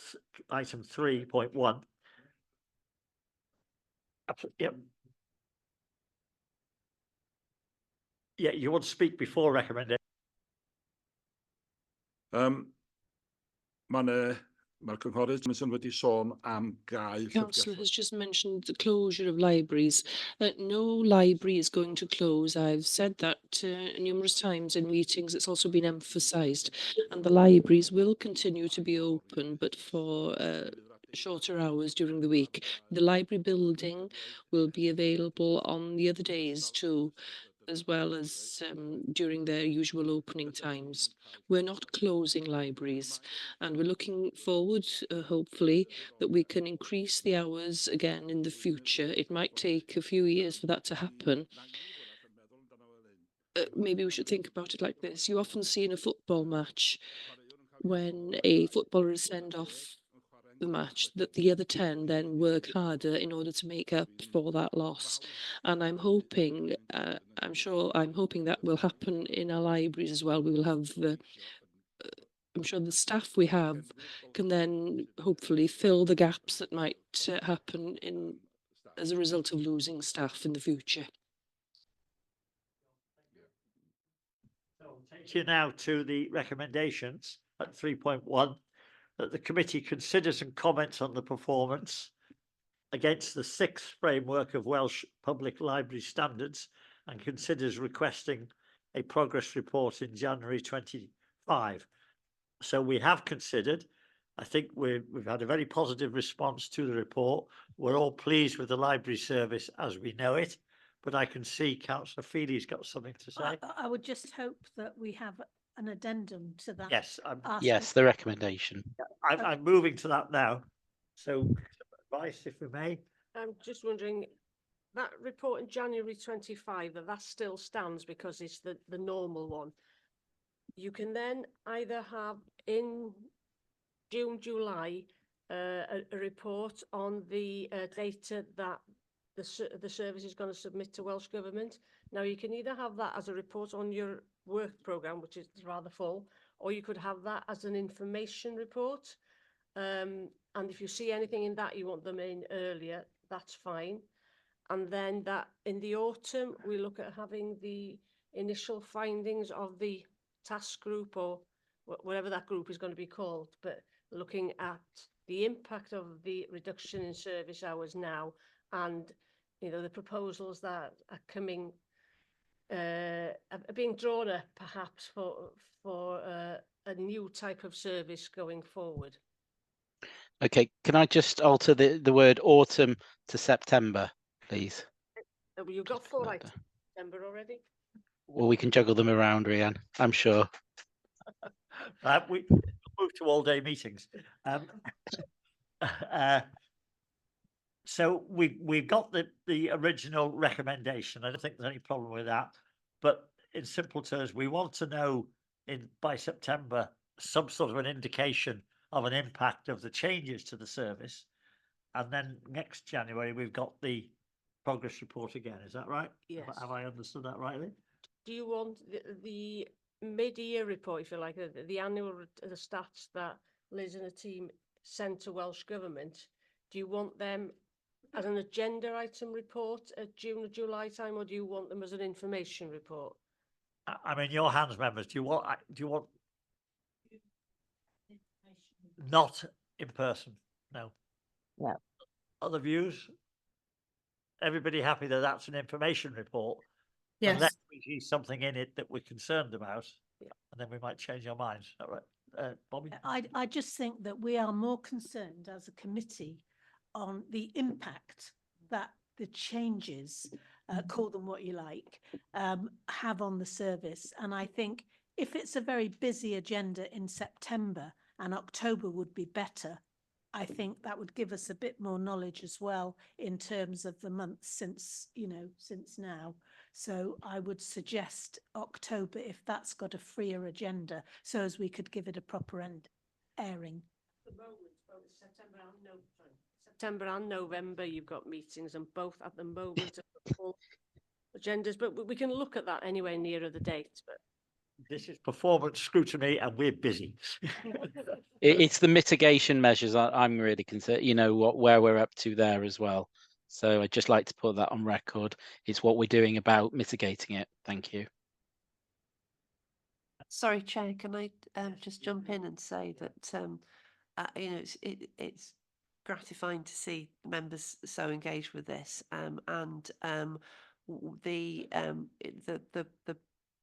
item 3.1. Yep. Yeah, you want to speak before recommendation? Mae'r cynghorydd Thompson wedi sôn am gau Councillor has just mentioned the closure of libraries. No library is going to close. I've said that numerous times in meetings. It's also been emphasised. And the libraries will continue to be open, but for shorter hours during the week. The library building will be available on the other days too, as well as during their usual opening times. We're not closing libraries, and we're looking forward, hopefully, that we can increase the hours again in the future. It might take a few years for that to happen. Maybe we should think about it like this. You often see in a football match, when a footballer is sent off the match, that the other 10 then work harder in order to make up for that loss. And I'm hoping that will happen in our libraries as well. We will have I'm sure the staff we have can then hopefully fill the gaps that might happen as a result of losing staff in the future. So I'll take you now to the recommendations at 3.1. That the committee considers and comments on the performance against the 6th framework of Welsh Public Library Standards and considers requesting a progress report in January 25. So we have considered. I think we've had a very positive response to the report. We're all pleased with the library service as we know it, but I can see Councillor Feely's got something to say. I would just hope that we have an addendum to that. Yes, yes, the recommendation. I'm moving to that now. So, advice, if we may. I'm just wondering, that report in January 25, that still stands because it's the normal one. You can then either have in June, July, a report on the data that the service is going to submit to Welsh Government. Now, you can either have that as a report on your work programme, which is rather full, or you could have that as an information report. And if you see anything in that you want them in earlier, that's fine. And then that in the autumn, we look at having the initial findings of the task group, or whatever that group is going to be called, but looking at the impact of the reduction in service hours now, and the proposals that are coming, are being drawn up perhaps for a new type of service going forward. Okay, can I just alter the word autumn to September, please? Well, you've got 4 items in September already. Well, we can juggle them around, Rhiann, I'm sure. We move to all-day meetings. So we've got the original recommendation. I don't think there's any problem with that. But in simple terms, we want to know by September some sort of an indication of an impact of the changes to the service. And then next January, we've got the progress report again. Is that right? Yes. Have I understood that rightly? Do you want the mid-year report, if you like, the annual the stats that Liz and the team sent to Welsh Government? Do you want them as an agenda item report at June or July time, or do you want them as an information report? I mean, your hands, members. Do you want not in person? No. Yeah. Other views? Everybody happy that that's an information report? Yes. Unless we see something in it that we're concerned about, and then we might change our minds. All right, Bobby? I just think that we are more concerned as a committee on the impact that the changes, call them what you like, have on the service. And I think if it's a very busy agenda in September and October would be better, I think that would give us a bit more knowledge as well in terms of the months since now. So I would suggest October if that's got a freer agenda, so as we could give it a proper airing. At the moment, both September and November, you've got meetings, and both at the moment are full agendas. But we can look at that anyway nearer the date. But this is performance scrutiny, and we're busy. It's the mitigation measures I'm really concerned, where we're up to there as well. So I'd just like to put that on record. It's what we're doing about mitigating it. Thank you. Sorry, Chair, can I just jump in and say that it's gratifying to see members so engaged with this, and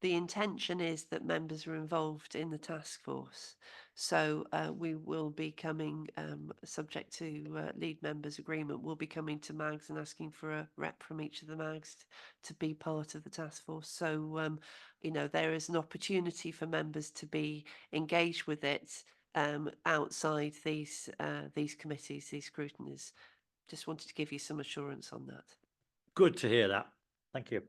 the intention is that members are involved in the task force. So we will be coming, subject to lead members' agreement, we'll be coming to MAGs and asking for a rep from each of the MAGs to be part of the task force. So, there is an opportunity for members to be engaged with it outside these committees, these scrutinies. Just wanted to give you some assurance on that. Good to hear that. Thank you.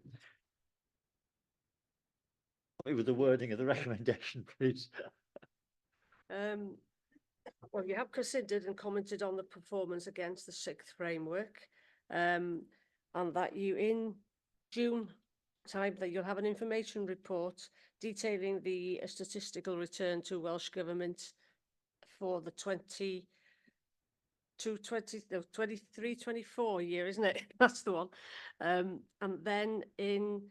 With the wording of the recommendation, please. Well, you have considered and commented on the performance against the 6th framework, and that you in June time that you'll have an information report detailing the statistical return to Welsh Government for the 23-24 year, isn't it? That's the one. And then in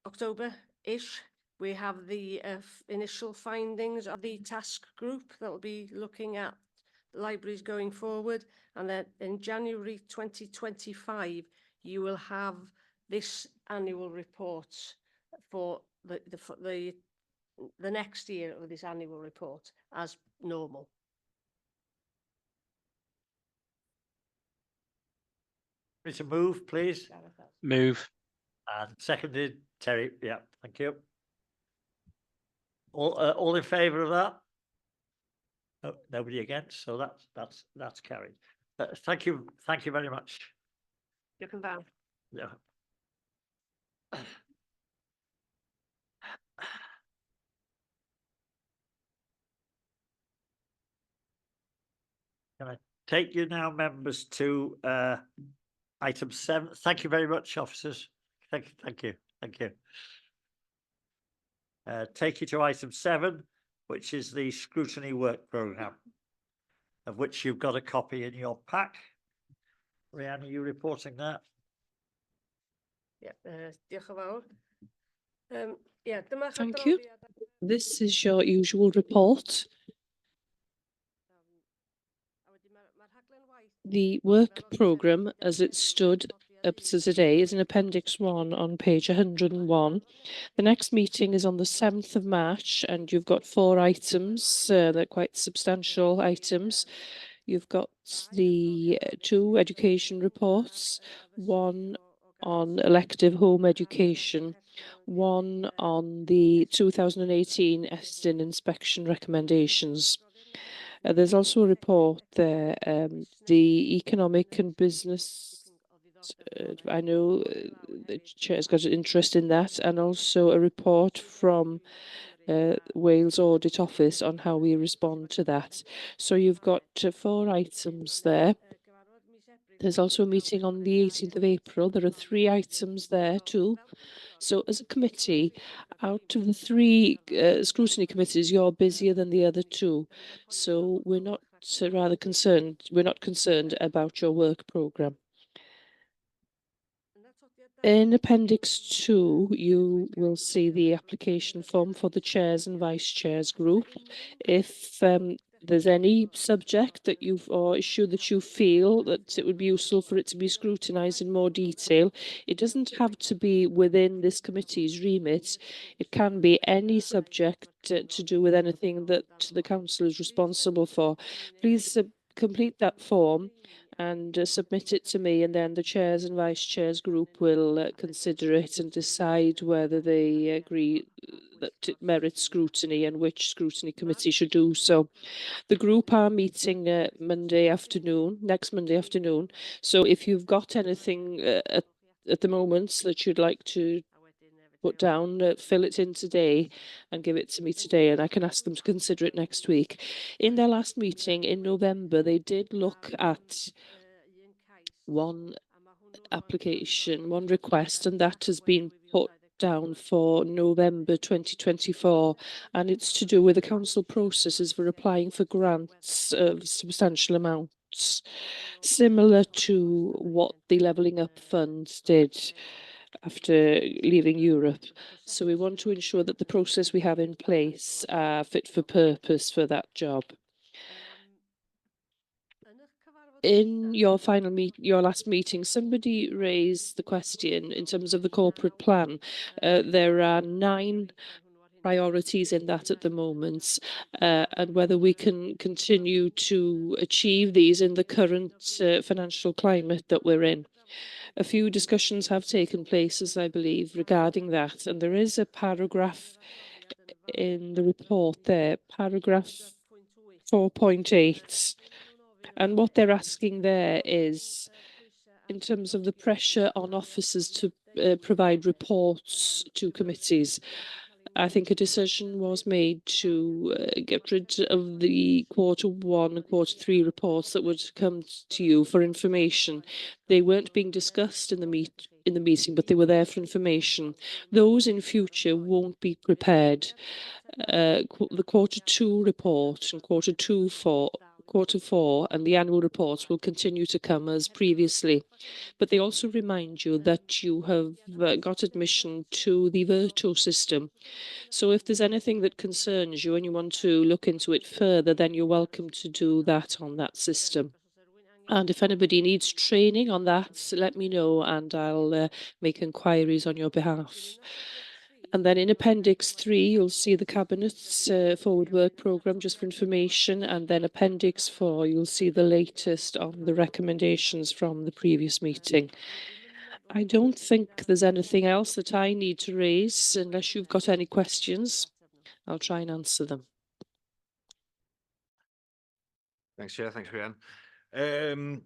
October-ish, we have the initial findings of the task group that will be looking at libraries going forward. And then in January 2025, you will have this annual report for the next year of this annual report as normal. It's a move, please. Move. And seconded, Terry. Yeah, thank you. All in favour of that? No, nobody against. So that's carried. Thank you very much. Looking down. Yeah. Can I take you now, members, to Item 7. Thank you very much, officers. Thank you. Take you to item 7, which is the scrutiny work programme, of which you've got a copy in your pack. Rhiannon, are you reporting that? Yeah, diolch yn fawr. Dyma Thank you. adroddiad This is your usual report. The work programme, as it stood up to today, is in Appendix 1 on page 101. The next meeting is on the 7th of March, and you've got 4 items. They're quite substantial items. You've got the 2 education reports, one on elective home education, one on the 2018 Estin inspection recommendations. There's also a report there, the economic and business. I know the chair's got an interest in that, and also a report from Wales Audit Office on how we respond to that. So you've got 4 items there. There's also a meeting on the 18th of April. There are 3 items there too. So as a committee, out of the 3 scrutiny committees, you're busier than the other 2. So we're not we're not concerned about your work programme. In Appendix 2, you will see the application form for the chairs and vice chairs group. If there's any subject that or issue that you feel that it would be useful for it to be scrutinised in more detail, it doesn't have to be within this committee's remit. It can be any subject to do with anything that the council is responsible for. Please complete that form and submit it to me, and then the chairs and vice chairs group will consider it and decide whether they agree that it merits scrutiny and which scrutiny committee should do so. The group are meeting next Monday afternoon. So if you've got anything at the moment that you'd like to put down, fill it in today and give it to me today, and I can ask them to consider it next week. In their last meeting in November, they did look at one application, one request, and that has been put down for November 2024, and it's to do with the council processes for applying for grants of substantial amounts, similar to what the Levelling Up Fund did after leaving Europe. So we want to ensure that the process we have in place are fit for purpose for that job. In your your last meeting, somebody raised the question in terms of the corporate plan. There are 9 priorities in that at the moment, and whether we can continue to achieve these in the current financial climate that we're in. A few discussions have taken place, as I believe, regarding that, and there is a paragraph in the report there, paragraph 4.8. And what they're asking there is, in terms of the pressure on officers to provide reports to committees, I think a decision was made to get rid of the Q1 and Q3 reports that would come to you for information. They weren't being discussed in the meeting, but they were there for information. Those in future won't be prepared. The Q2 report and Q4 and the annual reports will continue to come as previously. But they also remind you that you have got admission to the Virtual system. So if there's anything that concerns you and you want to look into it further, then you're welcome to do that on that system. And if anybody needs training on that, let me know and I'll make inquiries on your behalf. And then in Appendix 3, you'll see the Cabinet's forward work programme, just for information. And then Appendix 4, you'll see the latest on the recommendations from the previous meeting. I don't think there's anything else that I need to raise, unless you've got any questions. I'll try and answer them. Thanks, Chair. Thanks, Rhiannon.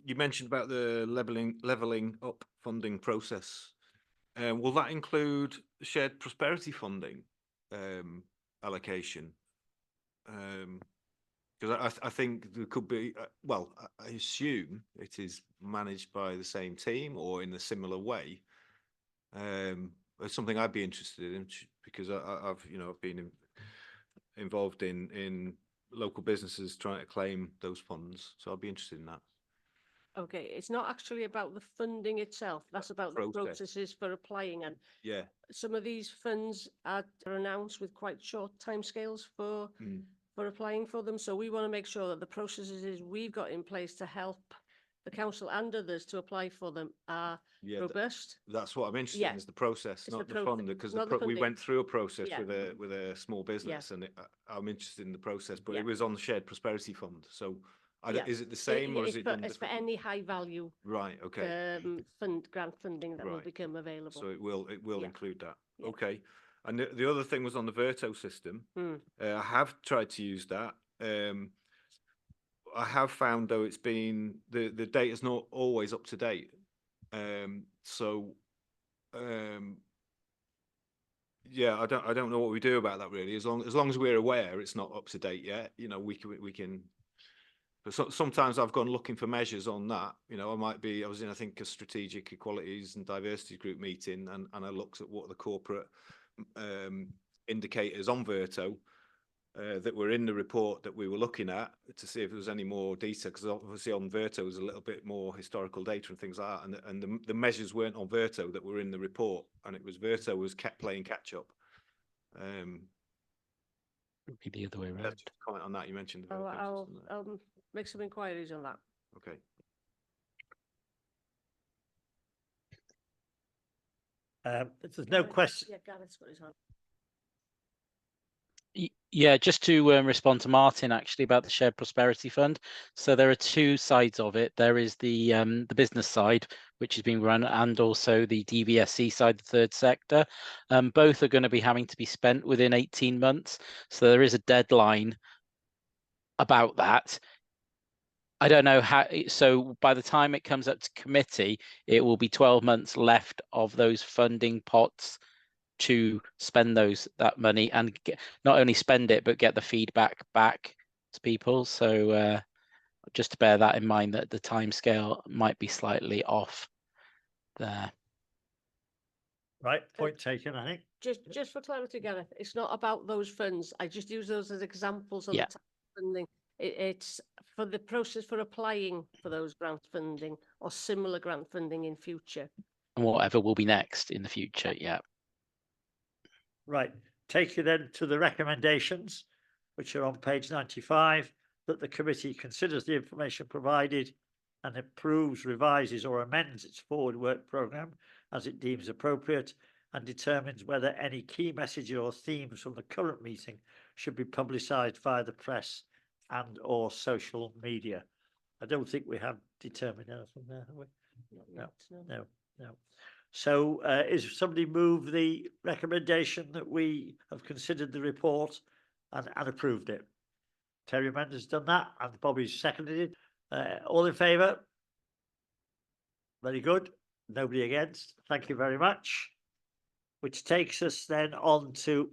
You mentioned about the levelling up funding process. Will that include shared prosperity funding allocation? Because I think there could be, well, I assume it is managed by the same team or in a similar way. It's something I'd be interested in because I've been involved in local businesses trying to claim those funds, so I'd be interested in that. Okay, it's not actually about the funding itself. That's about the process. processes for applying, and Yeah. some of these funds are announced with quite short timescales for applying for them. So we want to make sure that the processes we've got in place to help the council and others to apply for them are robust. That's what I'm interested in, is the process, It's not the the funding, because not the we funding. went through a process Yeah. with a small business, and I'm interested in the process, but Yeah. it was on the Shared Prosperity Fund. So Yeah. is it the same or is it done it's for differently? any high value Right, okay. grant funding that will Right. become available. So it will Yeah. include that. Yeah. Okay. And the other thing was on the Verto system. I have tried to use that. I have found though it's been the data's not always up to date. Yeah, I don't know what we do about that really. As long as we're aware it's not up to date yet, we can. But sometimes I've gone looking for measures on that. I was in, I think, a strategic equalities and diversity group meeting, and I looked at what the corporate indicators on Verto that were in the report that we were looking at to see if there was any more detail, because obviously on Verto was a little bit more historical data and things like that, and the measures weren't on Verto that were in the report, and it was Verto was kept playing catch up. Be the other way around. Let's just comment on that. You mentioned the Verto system there. I'll make some inquiries on that. Okay. If there's no question. Yeah, Gareth's got his hand. Yeah, just to respond to Martin actually about the Shared Prosperity Fund. So there are two sides of it. There is the business side, which is being run, and also the DVSC side, the third sector. Both are going to be having to be spent within 18 months. So there is a deadline about that. I don't know how, so by the time it comes up to committee, it will be 12 months left of those funding pots to spend that money and not only spend it, but get the feedback back to people. So just to bear that in mind, that the timescale might be slightly off there. Right, point taken, I think. Just for clarity, Gareth, it's not about those funds. I just use those as examples of Yeah. the type of funding. It's for the process for applying for those grant funding or similar grant funding in future. And whatever will be next in the future, yeah. Right, take you then to the recommendations, which are on page 95, that the committee considers the information provided and approves, revises or amends its forward work programme as it deems appropriate, and determines whether any key messages or themes from the current meeting should be publicised via the press and or social media. I don't think we have determined anything there, have we? No. So is somebody move the recommendation that we have considered the report and approved it? Terry Amanda's done that and Bobby's seconded it. All in favour? Very good. Nobody against. Thank you very much. Which takes us then on to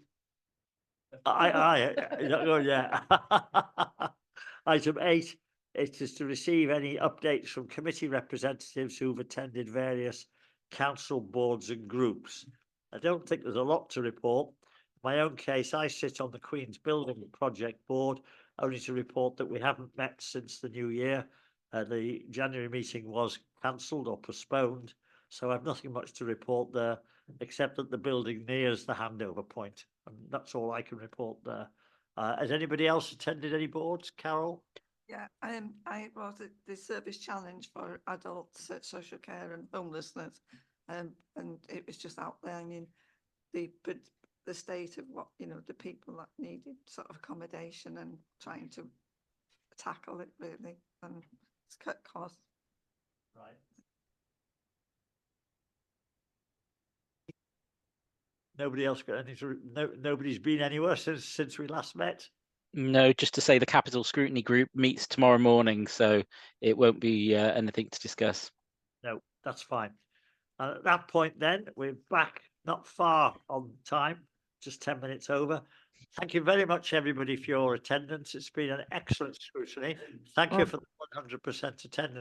Item 8. It is to receive any updates from committee representatives who've attended various council boards and groups. I don't think there's a lot to report. In my own case, I sit on the Queen's Building Project Board, only to report that we haven't met since the new year. The January meeting was cancelled or postponed, so I've nothing much to report there, except that the building nears the handover point, and that's all I can report there. Has anybody else attended any boards? Carol? Yeah, I was at the service challenge for adults at social care and homelessness, and it was just outlining the state of what the people that needed sort of accommodation and trying to tackle it really and cut costs. Right. Nobody else got anything to, nobody's been anywhere since we last met. No, just to say the Capital Scrutiny Group meets tomorrow morning, so it won't be anything to discuss. No, that's fine. And at that point then, we're back not far on time. just 10 minutes over. Thank you very much, everybody, for your attendance. It's been an excellent scrutiny. Thank you for the 100% attendance.